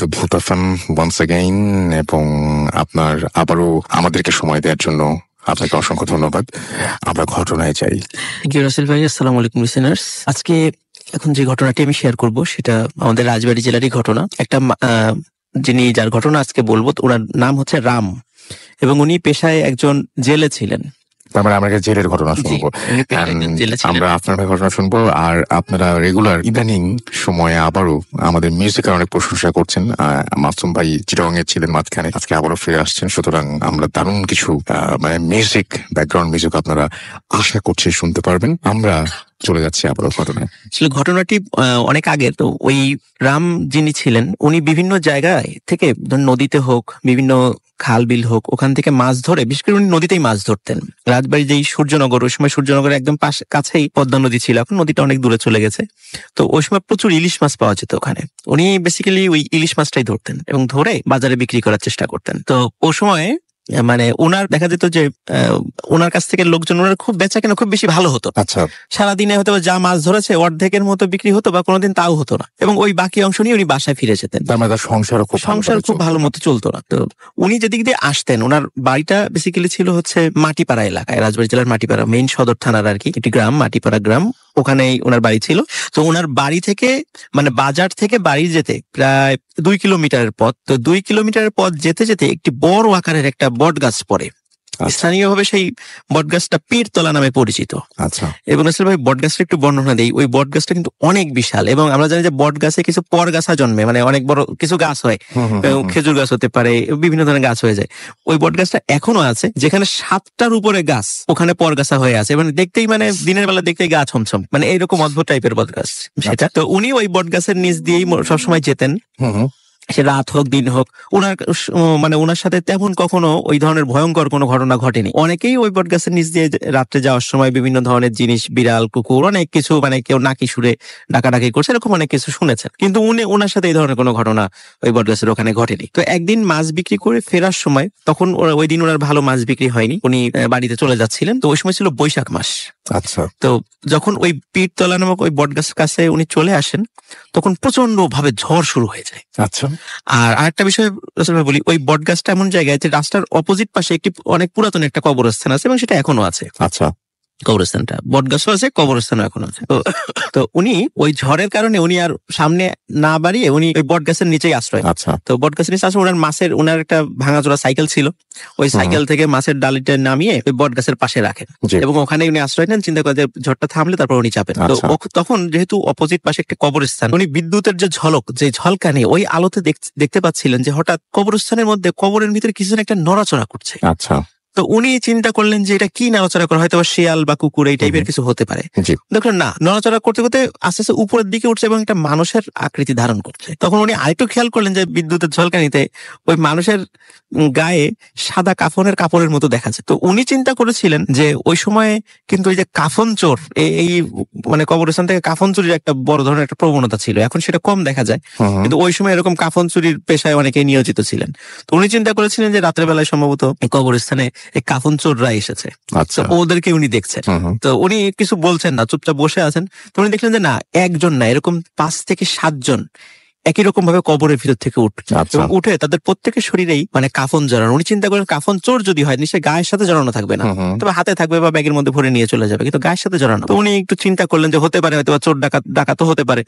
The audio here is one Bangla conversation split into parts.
টু ভূত এফএম ওয়ান্স অ্যাগেইন, এবং আপনার আবারও আমাদেরকে সময় দেওয়ার জন্য আপনাকে অসংখ্য ধন্যবাদ। আমরা ঘটনায় যাই। রাসেল ভাই, আসসালামু আলাইকুম লিসেনার্স। আজকে এখন যে ঘটনাটি আমি শেয়ার করব সেটা আমাদের রাজবাড়ী জেলারই ঘটনা। একটা যার ঘটনা আজকে বলবো ওনার নাম হচ্ছে রাম, এবং উনি পেশায় একজন জেলে ছিলেন। তার মানে আমরা জেলের ঘটনা শুনবো, আমরা আপনার ঘটনা শুনবো। আর আপনারা রেগুলার ইদানিং সময়ে আবারও আমাদের মিউজিকের অনেক প্রশংসা করছেন। মাসুম ভাই চিটাগং এ ছিলেন মাঝখানে, আজকে আবারও ফিরে আসছেন। সুতরাং আমরা দারুণ কিছু মানে মিউজিক, ব্যাকগ্রাউন্ড মিউজিক আপনারা আশা করছি শুনতে পারবেন। আমরা চলে যাচ্ছি আবারও ঘটনায়। আসলে ঘটনাটি অনেক আগে। তো ওই রাম যিনি ছিলেন, উনি বিভিন্ন জায়গায় থেকে নদীতে হোক, বিভিন্ন খাল বিল হোক, ওখান থেকে মাছ ধরে, বিশেষ করে উনি নদীতেই মাছ ধরতেন। রাজবাড়ি যেই সূর্যনগর, ওই সময় সূর্যনগরের একদম কাছেই পদ্মা নদী ছিল, এখন নদীটা অনেক দূরে চলে গেছে। তো ওই সময় প্রচুর ইলিশ মাছ পাওয়া যেত ওখানে। উনি বেসিক্যালি ওই ইলিশ মাছটাই ধরতেন এবং ধরে বাজারে বিক্রি করার চেষ্টা করতেন। তো ওই সময় মানে ওনার দেখা যেত যে ওনার কাছ থেকে লোকজন, ওনার খুব বেচা কেনা খুব বেশি ভালো হতো। আচ্ছা, সারাদিনে হয়তো যা মাছ ধরেছে অর্ধেকের মতো বিক্রি হতো, বা কোনোদিন তাও হতো না, এবং ওই বাকি অংশ নিয়ে উনি বাসায় ফিরে যেতেন। সংসার খুব ভালো মতো চলতো না। তো উনি যেদিক দিয়ে আসতেন, ওনার বাড়িটা বেসিক্যালি ছিল হচ্ছে মাটিপাড়া এলাকায়, রাজবাড়ী জেলার মাটিপাড়া মেইন সদর থানার আর কি একটি গ্রাম, মাটিপাড়া গ্রাম, ওখানেই ওনার বাড়ি ছিল। তো ওনার বাড়ি থেকে মানে বাজার থেকে বাড়ি যেতে প্রায় 2 কিলোমিটারের পথ। তো 2 কিলোমিটারের পথ যেতে যেতে একটি বড় আকারের একটা বট গাছ পড়ে। স্থানীয়ভাবে সেই বটগাছটা পীরতলা নামে পরিচিত। আচ্ছা, এবং আসলে ভাই বটগাছটা একটু বর্ণনা দেই। ওই বটগাছটা কিন্তু অনেক বিশাল, এবং আমরা জানি যে বট গাছে কিছু পরগাছা জন্মে, মানে অনেক বড় কিছু গাছ হয়, খেজুর গাছ হতে পারে, বিভিন্ন ধরনের গাছ হয়ে যায়। ওই বটগাছটা এখনো আছে, যেখানে 7টার উপরে গাছ ওখানে পরগাছা হয়ে আছে, মানে দেখতেই মানে দিনের বেলা দেখতেই গা ছমছম, মানে এইরকম অদ্ভুত টাইপের বটগাছ সেটা। তো উনি ওই বটগাছের নিচ দিয়েই সবসময় যেতেন, সে রাত হোক দিন হোক। ওনার সাথে তেমন কখনো ওই ধরনের ভয়ঙ্কর কোনো ঘটনা ঘটেনি। অনেকেই ওই বটগাছের নিচ দিয়ে রাত্রে যাওয়ার সময় বিভিন্ন ধরনের জিনিস, বিড়াল, কুকুর, অনেক কিছু, মানে কেউ নাকি সুরে ডাকাডাকি করছে, এরকম অনেক কিছু শুনেছেন, কিন্তু ওনার সাথে এই ধরনের কোনো ঘটনা ওই বটগাছের ওখানে ঘটেনি। তো একদিন মাছ বিক্রি করে ফেরার সময়, তখন ওই দিন ওনার ভালো মাছ বিক্রি হয়নি, উনি বাড়িতে চলে যাচ্ছিলেন। তো ওই সময় ছিল বৈশাখ মাস। আচ্ছা, তো যখন ওই পীরতলা নামক ওই বটগাছের কাছে উনি চলে আসেন, তখন প্রচন্ড ভাবে ঝড় শুরু হয়ে যায়। আচ্ছা, আর আরেকটা বিষয় বলি, ওই বটগাছটা এমন জায়গায় যে রাস্তার অপোজিট পাশে একটি অনেক পুরাতন একটা কবরস্থান আছে, এবং সেটা এখনো আছে। আচ্ছা, কবরস্থানটা, বটগাছও আছে, কবরস্থানও এখন আছে। তো উনি ওই ঝড়ের কারণে উনি আর সামনে না বাড়িয়ে উনি ওই বটগাছের নিচেই আশ্রয়। আচ্ছা, তো বটগাছের নিচে আসলে ওনার একটা ভাঙাচোরা সাইকেল ছিল, ওই সাইকেল থেকে মাছের ডালিটা নামিয়ে ওই বটগাছের পাশে রাখেন, এবং ওখানে উনি আশ্রয় নেন, চিন্তা করে যে ঝড়টা থামলে তারপর উনি চাপেন। তো তখন যেহেতু অপোজিট পাশে একটা কবরস্থান, উনি বিদ্যুতের যে ঝলকানি, ওই আলোতে দেখতে পাচ্ছিলেন যে হঠাৎ কবরস্থানের মধ্যে কবরের ভিতরে কিছু একটা নড়াচড়া করছে। আচ্ছা, তো উনি চিন্তা করলেন যে এটা কি নড়াচড়া করে, হয়তো শিয়াল বা কুকুর এই টাইপের কিছু হতে পারে। দেখলেন না, নড়াচড়া করতে করতে আস্তে আস্তে উপরের দিকে উঠছে এবং একটা মানুষের আকৃতি ধারণ করছে। তখন উনি আরেকটু খেয়াল করলেন যে বিদ্যুতের ঝলকানিতে ওই মানুষের গায়ে সাদা কাপড়ের মতো দেখা যায়। তো উনি চিন্তা করেছিলেন যে ওই সময় কিন্তু ওই যে কাফন চোর, এই মানে কবরস্থান থেকে কাফন চুরির একটা বড় ধরনের একটা প্রবণতা ছিল, এখন সেটা কম দেখা যায়, কিন্তু ওই সময় এরকম কাফন চুরির পেশায় অনেকে নিয়োজিত ছিলেন। তো উনি চিন্তা করেছিলেন যে রাত্রে বেলায় সম্ভবত এই কবরস্থানে এই কাফন চোররা এসেছে, ওদেরকে উনি দেখছেন। তো উনি কিছু বলছেন না, চুপচাপ বসে আছেন। তো উনি দেখলেন যে না, একজন না, এরকম 5 থেকে 7 জন একই রকম ভাবে কবরের ভিতর থেকে উঠে তাদের প্রত্যেকের শরীরেই মানে কাফন জড়ানো। উনি চিন্তা করেন কাফন চোর যদি হয় নিশ্চয়ই গায়ের সাথে জড়ানো থাকবে না, তবে হাতে থাকবে বা ব্যাগের মধ্যে ভরে নিয়ে চলে যাবে, কিন্তু গায়ের সাথে জড়ানো। তো উনি একটু চিন্তা করলেন যে হতে পারে হয়তো চোর ডাকাতও হতে পারে,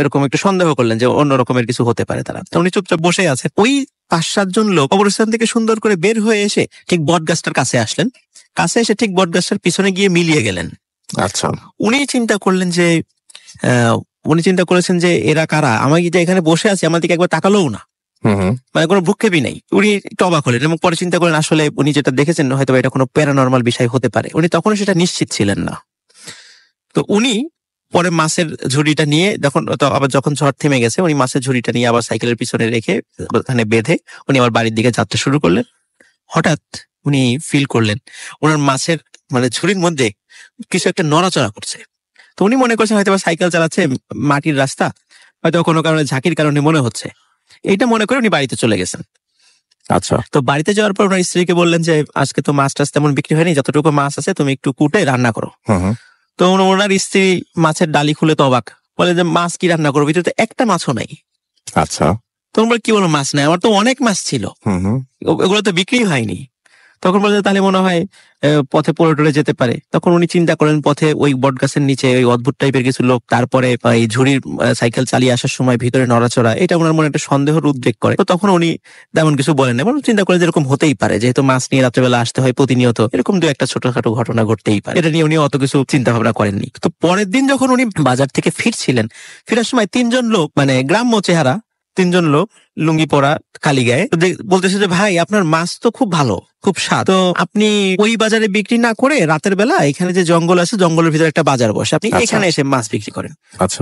এরকম একটু সন্দেহ করলেন যে অন্য রকমের কিছু হতে পারে তারা। তো উনি চুপচাপ বসে আছে। ওই 5-7 জন লোক কবরস্থান থেকে সুন্দর করে বের হয়ে এসে ঠিক বটগাছটার কাছে আসলেন, কাছে এসে ঠিক বটগাছটার পিছনে গিয়ে মিলিয়ে গেলেন। আচ্ছা, উনি চিন্তা করলেন যে উনি চিন্তা করেছেন যে এরা কারা, আমি যে এখানে বসে আছি আমার দিকে একবার তাকালোও না, মানে কোনো ভ্রুক্ষেপই নেই। উনি একটু অবাক হলেন এবং পরে চিন্তা করলেন আসলে উনি যেটা দেখেছেন হয়তো এটা কোনো প্যারানরমাল বিষয় হতে পারে। উনি তখন সেটা নিশ্চিত ছিলেন না। তো উনি পরে মাছের ঝুড়িটা নিয়ে যখন ঝড় থেমে গেছে, উনি মাছের ঝুড়িটা নিয়ে আবার সাইকেলের পিছনে রেখে ওখানে বেঁধে উনি আবার বাড়ির দিকে যাত্রা শুরু করলেন। হঠাৎ উনি ফিল করলেন ওনার মাছের মানে ঝুড়ির মধ্যে কিছু একটা নড়াচড়া করছে। তো উনি মনে করছেন হয়তো সাইকেল চালাচ্ছে, মাটির রাস্তা, হয়তো কোনো কারণে ঝাঁকির কারণে মনে হচ্ছে, এইটা মনে করে উনি বাড়িতে চলে গেছেন। আচ্ছা, তো বাড়িতে যাওয়ার পর ওনার স্ত্রীকে বললেন যে আজকে তো মাছ টাছ তেমন বিক্রি হয়নি, যতটুকু মাছ আছে তুমি একটু কুটে রান্না করো। তো ওনার স্ত্রী মাছের ডালি খুলে তো অবাক, বলে যে মাছ কি রান্না করবো, ভিতরে তো একটা মাছও নাই। আচ্ছা, তখন বলে কি বলো মাছ নাই, আমার তো অনেক মাছ ছিল, ওগুলো তো বিক্রি হয়নি। তখন বলে তাহলে মনে হয় পথে পড়ে টরে যেতে পারে। তখন উনি চিন্তা করেন পথে ওই বট গাছের নিচে ওই অদ্ভুত টাইপের কিছু লোক, তারপরে এই ঝুড়ির সাইকেল চালিয়ে আসার সময় ভিতরে নড়াচড়া, এটা ওনার মনে একটা সন্দেহের উদ্রেক করে। তো তখন উনি তেমন কিছু বলেন না, চিন্তা করেন যেরকম হতেই পারে, যেহেতু মাছ নিয়ে রাত্রেবেলা আসতে হয় প্রতিনিয়ত, এরকম দু একটা ছোটখাটো ঘটনা ঘটতেই পারে। এটা নিয়ে উনি অত কিছু চিন্তা ভাবনা করেননি। তো পরের দিন যখন উনি বাজার থেকে ফিরছিলেন, ফেরার সময় 3 জন লোক, মানে গ্রাম্য চেহারা 3 জন লোক, লুঙ্গি পরা, খালি গায়ে, বলতেছে যে ভাই আপনার মাছ তো খুব ভালো, খুব স্বাদ, তো আপনি ওই বাজারে বিক্রি না করে রাতের বেলা এখানে যে জঙ্গল আছে, জঙ্গলের ভিতরে একটা বাজার বসে, আপনি এখানে এসে মাছ বিক্রি করেন।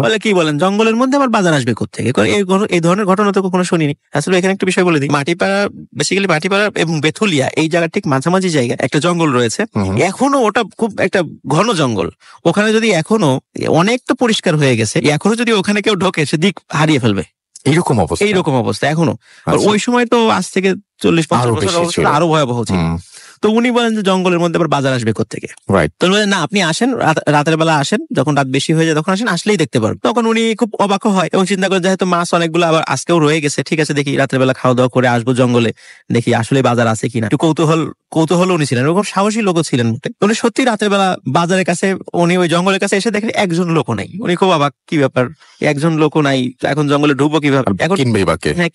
বলে কি বলেন, জঙ্গলের মধ্যে আমার বাজার আসবে কোত্থেকে? এই ধরনের ঘটনা তো কখনো শুনিনি। আসলে এখানে একটা বিষয় বলে দিই, মাটিপাড়া, বেসিক্যালি মাটিপাড়া এবং বেথুলিয়া এই জায়গার ঠিক মাঝামাঝি জায়গায় একটা জঙ্গল রয়েছে। এখনো ওটা খুব একটা ঘন জঙ্গল। ওখানে যদি এখনো, অনেক তো পরিষ্কার হয়ে গেছে, এখনো যদি ওখানে কেউ ঢোকে সে দিক হারিয়ে ফেলবে, এইরকম অবস্থা এখনো। ওই সময় তো আজ থেকে 40-50 বছর অবস্থা আরো ভয়াবহ ছিল। তো উনি বলেন যে জঙ্গলের মধ্যে আবার বাজার আসবে কোত্থেকে? তো বলেন না, আপনি আসেন, রাতের বেলা আসেন, যখন রাত বেশি হয়ে যায় তখন আসেন, আসলেই দেখতে পারবেন। তখন উনি খুব অবাক হয় এবং চিন্তা করেন যেহেতু মাছ অনেকগুলো আবার আজকেও রয়ে গেছে, ঠিক আছে দেখি রাতের বেলা খাওয়া দাওয়া করে আসবো জঙ্গলে, দেখি আসলে বাজার আছে কিনা। একটু কৌতূহল উনি ছিলেন, ওরকম সাহসী লোকও ছিলেন মোটে। উনি সত্যি রাতের বেলা বাজারের কাছে, উনি ওই জঙ্গলের কাছে এসে দেখেন একজন লোকও নাই। উনি খুব অবাক, কি ব্যাপার, একজন লোকও নাই, এখন জঙ্গলে ঢুকবো কিভাবে? এখন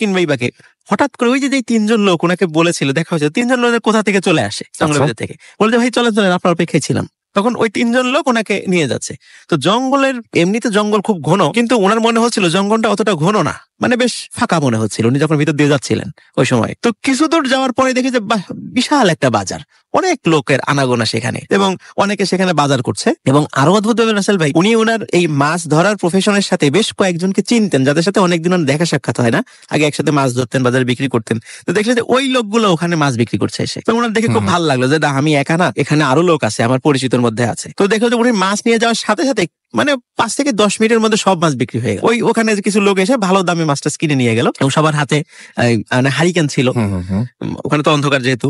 কিনবেই বাকে। হঠাৎ করে ওই যে 3 জন লোক ওনাকে বলেছিল, দেখা হয়েছে, 3 জন লোক কোথা থেকে চলে আসে জঙ্গলের থেকে, বলতে ভাই চলেন আপনার অপেক্ষায় ছিলাম। তখন ওই 3 জন লোক ওনাকে নিয়ে যাচ্ছে। তো জঙ্গলের, এমনিতে জঙ্গল খুব ঘন, কিন্তু ওনার মনে হচ্ছিল জঙ্গলটা অতটা ঘন না, মানে বেশ ফাঁকা মনে হচ্ছিল উনি যখন ভিতর দিয়ে যাচ্ছিলেন ওই সময়। তো কিছু দূর যাওয়ার পরে দেখে যে বিশাল একটা বাজার, অনেক লোকের আনাগোনা সেখানে, এবং অনেকে সেখানে বাজার করছে। এবং আরো অদ্ভুত ভাবে রাসেল ভাই, উনি ওনার এই মাছ ধরার প্রফেশনের সাথে বেশ কয়েকজনকে চিনতেন, যাদের সাথে অনেকদিন দেখা সাক্ষাৎ হয় না, আগে একসাথে মাছ ধরতেন, বাজারে বিক্রি করতেন। তো দেখলেন যে ওই লোকগুলো ওখানে মাছ বিক্রি করছে এসে। তো ওনার দেখে খুব ভালো লাগলো যে না, আমি একা না, এখানে আরো লোক আছে, আমার পরিচিতর মধ্যে আছে। তো দেখলো যে উনি মাছ নিয়ে যাওয়ার সাথে সাথে মানে 5 থেকে 10 মিনিটের মধ্যে সব মাছ বিক্রি হয়ে গেল। ওখানে কিছু লোক এসে ভালো দামে মাছটা কিনে নিয়ে গেল, এবং সবার হাতে হারিকেন ছিল, ওখানে তো অন্ধকার যেহেতু,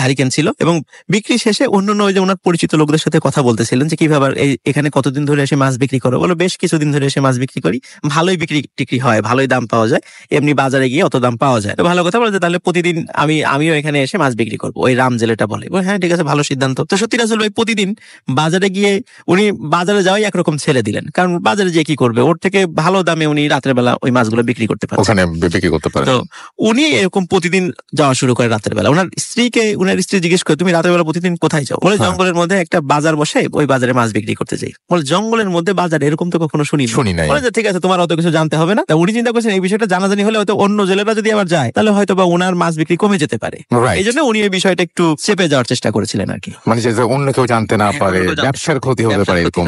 হারিকেন ছিল। এবং বিক্রি শেষে অন্যান্য ওই যে ওনার পরিচিত লোকদের সাথে কথা বলতেছিলেন যে কিভাবে এখানে কতদিন ধরে এসে মাছ বিক্রি করো? বলো বেশ কিছুদিন ধরে এসে মাছ বিক্রি করি, ভালোই বিক্রি হয়, ভালোই দাম পাওয়া যায়, এমনি বাজারে গিয়ে অত দাম পাওয়া যায়। তো ভালো কথা বলে যে তাহলে প্রতিদিন আমিও এখানে এসে মাছ বিক্রি করবো, ওই রাম জেলেটা বলে। হ্যাঁ ঠিক আছে, ভালো সিদ্ধান্ত। তো সত্যি রাসেল ভাই প্রতিদিন বাজারে গিয়ে, উনি বাজারে যাওয়াই একরকম ছেড়ে দিলেন, কারণ বাজারে যে কি করবে, ওর থেকে ভালো দামে উনি রাতের বেলা ওই মাছগুলো বিক্রি করতে পারে, তো উনি এরকম প্রতিদিন যাওয়া শুরু করে রাতের বেলা। ওনার স্ত্রী জিজ্ঞেস করে, তুমি রাতের বেলা প্রতিদিন কোথায় যাও? বলে জঙ্গলের মধ্যে একটা বাজার বসে, ওই বাজারে মাছ বিক্রি করতে যাই। বলে জঙ্গলের মধ্যে বাজার, এরকম তো কখনো শুনি নাই। বলে যে ঠিক আছে, তোমার অত কিছু জানতে হবে না। উনি চিন্তা করছেন এই বিষয়টা জানাজানি হলে হয়তো অন্য জেলেরা যদি আবার যায়, তাহলে হয়তো বা ওনার মাছ বিক্রি কমে যেতে পারে। এই জন্য উনি এই বিষয়টা একটু চেপে যাওয়ার চেষ্টা করেছিলেন আর কি, মানে যে অন্য কেউ জানতে না পারে, ব্যবসার ক্ষতি হতে পারে এরকম।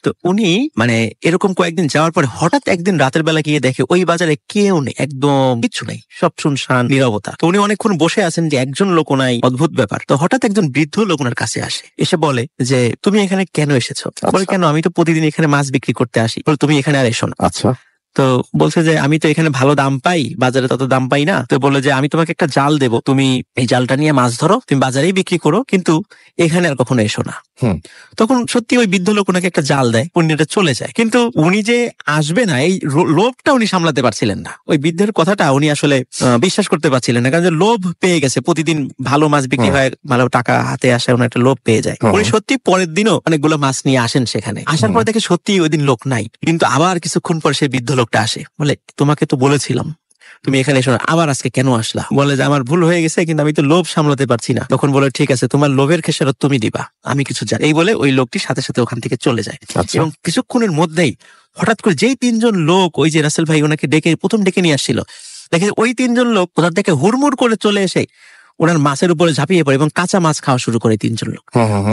তো উনি মানে এরকম কয়েকদিন যাওয়ার পরে হঠাৎ একদিন রাতের বেলা গিয়ে দেখে ওই বাজারে কেউ নেই, একদম কিচ্ছু নেই, সব শুনশান, নীরবতা। তো উনি অনেকক্ষণ বসে আছেন যে একজন লোক নাই, অদ্ভুত ব্যাপার। তো হঠাৎ একজন বৃদ্ধ লোক ওনার কাছে আসে, এসে বলে যে তুমি এখানে কেন এসেছো? বলে কেন, আমি তো প্রতিদিন এখানে মাছ বিক্রি করতে আসি। বলে তুমি এখানে আর এসো না। আচ্ছা। তো বলছে যে আমি তো এখানে ভালো দাম পাই, বাজারে তত দাম পাই না। তো বলে যে আমি তোমাকে একটা জাল দেবো, তুমি এই জালটা নিয়ে মাছ ধরো, তুমি বাজারেই বিক্রি করো, কিন্তু এখানে আর কখনো এসো না। তখন সত্যি ওই বৃদ্ধ লোক ওনাকে একটা জাল দেয়, পুণ্যটা চলে যায়। কিন্তু উনি যে আসবে না, এই লোভটা উনি সামলাতে পারছিলেন না। ওই বৃদ্ধের কথাটা উনি আসলে বিশ্বাস করতে পারছিলেন না, কারণ লোভ পেয়ে গেছে, প্রতিদিন ভালো মাছ বিক্রি হয়, ভালো টাকা হাতে আসে, ওনার একটা লোভ পেয়ে যায়। উনি সত্যি পরের দিনও অনেকগুলো মাছ নিয়ে আসেন সেখানে। আসার পর দেখে সত্যি ওই দিন লোক নাই, কিন্তু আবার কিছুক্ষণ পর সেই বৃদ্ধ লোকটা আসে, বলে তোমাকে তো বলেছিলাম তুমি এখানে এসো না, আবার আজকে কেন আসলা? বলে যে আমার ভুল হয়ে গেছে, কিন্তু আমি তো লোভ সামলাতে পারছি না। তখন বলে ঠিক আছে, তোমার লোভের খেসারত তুমি দিবা, আমি কিছু জানি। এই বলে ওই লোকটি সাথে সাথে ওখান থেকে চলে যায়। এবং কিছুক্ষণের মধ্যেই হঠাৎ করে যেই 3 জন লোক ওই যে রাসেল ভাই ওনাকে প্রথম ডেকে নিয়ে আসছিল, দেখে ওই 3 জন লোক ওনার থেকে হুড়মুড় করে চলে এসে ওনার মাছের উপরে ঝাঁপিয়ে পড়ে এবং কাঁচা মাছ খাওয়া শুরু করে 3 জন লোক।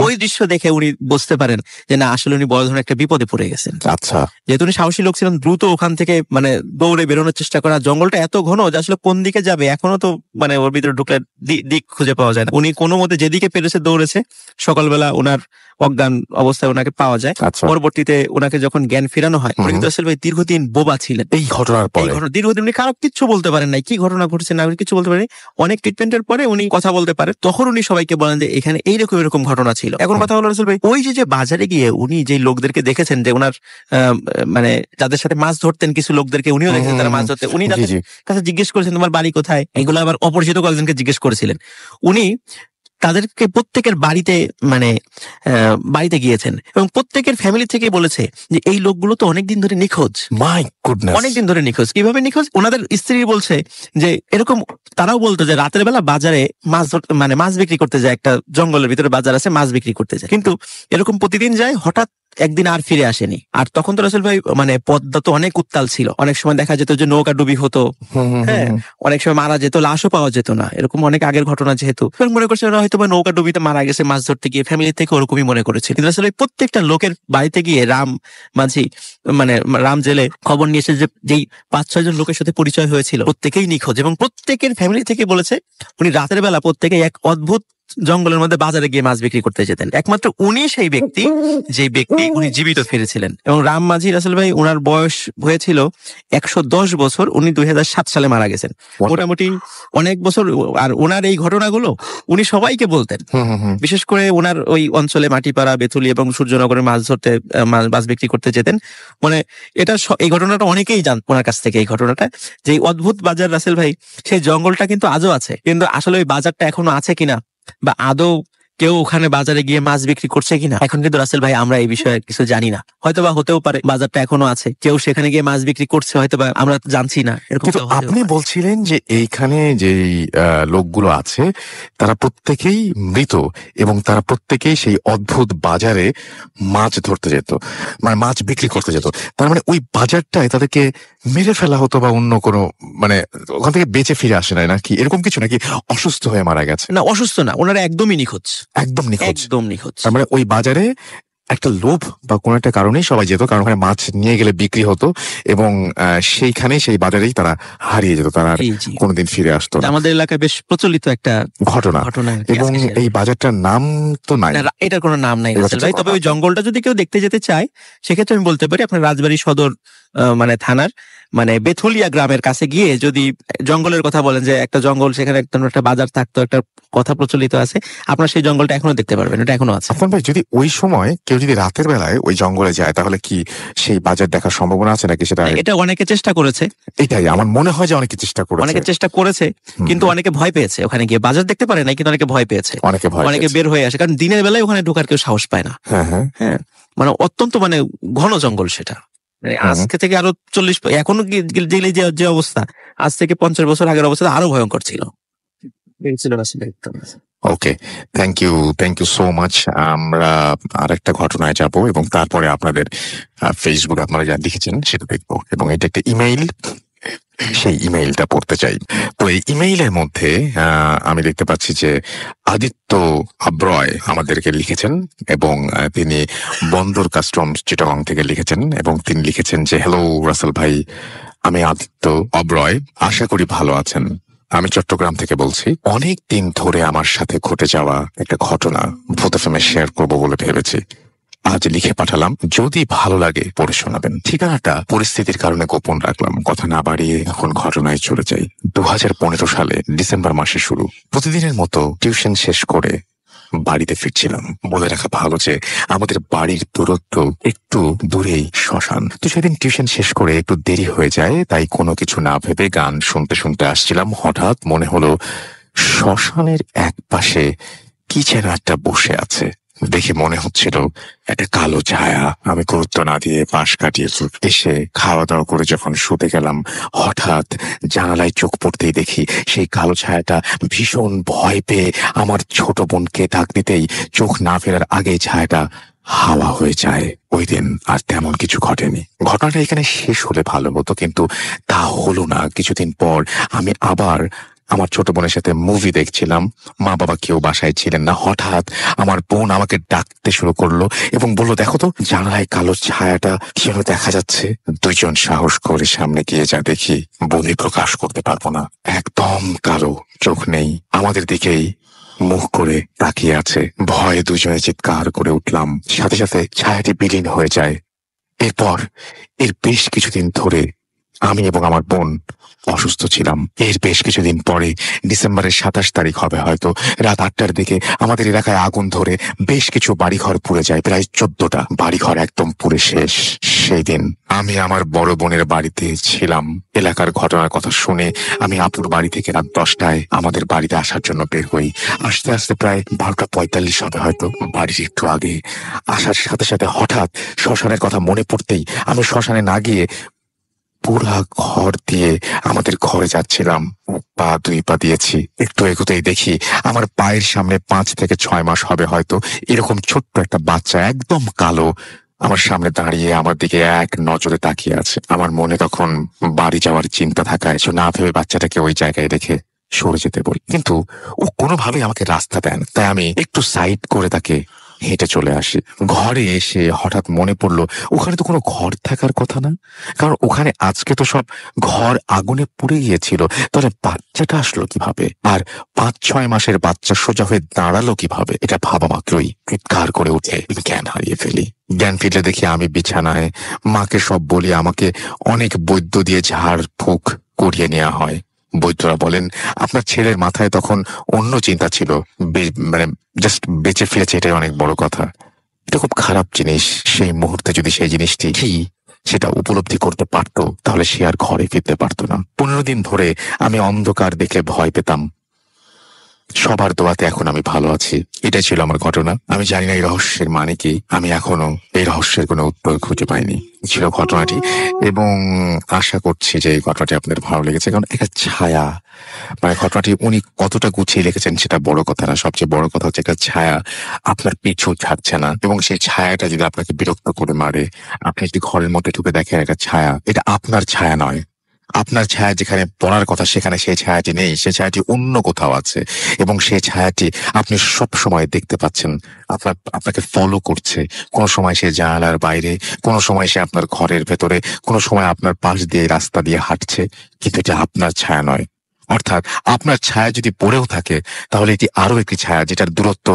ওই দৃশ্য দেখে উনি বুঝতে পারেন যে না, আসলে উনি বড় ধরনের একটা বিপদে পড়ে গেছেন। আচ্ছা। যেহেতু উনি সাহসী লোক ছিলেন, দ্রুত ওখান থেকে মানে দৌড়ে বেরোনোর চেষ্টা করা। জঙ্গলটা এত ঘন যে আসলে কোন দিকে যাবে এখনো তো মানে ওর ভিতরে ঢুকলে দিক খুঁজে পাওয়া যায় না। উনি কোনো মতে যেদিকে পেরেছে দৌড়েছে। সকালবেলা ওনার অজ্ঞান অবস্থায় ওনাকে পাওয়া যায়। পরবর্তীতে ওনাকে যখন জ্ঞান ফেরানো হয়, উনি কিন্তু রাসেল ভাই দীর্ঘদিন বোবা ছিলেন এই ঘটনার পরে। দীর্ঘদিন উনি কারো কিচ্ছু বলতে পারেন নাই, কি ঘটনা ঘটছে না কিছু বলতে পারেন। অনেক ট্রিটমেন্টের পরে উনি কথা বলতে পারে, তখন উনি সবাইকে বলেন যে এখানে এইরকম এরকম ঘটনা ছিল। এখন কথা হলো রাসেল ভাই, ওই যে বাজারে গিয়ে উনি যে লোকদেরকে দেখেছেন, যে ওনার মানে যাদের সাথে মাছ ধরতেন কিছু লোকদেরকে উনিও দেখেছেন তারা মাছ ধরতে, উনি যাদের কাছে জিজ্ঞেস করেছেন তোমার বাড়ি কোথায়, এগুলো আবার অপরিচিত কয়েকজনকে জিজ্ঞেস করেছিলেন। উনি তাদেরকে প্রত্যেকের বাড়িতে মানে বাড়িতে গিয়েছেন এবং প্রত্যেকের ফ্যামিলি থেকে বলেছে যে এই লোকগুলো তো অনেকদিন ধরে নিখোঁজ, অনেকদিন ধরে নিখোঁজ। কিভাবে নিখোঁজ? ওনাদের স্ত্রী বলছে যে এরকম তারাও বলতো যে রাতের বেলা বাজারে মানে মাছ বিক্রি করতে যায়, একটা জঙ্গলের ভিতরে বাজার আছে, মাছ বিক্রি করতে যায়, কিন্তু এরকম প্রতিদিন যায়, হঠাৎ একদিন আর ফিরে আসেনি। আর তখন তো রাসেল ভাই মানে পদ্মা তো অনেক উত্তাল ছিল, অনেক সময় দেখা যেত যে নৌকা ডুবি হতো, হ্যাঁ, অনেক সময় মারা যেত, লাশও পাওয়া যেত না, এরকম অনেক আগের ঘটনা। যেহেতু মনে করছে ওরা হয়তো বা নৌকা ডুবিতে মারা গেছে মাছ ধরতে গিয়ে, ফ্যামিলি থেকে ওরকমই মনে করেছে। কিন্তু আসলে প্রত্যেকটা লোকের বাড়িতে গিয়ে রাম মাঝি মানে রাম জেলে খবর নিয়ে এসে যেই 5-6 জন লোকের সাথে পরিচয় হয়েছিল প্রত্যেকেই নিখোঁজ, এবং প্রত্যেকের ফ্যামিলি থেকে বলেছে উনি রাতের বেলা প্রত্যেকেই এক অদ্ভুত জঙ্গলের মধ্যে বাজারে গিয়ে মাছ বিক্রি করতে যেতেন। একমাত্র উনি সেই ব্যক্তি যে ব্যক্তি উনি জীবিত ফিরেছিলেন। এবং রাম মাঝি রাসেল ভাই ওনার বয়স হয়েছিল 110 বছর, উনি 2007 সালে মারা গেছেন। মোটামুটি অনেক বছর। আর ওনার এই ঘটনাগুলো উনি সবাইকে বলতেন, বিশেষ করে ওনার ওই অঞ্চলে মাটিপাড়া, বেথুলি এবং সূর্যনগরে মাছ ধরতে মাছ বিক্রি করতে যেতেন। মানে এটা এই ঘটনাটা অনেকেই জান ওনার কাছ থেকে, এই ঘটনাটা যে অদ্ভুত বাজার রাসেল ভাই, সেই জঙ্গলটা কিন্তু আজও আছে। কিন্তু আসলে ওই বাজারটা এখনো আছে কিনা বা আদৌ কেউ ওখানে বাজারে গিয়ে মাছ বিক্রি করছে কিনা এখন কিন্তু রাসেল ভাই আমরা এই বিষয়ে কিছু জানি না। হয়তো বা হতেও পারে বাজারটা এখনো আছে, কেউ সেখানে গিয়ে মাছ বিক্রি করছে, হয়তো বা আমরা জানছি না। কিন্তু আপনি বলছিলেন যে এইখানে যে লোকগুলো আছে তারা প্রত্যেকেই মৃত এবং তারা প্রত্যেকেই সেই অদ্ভুত বাজারে মাছ ধরতে যেত, মানে মাছ বিক্রি করতে যেত। তার মানে ওই বাজারটায় তাদেরকে মেরে ফেলা হতো বা অন্য কোনো মানে ওখান থেকে বেঁচে ফিরে আসে নাই নাকি, এরকম কিছু, নাকি অসুস্থ হয়ে মারা গেছে? না, অসুস্থ না, ওনারা একদমই নিখোঁজ, একদম নিখোঁজ। তার মানে ওই বাজারে একটা লোভ বা কোন একটা কারণেই সবাই যেত, কারণ ওখানে মাছ নিয়ে গেলে বিক্রি হতো এবং সেইখানেই সেই বাজারেই তারা হারিয়ে যেত, তারা কোনোদিন ফিরে আসতো না। আমাদের এলাকায় বেশ প্রচলিত একটা ঘটনা। এবং এই বাজারটার নাম তো নাই, এটার কোনো নাম নাই ভাই। তবে ওই জঙ্গলটা যদি কেউ দেখতে যেতে চায় সেক্ষেত্রে আমি বলতে পারি আপনার রাজবাড়ী সদর মানে থানার মানে বেথুলিয়া গ্রামের কাছে গিয়ে যদি জঙ্গলের কথা বলেন, যে একটা জঙ্গল, সেখানে একটা বাজার থাকতো, একটা কথা প্রচলিত আছে, আপনার সেই জঙ্গলটা এখনো দেখতে পারবেন, এটা এখনো আছে। ভাই যদি ওই সময় কেউ যদি রাতের বেলায় ওই জঙ্গলে যায় তাহলে কি সেই বাজার দেখার সম্ভাবনা আছে নাকি? সেটা এটা অনেকে চেষ্টা করেছে, এটাই আমার মনে হয় যে অনেকে চেষ্টা করেছে, কিন্তু অনেকে ভয় পেয়েছে ওখানে গিয়ে। বাজার দেখতে পারে না, কিন্তু অনেকে ভয় পেয়েছে, অনেকে বের হয়ে আসে, কারণ দিনের বেলায় ওখানে ঢোকার কেউ সাহস পায় না। হ্যাঁ, মানে অত্যন্ত মানে ঘন জঙ্গল সেটা। আজকে থেকে আরো 40 এখনো গেলে যে অবস্থা, আজ থেকে 50 বছর আগের অবস্থা আরো ভয়ঙ্কর ছিল। ওকে, থ্যাংক ইউ সো মাচ। আমরা আরেকটা ঘটনায় যাব এবং তারপরে আপনাদের ফেসবুক আপনারা যা লিখেছেন সেটা দেখবো, এবং এটা একটা ইমেইল, সেই ইমেইলটা পড়তে চাই। তো এই ইমেইলের মধ্যে আমি দেখতে পাচ্ছি যে আদিত্য আব্রয় আমাদেরকে লিখেছেন এবং তিনি বন্দর কাস্টমস চিটাগং থেকে লিখেছেন এবং তিনি লিখেছেন যে হ্যালো রাসেল ভাই, আমি আদিত্য আব্রয়, আশা করি ভালো আছেন। আমি চট্টগ্রাম থেকে বলছি। অনেক দিন ধরে আমার সাথে ঘটে যাওয়া একটা ঘটনা ভূত এফএমে শেয়ার করবো বলে ভেবেছি। আজ লিখে পাঠালাম, যদি ভালো লাগে পড়ে শোনাবেন। ঠিকানাটা পরিস্থিতির কারণে গোপন রাখলাম, কথা না বাড়িয়ে এখন ঘটনায় চলে যাই। 2015 সালে ডিসেম্বর মাসে শুরু। প্রতিদিনের মতো টিউশন শেষ করে বাড়িতে ফিরছিলাম। বলে রাখা ভালো যে আমাদের বাড়ির দূরত্ব একটু দূরেই শ্মশান। তো সেদিন টিউশন শেষ করে একটু দেরি হয়ে যায়, তাই কোনো কিছু না ভেবে গান শুনতে শুনতে আসছিলাম। হঠাৎ মনে হলো শ্মশানের এক পাশে কি যেন একটা বসে আছে। দেখে মনে হচ্ছিল একটা কালো ছায়া। আমি গুরুত্ব না দিয়ে পাশ কাটিয়ে এসে খাওয়া দাওয়া করে যখন শুতে গেলাম, হঠাৎ জানালায় চোখ পড়তেই দেখি সেই কালো ছায়াটা ভীষণ ভয় পেয়ে আমার ছোট বোনকে ডাক দিতেই চোখ না ফেরার আগেই ছায়াটা হাওয়া হয়ে যায়। ওই দিন আর তেমন কিছু ঘটেনি। ঘটনাটা এখানে শেষ হলে ভালো হতো, কিন্তু তা হলো না। কিছুদিন পর আমি আবার আমার ছোট বোনের সাথে মুভি দেখছিলাম। মা বাবা কেউ বাসায় ছিলেন না। হঠাৎ আমার বোন আমাকে ডাকতে শুরু করলো এবং বলল, দেখো তো জানালায় কালো ছায়াটা কি যেন দেখা যাচ্ছে। দুইজন সাহস করে সামনে গিয়ে যা দেখি বলে প্রকাশ করতে পারবো না। একদম কালো, চোখ নেই, আমাদের দিকেই মুখ করে তাকিয়ে আছে। ভয়ে দুজনে চিৎকার করে উঠলাম, সাথে সাথে ছায়াটি বিলীন হয়ে যায়। এরপর এর বেশ কিছুদিন ধরে আমি এবং আমার বোন অসুস্থ ছিলাম। এর বেশ কিছুদিন পরে ডিসেম্বরের 27 তারিখ হবে হয়তো, রাত 8টার দিকে আমাদের এলাকায় আগুন ধরে বেশ কিছু বাড়িঘর পুড়ে যায়। প্রায় 14টা বাড়িঘর একদম পুড়ে শেষ। সেই দিন আমি আমার বড় বোনের বাড়িতে ছিলাম। এলাকার ঘটনার কথা শুনে আমি আপুর বাড়ি থেকে রাত 10টায় আমাদের বাড়িতে আসার জন্য বের হই। আস্তে আস্তে প্রায় 12টা 45 হবে হয়তো। বাড়ির একটু আগে আসার সাথে সাথে হঠাৎ শ্মশানের কথা মনে পড়তেই আমি শ্মশানে না গিয়ে পুরা ঘর দিয়ে আমাদের ঘরে যাচ্ছিলাম। পা 2 পা দিয়েছি, একটু এগোতেই দেখি আমার পায়ের সামনে 5 থেকে 6 মাস হবে হয়তো এরকম ছোট্ট একটা বাচ্চা, একদম কালো, আমার সামনে দাঁড়িয়ে আমার দিকে এক নজরে তাকিয়ে আছে। আমার মনে তখন বাড়ি যাওয়ার চিন্তা থাকায় না ভেবে বাচ্চাটাকে ওই জায়গায় রেখে সরে যেতে বলি, কিন্তু ও কোনোভাবেই আমাকে রাস্তা দেন। তাই আমি একটু সাইড করে তাকে হেঁটে চলে আসি। ঘরে এসে হঠাৎ মনে পড়লো ওখানে তো কোনো ঘর থাকার কথা না, কারণ ওখানে আজকে তো সব ঘর আগুনে পুড়ে গিয়েছিল। তাহলে বাচ্চাটা আসলো কিভাবে, আর 5-6 মাসের বাচ্চা সোজা হয়ে দাঁড়ালো কিভাবে? এটা ভাবা মাত্রই চিৎকার করে উঠে জ্ঞান হারিয়ে ফেলি। জ্ঞান ফিরলে দেখি আমি বিছানায়। মাকে সব বলি, আমাকে অনেক বৈদ্য দিয়ে ঝাড় ফুঁক করিয়ে নেওয়া হয়। বৈদ্যরা বলেন আপনার ছেলের মাথায় তখন অন্য চিন্তা ছিল, মানে জাস্ট বেঁচে ফিরেছে, এটাই অনেক বড় কথা। এটা খুব খারাপ জিনিস। সেই মুহূর্তে যদি সেই জিনিসটি কি সেটা উপলব্ধি করতে পারতো তাহলে সে আর ঘরে ফিরতে পারতো না। 15 দিন ধরে আমি অন্ধকার দেখে ভয় পেতাম। সবার দোয়াতে এখন আমি ভালো আছি। এটাই ছিল আমার ঘটনা। আমি জানি না এই রহস্যের মানে কি, আমি এখনো এই রহস্যের কোনো উত্তর খুঁজে পাইনি। ছিল ঘটনাটি, এবং আশা করছি যে এই ঘটনাটি আপনাদের ভালো লেগেছে। কারণ একটা ছায়া, মানে ঘটনাটি উনি কতটা গুছিয়ে লিখেছেন সেটা বড় কথা না, সবচেয়ে বড় কথা হচ্ছে একটা ছায়া আপনার পিছু ছাড়ছে না, এবং সেই ছায়াটা যদি আপনাকে বিরক্ত করে মারে, আপনি যদি ঘরের মধ্যে ঢুকে দেখেন একটা ছায়া, এটা আপনার ছায়া নয়। আপনার ছায়া যেখানে পড়ার কথা সেখানে সেই ছায়াটি নেই, সেই ছায়াটি অন্য কোথাও আছে, এবং সেই ছায়াটি আপনি সব সময় দেখতে পাচ্ছেন আপনাকে ফলো করছে। কোনো সময় সে জানালার বাইরে, কোনো সময় সে আপনার ঘরের ভেতরে, কোনো সময় আপনার পাশ দিয়ে রাস্তা দিয়ে হাঁটছে, কিন্তু এটা আপনার ছায়া নয়। অর্থাৎ আপনার ছায়া যদি পড়েও থাকে তাহলে এটি আরো একটি ছায়া, যেটার দূরত্ব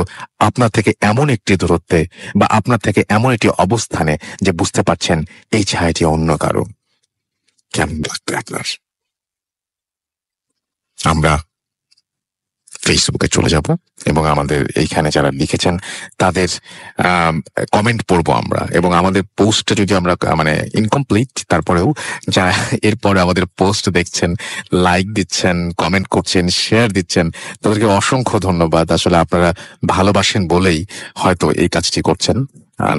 আপনার থেকে এমন একটি দূরত্বে বা আপনার থেকে এমন একটি অবস্থানে যে বুঝতে পারছেন এই ছায়াটি অন্য কারো। কেমন লাগতো আপনার? আমরা ফেসবুকে চলে যাব এবং আমাদের এইখানে যারা লিখেছেন তাদের কমেন্ট পড়বো আমরা, এবং আমাদের পোস্টে যদি আমরা মানে ইনকমপ্লিট, তারপরেও যারা এরপরে আমাদের পোস্ট দেখছেন, লাইক দিচ্ছেন, কমেন্ট করছেন, শেয়ার দিচ্ছেন, তাদেরকে অসংখ্য ধন্যবাদ। আসলে আপনারা ভালোবাসেন বলেই হয়তো এই কাজটি করছেন,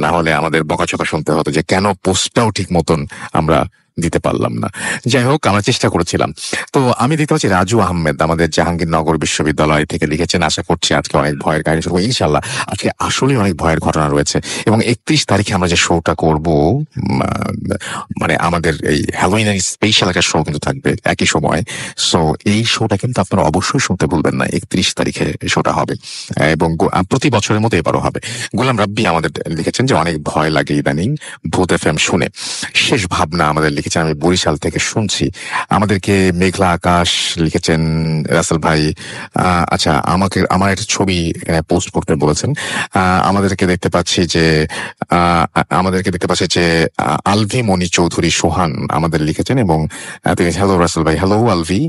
না হলে আমাদের বকাচকা শুনতে হতো যে কেন পোস্টটাও ঠিক মতন আমরা দিতে পারলাম না। যাই হোক, আমরা চেষ্টা করেছিলাম। তো আমি দেখতে পাচ্ছি রাজু আহমেদ আমাদের জাহাঙ্গীরনগর বিশ্ববিদ্যালয় থেকে লিখেছেন, আশা করছি আজকে অনেক ভয়ের কাহিনী শুনবো ইনশাল্লাহ। আজকে আসলে অনেক ভয়ের ঘটনা রয়েছে, এবং 31 তারিখে আমরা যে শোটা করব, মানে আমাদের এই হ্যালোইনের স্পেশাল একটা শো কিন্তু থাকবে একই সময়। সো এই শোটা কিন্তু আপনারা অবশ্যই শুনতে ভুলবেন না। 31 তারিখে শোটা হবে, এবং প্রতি বছরের মতো এবারও হবে। গোলাম রাব্বি আমাদের লিখেছেন যে অনেক ভয় লাগে ইদানিং ভূত এফএম শুনে। শেষ ভাবনা আমাদের লিখেছেন, আমি বরিশাল থেকে শুনছি। আমাদেরকে মেঘলা আকাশ লিখেছেন রাসেল ভাই। আচ্ছা, আমার একটা ছবি পোস্ট করতে বলেছেন। আমাদেরকে দেখতে পাচ্ছি যে আলভি মনি চৌধুরী সোহান আমাদের লিখেছেন, এবং তিনি হ্যালো রাসেল ভাই। হ্যালো আলভি।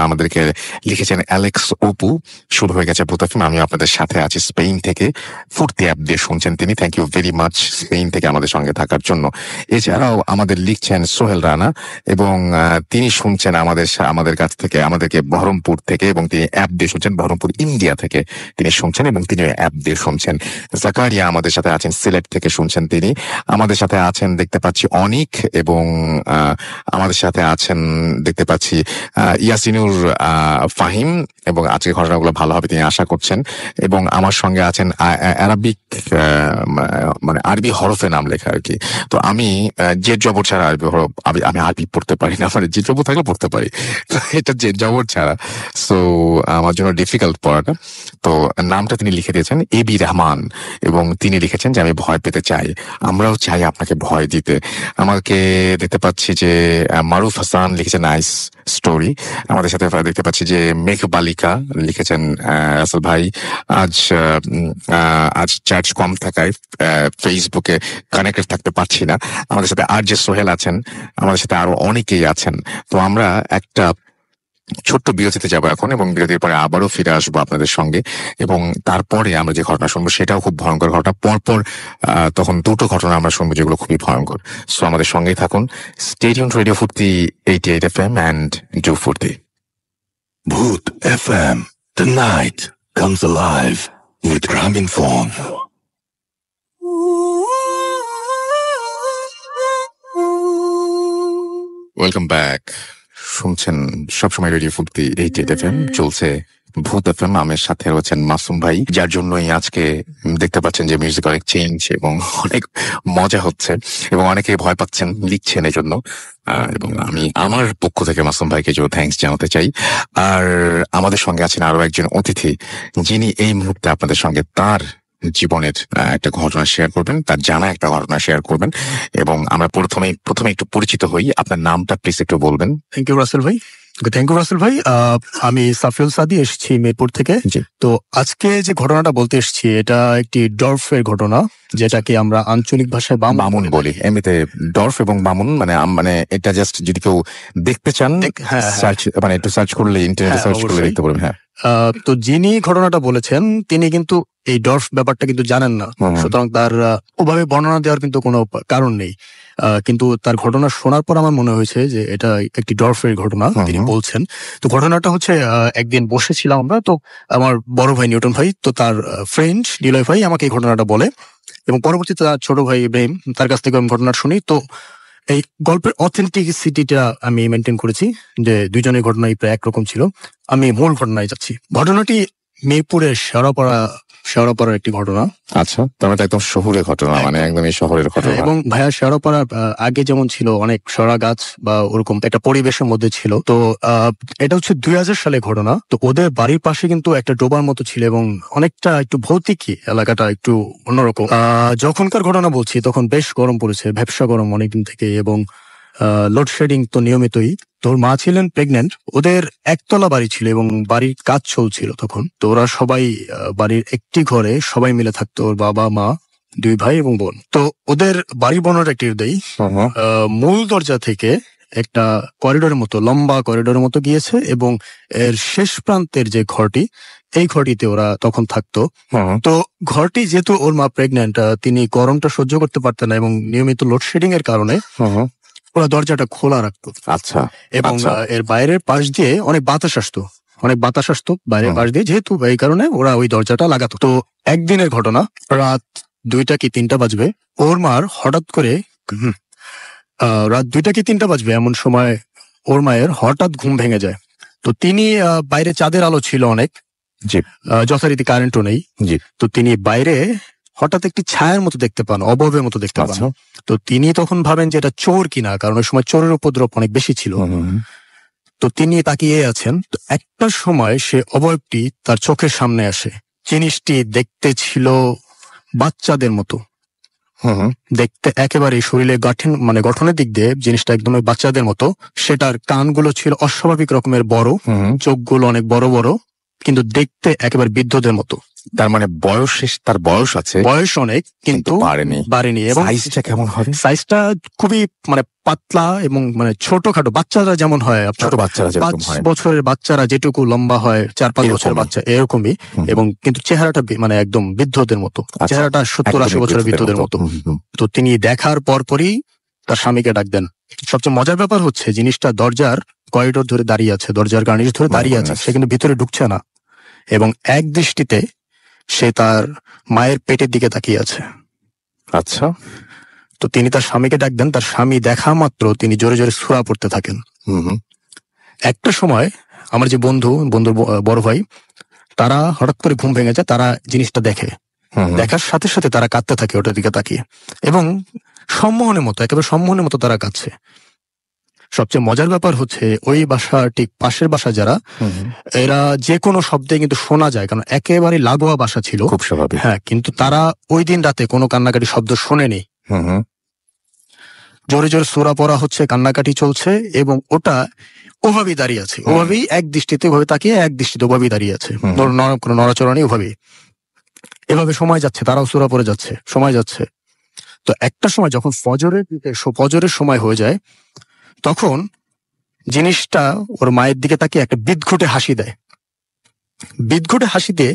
আমাদেরকে লিখেছেন অ্যালেক্স অপু, শুরু হয়ে গেছে ভূত এফএম, আমি আপনাদের সাথে আছি স্পেন থেকে। ফুর্তি অ্যাপ দিয়ে শুনছেন তিনি, thank you very much Spain থেকে আমাদের সঙ্গে থাকার জন্য। এছাড়াও আমাদের লিখছেন সোহেল রানা, এবং তিনি শুনছেন আমাদের কাছ থেকে, আমাদেরকে বহরমপুর থেকে, এবং তিনি অ্যাপ দিয়ে শুনছেন, বহরমপুর ইন্ডিয়া থেকে তিনি শুনছেন, এবং তিনি অ্যাপ দিয়ে শুনছেন। জাকারিয়া আমাদের সাথে আছেন, সিলেট থেকে শুনছেন তিনি। আমাদের সাথে আছেন দেখতে পাচ্ছি অনিক, এবং আমাদের সাথে আছেন দেখতে পাচ্ছি ইয়াসিনুর ফাহিম, এবং আজকে ঘটনাগুলো ভালো হবে তিনি আশা করছেন। এবং আমার সঙ্গে আছেন আরবিক, মানে আরবি হরফে নাম লেখা আর কি। তো আমি জেদ জবর ছাড়া আরবি হরফ, আমি আরবি পড়তে পারি না, মানে জেদ জবর থাকলে পড়তে পারি, এটা জেদ জবর ছাড়া, সো আমার জন্য ডিফিকাল্ট পড়াটা। তো নামটা তিনি লিখে দিয়েছেন এবি রহমান, এবং তিনি লিখেছেন যে আমি ভয় পেতে চাই। আমরাও চাই আপনাকে ভয় দিতে। আমাকে দেখতে পাচ্ছি যে মারুফ হাসান লিখেছে নাইস স্টোরি। আমাদের সাথে দেখতে পাচ্ছি যে মেঘ বালিকা লিখেছেন রাসেল ভাই, আজ আজ চার্জ কম থাকায় ফেসবুকে কানেক্টেড থাকতে পারছি না। আমাদের সাথে আর যে সোহেল আছেন, আমাদের সাথে আরো অনেকেই আছেন। তো আমরা একটা ছোট্ট বিরতিতে যাবো এখন, এবং বিরতির পরে আবারও ফিরে আসবো আপনাদের সঙ্গে। এবং তারপরে আমরা যে ঘটনা শুনবো সেটাও খুব ভয়ঙ্কর ঘটনা। পরপর তখন দুটো ঘটনা আমরা শুনবো যেগুলো খুবই ভয়ঙ্কর। সো আমাদের সঙ্গেই থাকুন। স্টে টিউনড রেডিও ফুর্তি 88 FM and ডু ফুর্তি। Bhoot FM. The night comes alive with Graminphone. Welcome back. শুনছেন সবসময় রেডিও ফুর্তি 88 FM, চলছে ভূত এফএম। আমার সাথে রয়েছেন মাসুম ভাই, যার জন্যই আজকে দেখতে পাচ্ছেন যে মিউজিক অনেক চেঞ্জ এবং অনেক মজা হচ্ছে, এবং অনেকে ভয় পাচ্ছেন, লিখছেন এই জন্য। এবং আমি আমার পক্ষ থেকে মাসুম ভাইকে থ্যাঙ্কস জানাতে চাই। আর আমাদের সঙ্গে আছেন আরো একজন অতিথি, যিনি এই মুহূর্তে আপনাদের সঙ্গে তার জীবনের একটা ঘটনা শেয়ার করবেন, তার জানা একটা ঘটনা শেয়ার করবেন। এবং আমরা প্রথমে একটু পরিচিত হই। আপনার নামটা প্লিজ একটু বলবেন। থ্যাংক ইউ রাসেল ভাই। আমি সাফিউল সাদি, এসেছি মিরপুর থেকে। তো আজকে যে ঘটনাটা বলতে এসেছি এটা একটি ডর্ফের ঘটনা, যেটাকে আমরা আঞ্চলিক ভাষায় বামুন বলি। এমনিতে ডর্ফ এবং বামুন মানে এটা জাস্ট যদি কেউ দেখতে চান, মানে একটু সার্চ করলে, ইন্টারনেটে সার্চ করলে দেখতে পারবেন। হ্যাঁ। তো যিনি ঘটনাটা বলেছেন তিনি কিন্তু এই ডর্ফ ব্যাপারটা কিন্তু জানেন না, সুতরাং তার ওভাবে বর্ণনা দেওয়ার কিন্তু কোনো কারণ নেই। কিন্তু তার ঘটনা শোনার পর আমার মনে হয়েছে যে এটা একটি ডর্ফের ঘটনা তিনি বলছেন। তো ঘটনাটা হচ্ছে, একদিন বসেছিলাম আমরা, তো আমার বড় ভাই নিউটন ভাই, তো তার ফ্রেন্ড ডিলয় ভাই আমাকে এই ঘটনাটা বলে, এবং পরবর্তীতে তার ছোট ভাই ইব্রাহিম, তার কাছ থেকে আমি ঘটনাটা শুনি। তো এই গল্পের অথেন্টিসিটিটা আমি মেনটেন করেছি, যে দুইজনের ঘটনাই প্রায় একরকম ছিল। আমি মূল ঘটনায় যাচ্ছি। ঘটনাটি মিরপুরের শেওড়াপাড়ার একটি ঘটনা। আচ্ছা, তার মানে একদম শহরের ঘটনা, মানে একদমই শহরের ঘটনা। এবং ভাইয়া শেওড়াপাড়া আগে যেমন ছিল অনেক সরা গাছ বা ওরকম একটা পরিবেশের মধ্যে ছিল। তো এটা হচ্ছে 2000 সালে ঘটনা। তো ওদের বাড়ির পাশে কিন্তু একটা ডোবার মতো ছিল, এবং অনেকটা একটু ভৌতিকই, এলাকাটা একটু অন্যরকম। যখনকার ঘটনা বলছি তখন বেশ গরম পড়েছে, ভ্যাপসা গরম অনেকদিন থেকে, এবং লোডশেডিং তো নিয়মিতই। তোর মা ছিলেন প্রেগনেন্ট, ওদের একতলা বাড়ি ছিল এবং বাড়ির কাজ চলছিল তখন। তো ওরা সবাই বাড়ির একটি ঘরে সবাই মিলে থাকতো, ওর বাবা, মা, দুই ভাই এবং বোন। তো ওদের বাড়ি বর্ণনাটা একটি দেই। মূল দরজা থেকে একটা করিডোরের মতো, লম্বা করিডোরের মতো গিয়েছে, এবং এর শেষ প্রান্তের যে ঘরটি, এই ঘরটিতে ওরা তখন থাকতো। তো ঘরটি, যেহেতু ওর মা প্রেগনেন্ট, তিনি গরমটা সহ্য করতে পারতেন না, এবং নিয়মিত লোডশেডিং এর কারণে ওরা দরজাটা খোলা রাখতো। আচ্ছা। এবং এর বাইরের পাশ দিয়ে অনেক বাতাস আসতো বাইরের পাশ দিয়ে, যেহেতু এই কারণে ওরা ওই দরজাটা লাগাতো। তো একদিনের ঘটনা, রাত 2টা কি 3টা বাজবে, ওর মার হঠাৎ করে রাত 2টা কি 3টা বাজবে এমন সময় ওর মায়ের হঠাৎ ঘুম ভেঙে যায়। তো তিনি বাইরে চাঁদের আলো ছিল অনেক, যথারীতি কারেন্টও নেই। তো তিনি বাইরে হঠাৎ একটি ছায়ার মতো দেখতে পান, অবয়বের মতো দেখতে পান। তো তিনি তখন ভাবেন যে এটা চোর কিনা, কারণ ওই সময় চোরের উপদ্রব অনেক বেশি ছিল। তো তিনি তাকিয়ে আছেন। তো একটা সময় সে অবয়বটি তার চোখের সামনে আসে। জিনিসটি দেখতে ছিল বাচ্চাদের মতো, দেখতে একেবারে শরীরে গঠনের দিক দিয়ে জিনিসটা একদমই বাচ্চাদের মতো। সেটার কানগুলো ছিল অস্বাভাবিক রকমের বড়, চোখগুলো অনেক বড় বড়, কিন্তু দেখতে একেবারে বৃদ্ধদের মতো। তার মানে তার বয়স আছে, বয়স অনেক, কিন্তু বাড়েনি। এবং সাইজটা কেমন হবে? সাইজটা খুবই পাতলা এবং ছোটখাটো, বাচ্চারা যেমন হয়, ছোট বাচ্চারা 5 বছরের বাচ্চারা যেটুকু লম্বা হয়, 4-5 বছরের বাচ্চা এরকমই। এবং কিন্তু চেহারাটা একদম বৃদ্ধদের মতো, চেহারাটা 70-80 বছরের বৃদ্ধদের মতো। তো তিনি দেখার পরপরই তার স্বামীকে ডাক দেন। সবচেয়ে মজার ব্যাপার হচ্ছে, জিনিসটা দরজার করিডোর ধরে দাঁড়িয়ে আছে, দরজার কার্নিশ ধরে দাঁড়িয়ে আছে, সে কিন্তু ভিতরে ঢুকছে না, এবং এক দৃষ্টিতে সে তার মায়ের পেটের দিকে তাকিয়ে আছে। আচ্ছা। তো তিনি তার স্বামীকে ডাক দেন। তার স্বামী দেখা মাত্র তিনি জোরে জোরে সূরা পড়তে থাকেন। একটা সময় আমার যে বন্ধুর বড় ভাই, তারা হঠাৎ করে ঘুম ভেঙে যায়। তারা জিনিসটা দেখার সাথে সাথে তারা কাঁদতে থাকে ওটার দিকে তাকিয়ে, এবং একেবারে সম্মোহনের মতো তারা কাঁদছে। সবচেয়ে মজার ব্যাপার হচ্ছে, ওই বাসা ঠিক পাশের বাসা যারা, এরা যে কোনো শব্দে কিন্তু শোনা যায়, কারণ একেবারে লাগোয়া বাসা ছিল, খুব স্বাভাবিক। হ্যাঁ, কিন্তু তারা ওই দিন রাতে কোনো কান্নাকাটি শব্দ শোনেনি। জোরে জোরে সূরা পড়া হচ্ছে, কান্নাকাটি চলছে, এবং ওটা ওভাবেই দাঁড়িয়ে আছে, ওভাবেই এক দৃষ্টিতে ওভাবে তাকিয়ে এক দৃষ্টিতে ওভাবেই দাঁড়িয়ে আছে, কোনো নড়াচড়া নেই, ওভাবেই এভাবে সময় যাচ্ছে, তারাও সূরা পড়ে যাচ্ছে, সময় যাচ্ছে। তো একটা সময় যখন ফজরের সময় হয়ে যায়, তখন জিনিসটা ওর মায়ের দিকে তাকিয়ে একটা বিদঘুটে হাসি দেয়। বিদঘুটে হাসি দিয়ে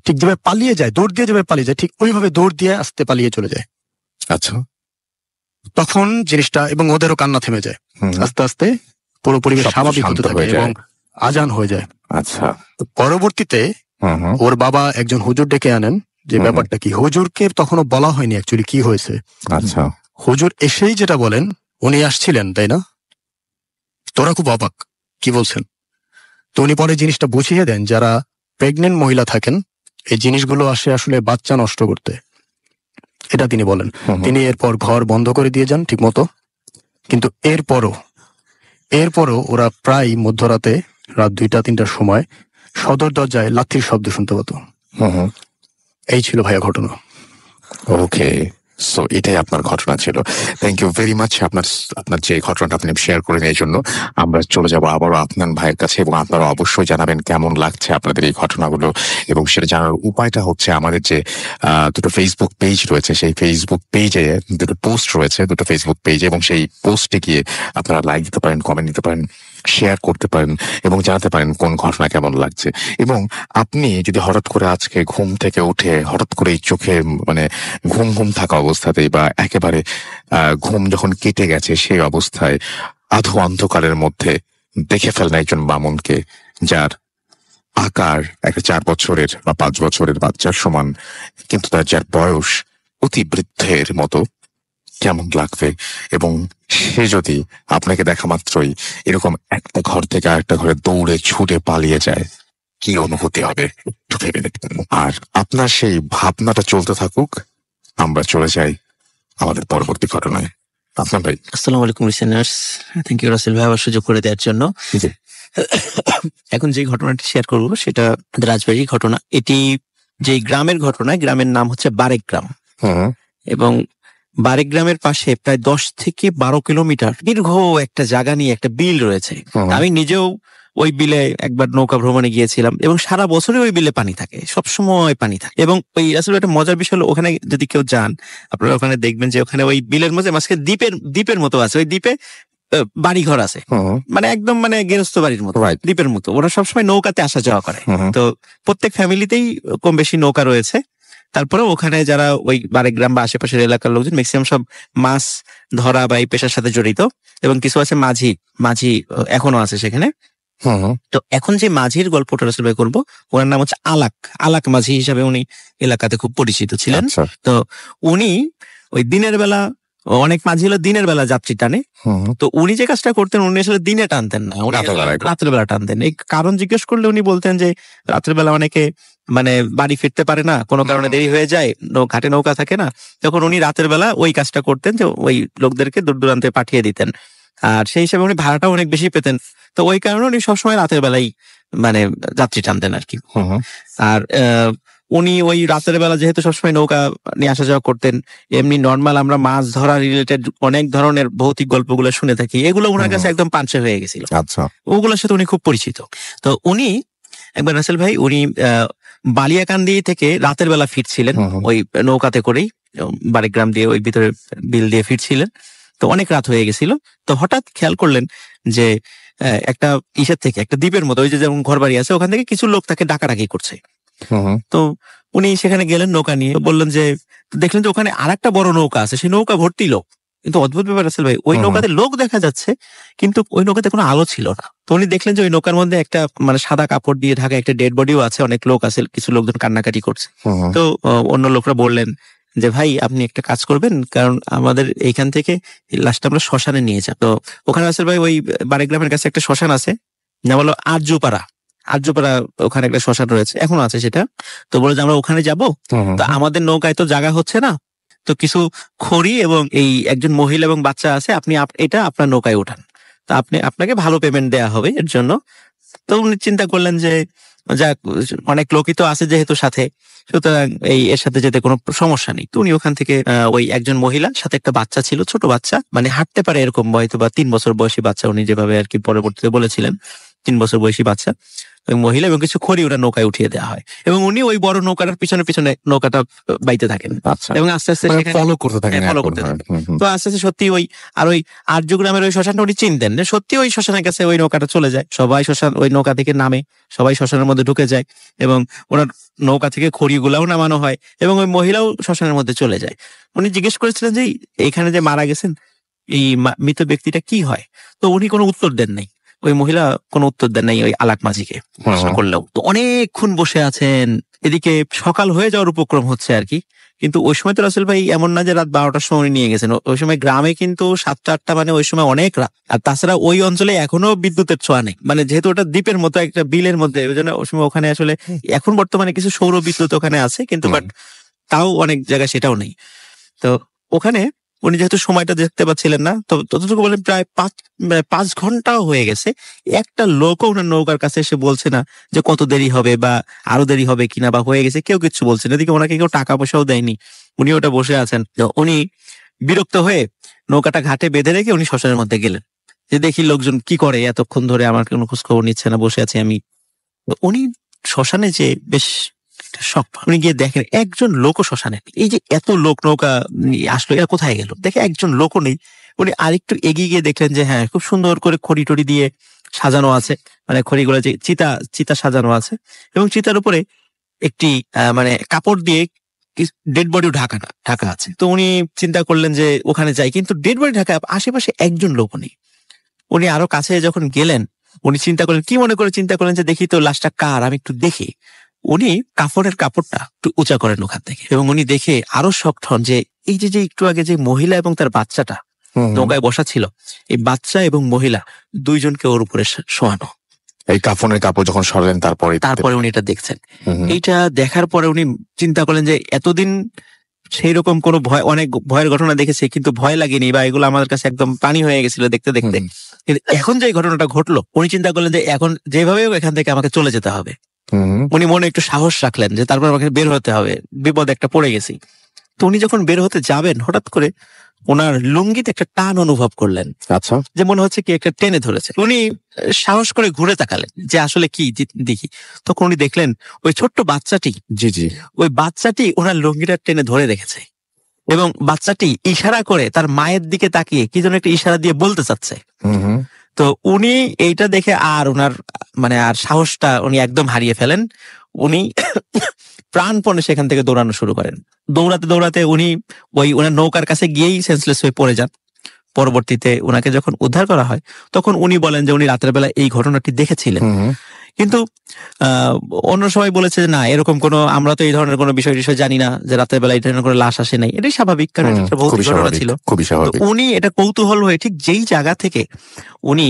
ঠিক যেভাবে পালিয়ে যায়, দৌড় দিয়ে যেভাবে পালিয়ে যায়, ঠিক ওইভাবে দৌড় দিয়ে আস্তে পালিয়ে চলে যায়। আচ্ছা, তখন জিনিসটা এবং ওদেরও কান্না থেমে যায়, আস্তে আস্তে পুরো পরিবেশ স্বাভাবিক হতে থাকে এবং আজান হয়ে যায়। আচ্ছা, পরবর্তীতে ওর বাবা একজন হুজুর ডেকে আনেন, যে ব্যাপারটা কি। হুজুরকে তখনও বলা হয়নি অ্যাকচুয়ালি কি হয়েছে। আচ্ছা, হুজুর এসেই যেটা বলেন, উনি আসছিলেন তাই না, তোরা খুব অবাক, কি বলছেন। তো উনি পরে জিনিসটা বুঝিয়ে দেন, যারা প্রেগনেন্ট মহিলা থাকেন এই জিনিসগুলো আসে আসলে বাচ্চা নষ্ট করতে, এটা তিনি বলেন। তিনি এরপর ঘর বন্ধ করে দিয়ে যান ঠিক মতো, কিন্তু এরপরও ওরা প্রায় মধ্যরাতে, রাত 2টা-3টার সময় সদর দরজায় লাথির শব্দ শুনতে পেত। এই ছিল ভাইয়া ঘটনা। ওকে, সো এটাই আপনার ঘটনা ছিল। থ্যাংক ইউ ভেরি মাচ আপনার যে ঘটনাটা আপনি শেয়ার করেন এই জন্য। আমরা চলে যাবো আবারও আপনার ভাইয়ের কাছে, এবং আপনারা অবশ্যই জানাবেন কেমন লাগছে আপনাদের এই ঘটনাগুলো। এবং সেটা জানার উপায়টা হচ্ছে আমাদের যে দুটো ফেসবুক পেজ রয়েছে, সেই ফেসবুক পেজে দুটো পোস্ট রয়েছে, দুটো ফেসবুক পেজে, এবং সেই পোস্টে গিয়ে আপনারা লাইক দিতে পারেন, কমেন্ট দিতে পারেন, শেয়ার করতে পারেন এবং জানাতে পারেন কোন ঘটনা কেমন লাগছে। এবং আপনি যদি হঠাৎ করে আজকে ঘুম থেকে উঠে হঠাৎ করে চোখে মানে ঘুম ঘুম থাকা অবস্থাতেই বা একেবারে ঘুম যখন কেটে গেছে সেই অবস্থায় আধো অন্ধকারের মধ্যে দেখে ফেলেন একজন বামুনকে, যার আকার একটা 4 বছরের বা 5 বছরের বাচ্চার সমান, কিন্তু তার যার বয়স অতি বৃদ্ধের মতো, কেমন লাগবে? এবং সে যদি আপনাকে দেখা মাত্রই এরকম একটা ঘর থেকে আরেকটা ঘরে দৌড়ে ছুটে পালিয়ে যায়, কি অনুভূতি হবে একটু ভেবে দেখবেন। আর আপনার সেই ভাবনাটা চলতে থাকুক, আমরা চলে যাই আমাদের পরবর্তী ঘটনায়। আপনার ভাই। আসসালামু আলাইকুম লিসেনার্স, থ্যাংক ইউ রাসেল ভাই আবার সুযোগ করে দেওয়ার জন্য। এখন যে ঘটনাটি শেয়ার করব সেটা রাজবাড়ির ঘটনা। এটি যে গ্রামের ঘটনা, গ্রামের নাম হচ্ছে বারেক গ্রাম, এবং বারেক গ্রামের পাশে প্রায় 10 থেকে 12 কিলোমিটার দীর্ঘ একটা জায়গা নিয়ে একটা বিল রয়েছে। আমি নিজেও ওই বিলে একবার নৌকা ভ্রমণে গিয়েছিলাম, এবং সারা বছরে ওই বিলে পানি থাকে, সবসময় পানি থাকে। এবং ওই আসলে একটা মজার বিষয় হলো, ওখানে যদি কেউ যান আপনারা ওখানে দেখবেন যে ওখানে ওই বিলের মধ্যে মাঝখানে দ্বীপের মতো আছে, ওই দ্বীপে বাড়ি ঘর আছে, মানে একদম মানে গৃহস্থ বাড়ির মতো, দ্বীপের মতো। ওরা সবসময় নৌকাতে আসা যাওয়া করে। তো প্রত্যেক ফ্যামিলিতেই কম বেশি নৌকা রয়েছে। তারপরে ওখানে যারা ওই বারেক গ্রাম বা আশেপাশের এলাকার লোকজন ম্যাক্সিমাম সব মাছ ধরা বা এই পেশার সাথে জড়িত, এবং কিছু আছে মাঝি এখনো আছে সেখানে। তো এখন যে মাঝির গল্পটা রাসেল ভাই করবো, ওনার নাম হচ্ছে আলাক মাঝি হিসাবে উনি এলাকাতে খুব পরিচিত ছিলেন। তো উনি ওই দিনের বেলা, অনেক মাঝি হলো দিনের বেলা যাত্রী টানে, তো উনি যে কাজটা করতেন উনি আসলে দিনে টানতেন না, রাত্রের বেলা টানতেন। এই কারণ জিজ্ঞেস করলে উনি বলতেন যে রাত্রের বেলা অনেকে মানে বাড়ি ফিরতে পারে না, কোনো কারণে দেরি হয়ে যায়, ঘাটে নৌকা থাকে না, তখন উনি রাতের বেলা ওই কাজটা করতেন, যে ওই লোকদেরকে দূর দূরান্তে পাঠিয়ে দিতেন। আর সেই হিসাবে উনি ভাড়াটাও অনেক বেশি পেতেন, তো ওই কারণে উনি সবসময় রাতের বেলাই মানে যাত্রী টানতেন আর কি। আর উনি ওই রাতের বেলা যেহেতু সবসময় নৌকা নিয়ে আসা যাওয়া করতেন, এমনি নর্মাল আমরা মাছ ধরা রিলেটেড অনেক ধরনের ভৌতিক গল্পগুলো শুনে থাকি, এগুলো ওনার কাছে একদম পাঞ্চে হয়ে গেছিল। আচ্ছা, ওগুলোর সাথে উনি খুব পরিচিত। তো উনি একবার রাসেল ভাই উনি বালিয়াকান্দি থেকে রাতের বেলা ফিরছিলেন ওই নৌকাতে করেই, বারেক গ্রাম দিয়ে ওই ভিতরে বিল দিয়ে ফিরছিলেন। তো অনেক রাত হয়ে গেছিল, তো হঠাৎ খেয়াল করলেন যে একটা ইসের থেকে, একটা দ্বীপের মতো, ওই যে যেমন ঘর বাড়ি আছে ওখান থেকে কিছু লোক তাকে ডাকাডাকি করছে। তো উনি সেখানে গেলেন নৌকা নিয়ে, বললেন যে দেখলেন যে ওখানে আর একটা বড় নৌকা আছে, সেই নৌকা ভর্তি লোক। কিন্তু অদ্ভুত ব্যাপার রাসেল ভাই, ওই নৌকাতে লোক দেখা যাচ্ছে কিন্তু ওই নৌকাতে কোনো আলো ছিল না। তো উনি দেখলেন যে ওই নৌকার মধ্যে একটা মানে সাদা কাপড় দিয়ে ঢাকা একটা ডেড বডিও আছে, অনেক লোক আছে, কিছু লোকজন কান্নাকাটি করছে। তো অন্য লোকরা বললেন যে ভাই আপনি একটা কাজ করবেন, কারণ আমাদের এইখান থেকে লাস্টটা আমরা শ্মশানে নিয়ে যাব। তো ওখানে রাসেল ভাই ওই বারেক গ্রামের কাছে একটা শ্মশান আছে, না বলো আরজুপাড়া, ওখানে একটা শ্মশান রয়েছে, এখনো আছে সেটা। তো বলে যে আমরা ওখানে যাব, তো আমাদের নৌকায় তো জায়গা হচ্ছে না, তো কিছু খড়ি এবং এই একজন মহিলা এবং বাচ্চা আছে, আপনি এটা আপনার নৌকায় উঠান, তো আপনাকে ভালো পেমেন্ট দেয়া হবে এর জন্য। তো উনি চিন্তা করলেন যে যাক অনেক লোকই তো আছে যেহেতু সাথে, সুতরাং এর সাথে যেতে কোনো সমস্যা নেই। তো উনি ওখান থেকে ওই একজন মহিলা সাথে একটা বাচ্চা ছিল, ছোট বাচ্চা, মানে হাঁটতে পারে এরকম, হয়তো বা 3 বছর বয়সী বাচ্চা, উনি যেভাবে আর কি পরবর্তীতে বলেছিলেন 3 বছর বয়সী বাচ্চা, ওই মহিলা এবং কিছু খড়ি ওরা নৌকায় উঠিয়ে দেওয়া হয় এবং উনি ওই বড় নৌকাটার পিছনে পিছনে নৌকাটা বাইতে থাকেন এবং আস্তে আস্তে ফলো করতে থাকেন। তো আস্তে আস্তে সত্যি ওই আর ওই আর্যগ্রামের ওই শ্মশানটা উনি চিনতেন, সত্যি ওই শ্মশানের কাছে ওই নৌকাটা চলে যায়, সবাই শ্মশান ওই নৌকা থেকে নামে, সবাই শ্মশানের মধ্যে ঢুকে যায় এবং ওনার নৌকা থেকে খড়িগুলাও নামানো হয় এবং ওই মহিলাও শ্মশানের মধ্যে চলে যায়। উনি জিজ্ঞেস করেছিলেন যে এখানে যে মারা গেছেন এই মৃত ব্যক্তিটা কি হয়, তো উনি কোনো উত্তর দেন নাই, ওই মহিলা কোনো উত্তর দেন নাই ওই আলাক মাঝিকে প্রশ্ন করলেও। তো অনেকক্ষণ বসে আছেন, এদিকে সকাল হয়ে যাওয়ার উপক্রম হচ্ছে আর কি, কিন্তু ওই সময় তো রাসেল ভাই এমন না যে রাত 12টার সময় উনি নিয়ে গেছেন, ওই সময় গ্রামে কিন্তু 7টা-8টা মানে ওই সময় অনেক রাত। আর তাছাড়া ওই অঞ্চলে এখনো বিদ্যুতের ছোঁয়া নেই, মানে যেহেতু ওটা দ্বীপের মতো একটা বিলের মধ্যে, ওই জন্য ওই সময় ওখানে আসলে এখন বর্তমানে কিছু সৌর বিদ্যুৎ ওখানে আছে, কিন্তু বাট তাও অনেক জায়গায় সেটাও নেই। তো ওখানে উনি যেহেতু সময়টা দেখতে পাচ্ছিলেন না, তো ততটুকু বলেন প্রায় 5 ঘন্টাও হয়ে গেছে, একটা লোকও ওনার নৌকার কাছে এসে বলছে না যে কত দেরি হবে বা আরো দেরি হবে কিনা বা হয়ে গেছে, কেউ কিছু বলছে না। এদিকে ওনাকে কেউ টাকা পয়সাও দেয়নি, উনি ওটা বসে আছেন। তো উনি বিরক্ত হয়ে নৌকাটা ঘাটে বেঁধে রেখে উনি শ্মশানের মধ্যে গেলেন, যে দেখি লোকজন কি করে, এতক্ষণ ধরে আমার কোনো খোঁজ খবর নিচ্ছে না, বসে আছি আমি। উনি শ্মশানে যে বেশ শখ, উনি গিয়ে দেখেন একজন লোকও শ্মশানে নেই। এই যে এত লোক নৌকা আসলো, এরা কোথায় গেল, দেখে একজন লোকও নেই। উনি আরেকটু এগিয়ে গিয়ে দেখলেন যে হ্যাঁ, খুব সুন্দর করে খড়ি টড়ি দিয়ে সাজানো আছে, মানে খড়িগুলো যে চিতা সাজানো আছে এবং চিতার উপরে একটি মানে কাপড় দিয়ে ডেড বডিও ঢাকা আছে। তো উনি চিন্তা করলেন যে ওখানে যাই, কিন্তু ডেড বডি ঢাকা, আশেপাশে একজন লোকও নেই। উনি আরো কাছে যখন গেলেন, উনি চিন্তা করলেন, কি মনে করে চিন্তা করলেন যে দেখি তো লাশটা কার, আমি একটু দেখি। উনি কাপড়ের কাপড়টা একটু উঁচা করেন ওখান থেকে এবং উনি দেখে আরো শক্ট হন যে এই যে একটু আগে যে মহিলা এবং তার বাচ্চাটা নৌকায় বসা ছিল, এই বাচ্চা এবং মহিলা দুইজনকে ওর উপরে শোয়ানো। এই কাফনের কাপড় যখন সরালেন তারপরে উনি এটা দেখছেন। এইটা দেখার পরে উনি চিন্তা করলেন যে এতদিন সেই রকম কোনো অনেক ভয়ের ঘটনা দেখেছে, কিন্তু ভয় লাগেনি বা এগুলো আমাদের কাছে একদম পানি হয়ে গেছিল দেখতে দেখতে, কিন্তু এখন যে ঘটনাটা ঘটলো উনি চিন্তা করলেন যে এখন যেভাবে এখান থেকে আমাকে চলে যেতে হবে। উনি মনে একটু সাহস রাখলেন যে তারপর আমাকে বের হতে হবে, বিপদ একটা পড়ে গেছি। তো উনি যখন বের হতে যাবেন, হঠাৎ করে ওনার লুঙ্গিতে একটা টান অনুভব করলেন, আচ্ছা, যে মনে হচ্ছে কি একটা টেনে ধরেছে। উনি সাহস করে ঘুরে তাকালেন যে আসলে কি দেখি। তখন উনি দেখলেন ওই ছোট্ট বাচ্চাটি, ওই বাচ্চাটি ওনার লুঙ্গিটা টেনে ধরে রেখেছে এবং বাচ্চাটি ইশারা করে তার মায়ের দিকে তাকিয়ে কি যেন একটা ইশারা দিয়ে বলতে চাচ্ছে। তো উনি এইটা দেখে আর ওনার মানে আর সাহসটা উনি একদম হারিয়ে ফেলেন। উনি প্রাণপণে সেখান থেকে দৌড়ানো শুরু করেন। দৌড়াতে দৌড়াতে উনি ওনার নৌকার কাছে গিয়েই সেন্সলেস হয়ে পড়ে যান। পরবর্তীতে ওনাকে যখন উদ্ধার করা হয়, তখন উনি বলেন যে উনি রাতের বেলা এই ঘটনাটি দেখেছিলেন, কিন্তু অন্য সবাই বলেছে যে না, এরকম কোনো, আমরা তো এই ধরনের কোনো বিষয় জানি না যে রাতের বেলা এই ধরনের কোনো লাশ আসে নাই। এটাই স্বাভাবিক, কারণ এটা একটা ভৌতিক ঘটনা ছিল। উনি এটা কৌতূহল হয়ে ঠিক যেই জায়গা থেকে উনি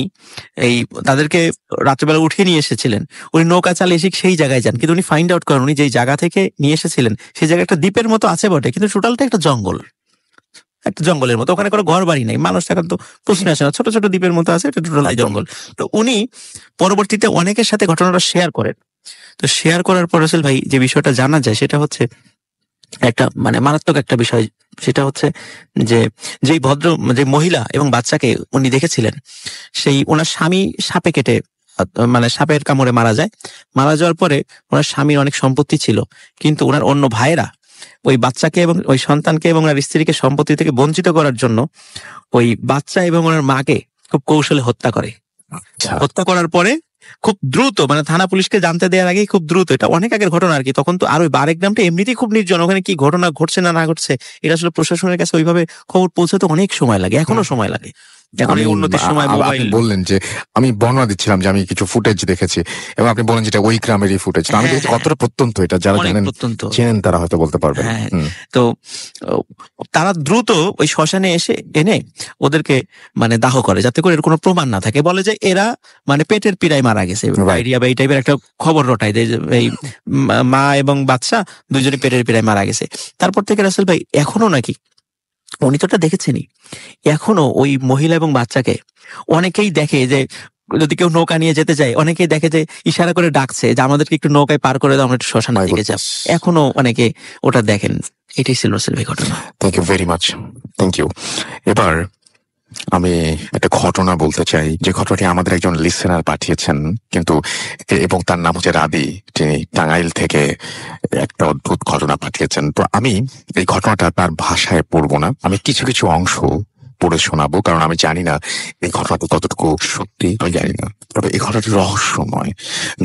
এই তাদেরকে রাত্রেবেলা উঠিয়ে নিয়ে এসেছিলেন, উনি নৌকা চালিয়ে সেই জায়গায় যান, কিন্তু উনি ফাইন্ড আউট করেন উনি যেই জায়গা থেকে নিয়ে এসেছিলেন সেই জায়গা একটা দ্বীপের মতো আছে বটে, কিন্তু টোটালটা একটা জঙ্গলের মতো, ওখানে কোনো ঘর বাড়ি নেই, মানুষ থাকার তো প্রশ্ন আসে না, ছোট ছোট দ্বীপের মতো আছে, এটা টোটাল জঙ্গল। তো উনি পরবর্তীতে অনেকের সাথে ঘটনাটা শেয়ার করেন। তো শেয়ার করার পর রাসেল ভাই যে বিষয়টা জানা যায় সেটা হচ্ছে একটা মানে মারাত্মক একটা বিষয়, সেটা হচ্ছে যে যে মহিলা এবং বাচ্চাকে উনি দেখেছিলেন, সেই ওনার স্বামী সাপে কেটে মানে সাপের কামড়ে মারা যায়। মারা যাওয়ার পরে ওনার স্বামীর অনেক সম্পত্তি ছিল, কিন্তু ওনার অন্য ভাইয়েরা ওই বাচ্চাকে এবং ওই সন্তানকে এবং ওনার স্ত্রীকে সম্পত্তি থেকে বঞ্চিত করার জন্য ওই বাচ্চা এবং ওনার মাকে খুব কৌশলে হত্যা করে। হত্যা করার পরে খুব দ্রুত, মানে থানা পুলিশকে জানতে দেওয়ার আগেই খুব দ্রুত, এটা অনেক আগের ঘটনা আর কি, তখন তো আর ওই বারেক গ্রামটা এমনিতেই খুব নির্জন, ওখানে কি ঘটনা ঘটছে না ঘটছে এটা আসলে প্রশাসনের কাছে ওইভাবে খবর পৌঁছাতে অনেক সময় লাগে, এখনো সময় লাগে। উন্নতির সময় আপনি বললেন যে আমি বর্ণনা দিচ্ছিলাম যে আমি কিছু ফুটেজ দেখেছি এবং আপনি বলেন যেটা ওই গ্রামেরই ফুটেজ, আমি দেখেছি কতটা প্রত্যন্ত, এটা যারা চেনেন তারা হয়তো বলতে পারবেন। তো তারা দ্রুত ওই শ্মশানে এনে ওদেরকে মানে দাহ করে, যাতে করে এর কোনো প্রমাণ না থাকে, বলে যে এরা মানে পেটের পীড়ায় মারা গেছে, ডায়রিয়া বা এই টাইপের একটা খবর রটায় যে এই মা এবং বাচ্চা দুজনে পেটের পীড়ায় মারা গেছে। তারপর থেকে রাসেল ভাই এখনো নাকি, উনি তো এটা দেখেছেনই, এখনো ওই মহিলা এবং বাচ্চাকে অনেকেই দেখে যে যদি কেউ নৌকা নিয়ে যেতে চায়, অনেকেই দেখে যে ইশারা করে ডাকছে যে আমাদেরকে একটু নৌকায় পার করে দাও, আমরা একটু শ্মশানের দিকে যাব। এখনো অনেকে ওটা দেখেন। এটাই সিলভার সেল ভাই ঘটনা। Thank you very much, thank you. এবার আমি একটা ঘটনা বলতে চাই, যে ঘটনাটি আমাদের একজন লিসেনার পাঠিয়েছেন, কিন্তু এবং তার নাম হচ্ছে রাবি। তিনি টাঙ্গাইল থেকে একটা অদ্ভুত ঘটনা পাঠিয়েছেন। তো আমি এই ঘটনাটা তার ভাষায় পড়বো না, আমি কিছু কিছু অংশ পড়ে শোনাবো, কারণ আমি জানি না এই ঘটনাটি কতটুকু সত্যি, আমি জানি না। তবে এই ঘটনাটি রহস্যময়।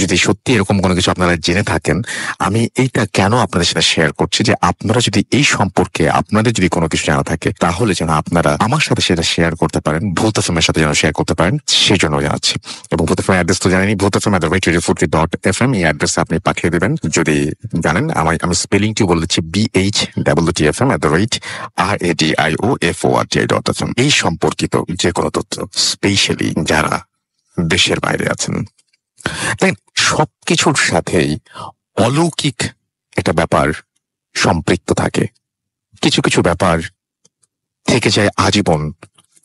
যদি সত্যি এরকম কোনো কিছু আপনারা জেনে থাকেন, আমি এইটা কেন আপনাদের সাথে শেয়ার করছি, যে আপনারা যদি এই সম্পর্কে আপনাদের যদি কোনো কিছু জানা থাকে, তাহলে যেন আপনারা আমার সাথে সেটা শেয়ার করতে পারেন, ভূত এফএম-এর সাথে যেন শেয়ার করতে পারেন, সেই জন্য জানাচ্ছি। এবং ভূত এফএম অ্যাড্রেস তো জানেনি, ভূতfm@radio40.fm, এই অ্যাড্রেসে আপনি পাঠিয়ে দেবেন। যদি জানেন, আমি স্পেলিংটি বলে দিচ্ছি, BHWTFM@RADIOFORTI.FM। এই সম্পর্কিত যে কোনো তথ্য, স্পেশালি যারা দেশের বাইরে আছেন, তাই সবকিছুর সাথেই অলৌকিক একটা ব্যাপার সম্পৃক্ত থাকে। কিছু কিছু ব্যাপার থেকে যায় আজীবন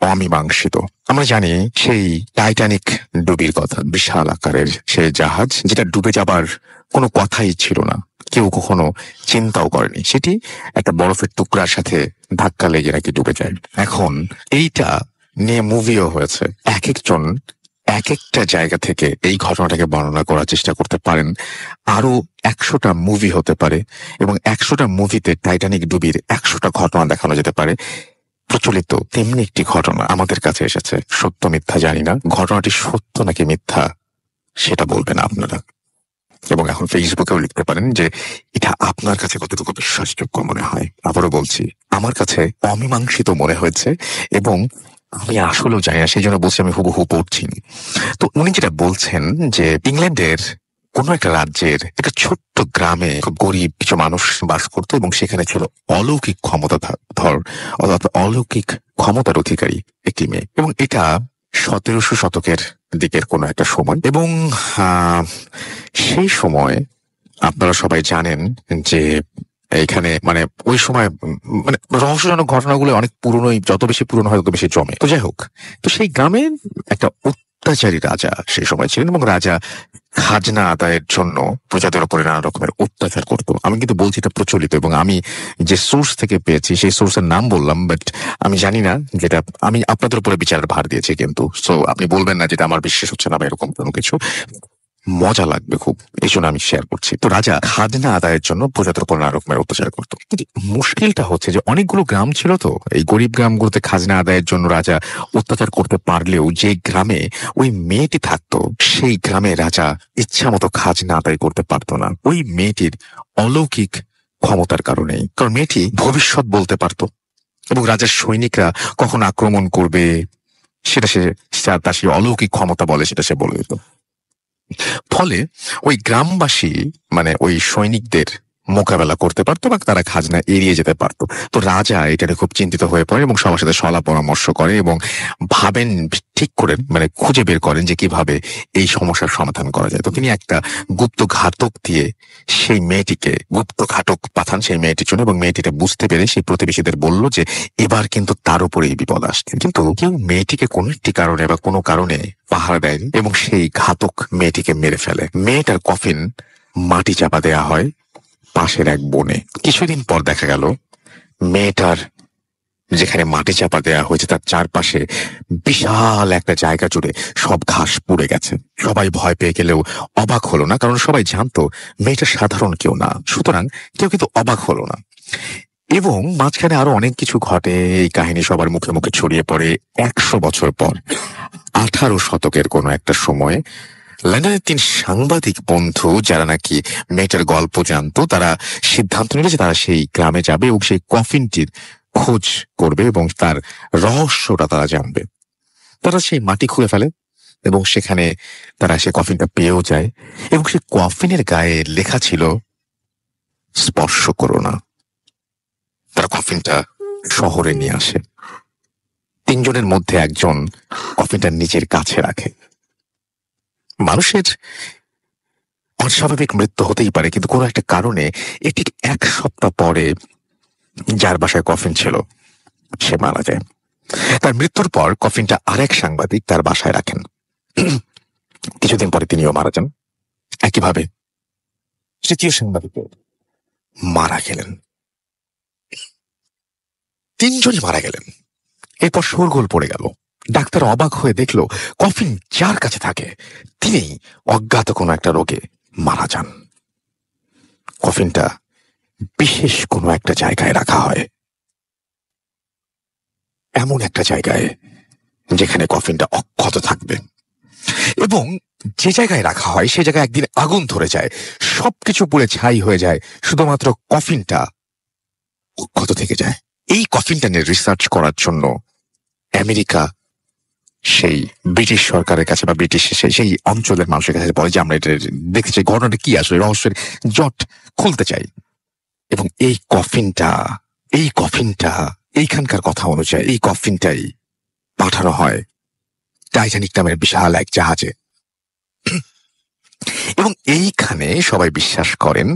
অমীমাংসিত। আমরা জানি সেই টাইটানিক ডুবির কথা, বিশাল আকারের সেই জাহাজ, যেটা ডুবে যাবার কোনো কথাই ছিল না, কেউ কখনো চিন্তাও করেনি। সেটি একটা বরফের টুকরার সাথে ধাক্কা লেগে নাকি ডুবে যায়। এখন এইটা নিয়ে মুভিও হয়েছে। এক একজন এক একটা জায়গা থেকে এই ঘটনাটাকে বর্ণনা করার চেষ্টা করতে পারেন। আরো 100টা মুভি হতে পারে, এবং 100টা মুভিতে টাইটানিক ডুবির 100টা ঘটনা দেখানো যেতে পারে। প্রচলিত তেমনি একটি ঘটনা আমাদের কাছে এসেছে, সত্য মিথ্যা জানি না, ঘটনাটি সত্য নাকি মিথ্যা সেটা বলবেন আপনারা। এবং এখন ফেসবুকেও লিখতে পারেন যে এটা আপনার কাছে কতটুকু বিশ্বাসযোগ্য মনে হয়। আবারও বলছি, আমার কাছে অমীমাংসিত মনে হয়েছে, এবং আমি আসলেও জানি না, সেই জন্য বলছি আমি হুবহু পড়ছি। তো উনি যেটা বলছেন যে ইংল্যান্ডের কোন একটা রাজ্যের একটা ছোট্ট গ্রামে খুব গরিব কিছু মানুষ বাস করতো, এবং সেখানে ছিল অলৌকিক অলৌকিক ক্ষমতার অধিকারী একটি মেয়ে। এবং এটা 1700 শতকের দিকের কোন একটা সময়। এবং সেই সময় আপনারা সবাই জানেন যে এইখানে মানে ওই সময় মানে রহস্যজনক ঘটনাগুলো অনেক পুরনোই, যত বেশি পুরনো হয় তত বেশি জমে। তো যাই হোক, তো সেই গ্রামে একটা অত্যাচারী রাজা সেই সময় ছিলেন, এবং রাজা খাজনা আদায়ের জন্য প্রজাদের উপরে নানা রকমের অত্যাচার করতো। আমি কিন্তু বলছি এটা প্রচলিত, এবং আমি যে সোর্স থেকে পেয়েছি সেই সোর্সের নাম বললাম, বাট আমি জানি না, যেটা আমি আপনাদের উপরে বিচারের ভার দিয়েছি কিন্তু। সো আপনি বলবেন না যেটা আমার বিশ্বাস হচ্ছে না বা এরকম কোনো কিছু, মজা লাগবে খুব, এই জন্য আমি শেয়ার করছি। তো রাজা খাজনা আদায়ের জন্য প্রজাদের উপর নানা রকমের অত্যাচার করতো। কিন্তু মুশকিলটা হচ্ছে যে অনেকগুলো গ্রাম ছিল, তো এই গরিব গ্রামগুলোতে খাজনা আদায়ের জন্য রাজা অত্যাচার করতে পারলেও যে গ্রামে ওই মেয়েটি থাকতো, সেই গ্রামে রাজা ইচ্ছা মতো খাজনা আদায় করতে পারতো না, ওই মেয়েটির অলৌকিক ক্ষমতার কারণেই। কারণ মেয়েটি ভবিষ্যৎ বলতে পারতো, এবং রাজার সৈনিকরা কখন আক্রমণ করবে সেটা তার সেই অলৌকিক ক্ষমতা বলে সেটা সে বলে দিত। ফলে ওই গ্রামবাসী মানে ওই সৈনিকদের মোকাবেলা করতে পারতো, বা তারা খাজনা এড়িয়ে যেতে পারতো। তো রাজা এটা নিয়ে খুব চিন্তিত হয়ে পড়ে, এবং সবার সাথে সলা পরামর্শ করে, এবং ভাবেন, ঠিক করেন, মানে খুঁজে বের করেন যে কিভাবে এই সমস্যার সমাধান করা যায়। তো তিনি একটা গুপ্ত ঘাতক দিয়ে সেই মেয়েটিকে, গুপ্ত ঘাতক পাঠান সেই মেয়েটির জন্য, এবং মেয়েটিটা বুঝতে পেরে সেই প্রতিবেশীদের বলল যে এবার কিন্তু তার উপরেই বিপদ আসছে। কিন্তু কেউ মেয়েটিকে কোনো একটি কারণে বা কোনো কারণে পাহারা দেয়নি, এবং সেই ঘাতক মেয়েটিকে মেরে ফেলে। মেয়েটার কফিন মাটি চাপা দেয়া হয় পাশের এক বনে। কিছুদিন পর দেখা গেল মেয়েটার যেখানে মাটি চাপা দেয়া হয়েছে তার চারপাশে বিশাল একটা জায়গা জুড়ে সব ঘাস পুড়ে গেছে। সবাই ভয় পেয়ে গেলেও অবাক হলো না, কারণ সবাই জানতো মেয়েটা সাধারণ কেউ না, সুতরাং কেউ কিন্তু অবাক হলো না। এবং মাঝখানে আরো অনেক কিছু ঘটে, এই কাহিনী সবার মুখে মুখে ছড়িয়ে পড়ে। 100 বছর পর 18 শতকের কোনো একটা সময়ে লন্ডনের 3 সাংবাদিক বন্ধু, যারা নাকি মেয়েটার গল্প জানতো, তারা সিদ্ধান্ত নিল যে তারা সেই গ্রামে যাবে এবং সেই কফিনটির খোঁজ করবে এবং তার রহস্যটা তারা জানবে। তারা সেই মাটি খুঁড়ে ফেলে, এবং সেখানে তারা সেই কফিনটা পেয়েও যায়, এবং সেই কফিনের গায়ে লেখা ছিল স্পর্শ করো না। তারা কফিনটা শহরে নিয়ে আসে। 3 জনের মধ্যে একজন কফিনটা নিজের কাছে রাখে। মানুষের অস্বাভাবিক মৃত্যু হতেই পারে, কিন্তু কোনো একটা কারণে এটি 1 সপ্তাহ পরে যার বাসায় কফিন ছিল সে মারা যায়। তার মৃত্যুর পর কফিনটা আরেক সাংবাদিক তার বাসায় রাখেন। কিছুদিন পরে তিনিও মারা যান। একইভাবে তৃতীয় সাংবাদিকও মারা গেলেন। 3 জনই মারা গেলেন। এরপর শোরগোল পড়ে গেল। ডাক্তার অবাক হয়ে দেখলো কফিন যার কাছে থাকে তিনি অজ্ঞাত কোনো একটা রোগে মারা যান। কফিনটা বিশেষ কোনো একটা জায়গায় রাখা হয়, এমন একটা জায়গায় যেখানে কফিনটা অক্ষত থাকবে, এবং যে জায়গায় রাখা হয় সে জায়গায় একদিন আগুন ধরে যায়, সবকিছু পুড়ে ছাই হয়ে যায়, শুধুমাত্র কফিনটা অক্ষত থেকে যায়। এই কফিনটা নিয়ে রিসার্চ করার জন্য আমেরিকা সেই ব্রিটিশ সরকারের কাছে বা ব্রিটিশ সেই অঞ্চলের মানুষের কাছে বলে যে আমরা এটা দেখতে চাই, ঘটনাটা কি আসলে, রহস্যের জট খুলতে চাই। এবং এই কফিনটা এইখানকার কথা অনুযায়ী এই কফিনটাই পাঠানো হয় টাইটানিক নামের বিশাল এক জাহাজে। এবং এইখানে সবাই বিশ্বাস করেন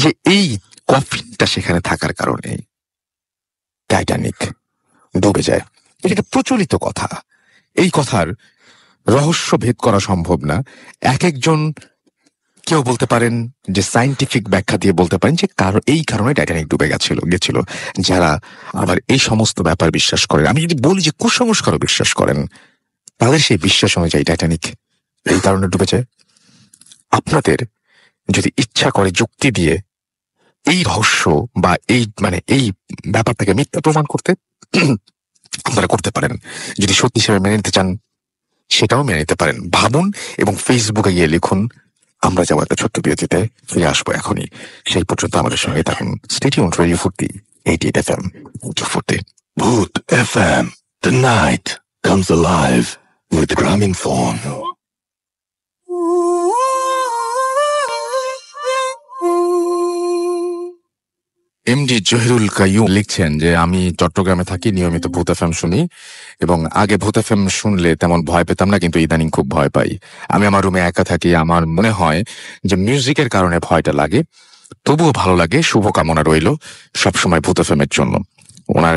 যে এই কফিনটা সেখানে থাকার কারণে টাইটানিক ডুবে যায়। এটা একটা প্রচলিত কথা। এই কথার রহস্য ভেদ করা সম্ভব না। এক একজন কেউ বলতে পারেন যে সায়েন্টিফিক ব্যাখ্যা দিয়ে বলতে পারেন যে এই কারণে টাইটানিক ডুবে গেছিল। যারা আবার এই সমস্ত ব্যাপার বিশ্বাস করেন, আমি যদি বলি যে কুসংস্কারও বিশ্বাস করেন, তাদের সেই বিশ্বাস অনুযায়ী টাইটানিক এই কারণে ডুবেছে। আপনাদের যদি ইচ্ছা করে যুক্তি দিয়ে এই রহস্য বা এই ব্যাপারটাকে মিথ্যা প্রমাণ করতে, আপনারা করতে পারেন। যদি সত্যি হিসেবে মেনে নিতে চান সেটাও মেনে নিতে পারেন। ভাবুন এবং ফেসবুকে গিয়ে লিখুন। আমরা যাবো একটা ছোট্ট বিরতিতে, ফিরে আসবো এখনই। সেই পর্যন্ত আমাদের সঙ্গে থাকুন। স্টে টিউনড, রেডিও ফুর্তি 88 FM ফুর্তি। Bhoot FM. The night comes alive with Gramophone. MD Jahirul Kaiyum লিখছেন যে আমি চট্টগ্রামে থাকি, নিয়মিত ভূত এফএম শুনি, এবং আগে ভূত এফএম শুনলে তেমন ভয় পেতাম না, কিন্তু ইদানিং খুব ভয় পাই। আমি আমার রুমে একা থাকি, আমার মনে হয় যে মিউজিকের কারণে ভয়টা লাগে, তবুও ভালো লাগে। শুভকামনা রইল সবসময় ভূত এফএম এর জন্য। ওনার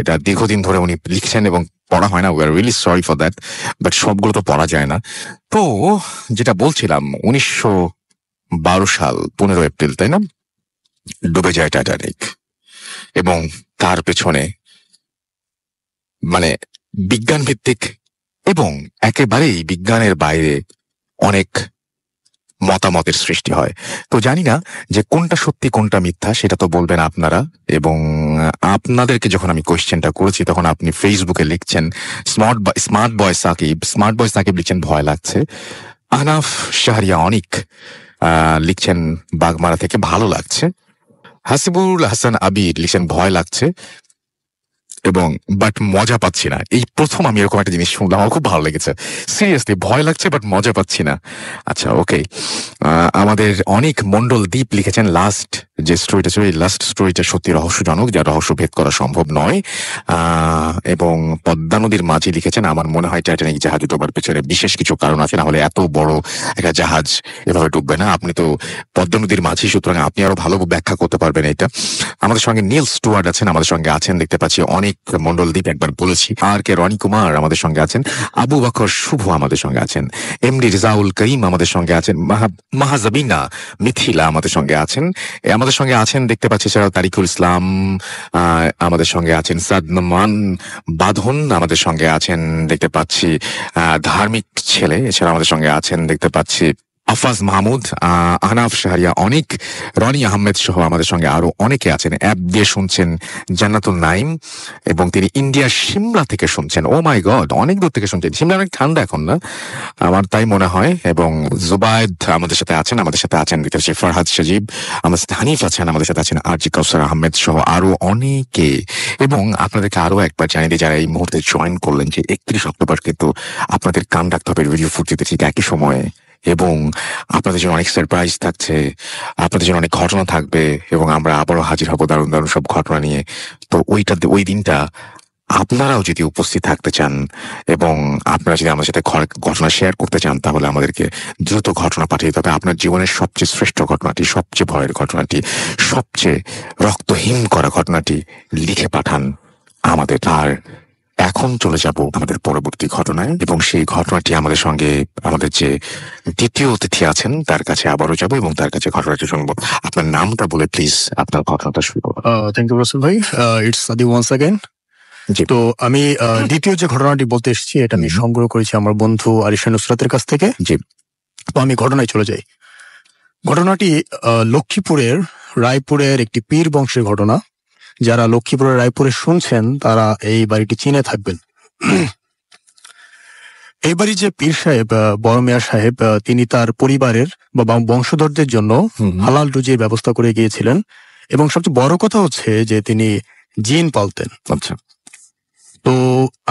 এটা দীর্ঘদিন ধরে উনি লিখছেন এবং পড়া হয় না, we are really sorry for that, but সবগুলো তো পড়া যায় না। তো যেটা বলছিলাম, 1912 সাল 15 এপ্রিল, তাই না, ডুবে যায় টাইটানিক। এবং তার পেছনে বিজ্ঞান ভিত্তিক এবং একেবারেই বিজ্ঞানের বাইরে অনেক মতামতের সৃষ্টি হয়। তো জানি না যে কোনটা সত্যি কোনটা মিথ্যা, সেটা তো বলবেন আপনারা। এবং আপনাদেরকে যখন আমি কোয়েশ্চেনটা করেছি তখন আপনি ফেসবুকে লিখছেন স্মার্ট বয় সাকিব লিখছেন ভয় লাগছে। আহনাফ শাহরিয়া অনিক লিখছেন বাগমারা থেকে ভালো লাগছে। হাসিবুল হাসান আবির লিখছেন ভয় লাগছে এবং বাট মজা পাচ্ছি না। এই প্রথম আমি এরকম একটা জিনিস শুনলাম, আমার খুব ভালো লেগেছে। সিরিয়াসলি ভয় লাগছে বাট মজা পাচ্ছি না। আচ্ছা, ওকে। আমাদের অনেক মন্ডল দ্বীপ লিখেছেন লাস্ট যে স্টোরিটা ছিল, এই লাস্ট স্টোরিটা সত্যি রহস্যজনক, যা রহস্য ভেদ করা সম্ভব নয়। এবং পদ্মা নদীর মাঝি লিখেছেন আমার মনে হয় টাইটানিক জাহাজ ডোবার পেছনে বিশেষ কিছু কারণ আছে, না হলে এত বড় একটা জাহাজ এভাবে ডুববে না। আপনি তো পদ্মা নদীর মাঝি, সুতরাং আপনি আরো ভালো ব্যাখ্যা করতে পারবেন এটা। আমাদের সঙ্গে নীল স্টুয়ার্ট আছেন, আমাদের সঙ্গে আছেন দেখতে পাচ্ছি অনেক মন্ডল দ্বীপ, একবার বলেছি। আর কে রনি কুমার আমাদের সঙ্গে আছেন, আবু বকর শুভ আমাদের সঙ্গে আছেন, এমডি রিজাউল করিম আমাদের সঙ্গে আছেন, মাহাজাবিনা মিথিলা আমাদের সঙ্গে আছেন, আমাদের সঙ্গে আছেন দেখতে পাচ্ছি এছাড়াও তারিকুল ইসলাম আমাদের সঙ্গে আছেন, সাদমান বাঁধন আমাদের সঙ্গে আছেন দেখতে পাচ্ছি, ধার্মিক ছেলে এছাড়া আমাদের সঙ্গে আছেন দেখতে পাচ্ছি, আফাজ মাহমুদ, আহনাফ শাহরিয়া অনিক, রনি আহমেদ সহ আমাদের সঙ্গে আরো অনেকে আছেন। অ্যাপ দিয়ে শুনছেন জান্নাতুল নাইম, এবং তিনি ইন্ডিয়ার সিমলা থেকে শুনছেন। ও মাই গড, অনেক দূর থেকে শুনছেন। সিমলা অনেক ঠান্ডা এখন, না আমার তাই মনে হয়। এবং জুবায়েদ আমাদের সাথে আছেন দেখতে পাচ্ছি, ফরহাদ সজীব আমাদের সাথে, হানিফ আছেন আমাদের সাথে আছেন, আরজি কাউসার আহমেদ সহ আরো অনেকে। এবং আপনাদেরকে আরো একবার জানিয়ে দিই, যারা এই মুহূর্তে জয়েন করলেন, যে 31 অক্টোবর কিন্তু আপনাদের কান রাখতে হবে রেডিও ফুর্তিতে ঠিক একই সময়ে, এবং আপনাদের জন্য অনেক সারপ্রাইজ থাকছে, আপনাদের জন্য অনেক ঘটনা থাকবে, এবং আমরা আবারও হাজির হব দারুণ দারুণ সব ঘটনা নিয়ে। তো ওই দিনটা আপনারাও যদি উপস্থিত থাকতে চান এবং আপনারা যদি আমাদের সাথে ঘটনা শেয়ার করতে চান, তাহলে আমাদেরকে দ্রুত ঘটনা পাঠিয়ে দিতে হবে। আপনার জীবনের সবচেয়ে শ্রেষ্ঠ ঘটনাটি, সবচেয়ে ভয়ের ঘটনাটি, সবচেয়ে রক্তহীন করা ঘটনাটি লিখে পাঠান আমাদের। আর এখন চলে যাব আমাদের পরবর্তী ঘটনায়, এবং সেই ঘটনাটি আমাদের সঙ্গে আমাদের যে দ্বিতীয় অতিথি আছেন তার কাছে আবারও যাব এবং তার কাছে ঘটনাটি শুনবো। আপনার নামটা বলে প্লিজ আপনার ঘটনাটা শুরু করুন। থ্যাংক ইউ রাসেল ভাই, ইটস সাদি ওয়ান্স অ্যাগেন। তো আমি দ্বিতীয় যে ঘটনাটি বলতে এসেছি এটা আমি সংগ্রহ করেছি আমার বন্ধু আরিশা নুসরাতের কাছ থেকে। জি। তো আমি ঘটনায় চলে যাই। ঘটনাটি লক্ষ্মীপুরের রায়পুরের একটি পীর বংশের ঘটনা। যারা লক্ষ্মীপুরের রায়পুরে শুনছেন তারা এই বাড়িটি চিনে থাকবেন। এই বাড়ি যে পীর সাহেব, বড় মিয়া সাহেব, তিনি তার পরিবারের বা বংশধরদের জন্য হালাল রুজির ব্যবস্থা করে গিয়েছিলেন, এবং সবচেয়ে বড় কথা হচ্ছে যে তিনি জিন পালতেন। আচ্ছা। তো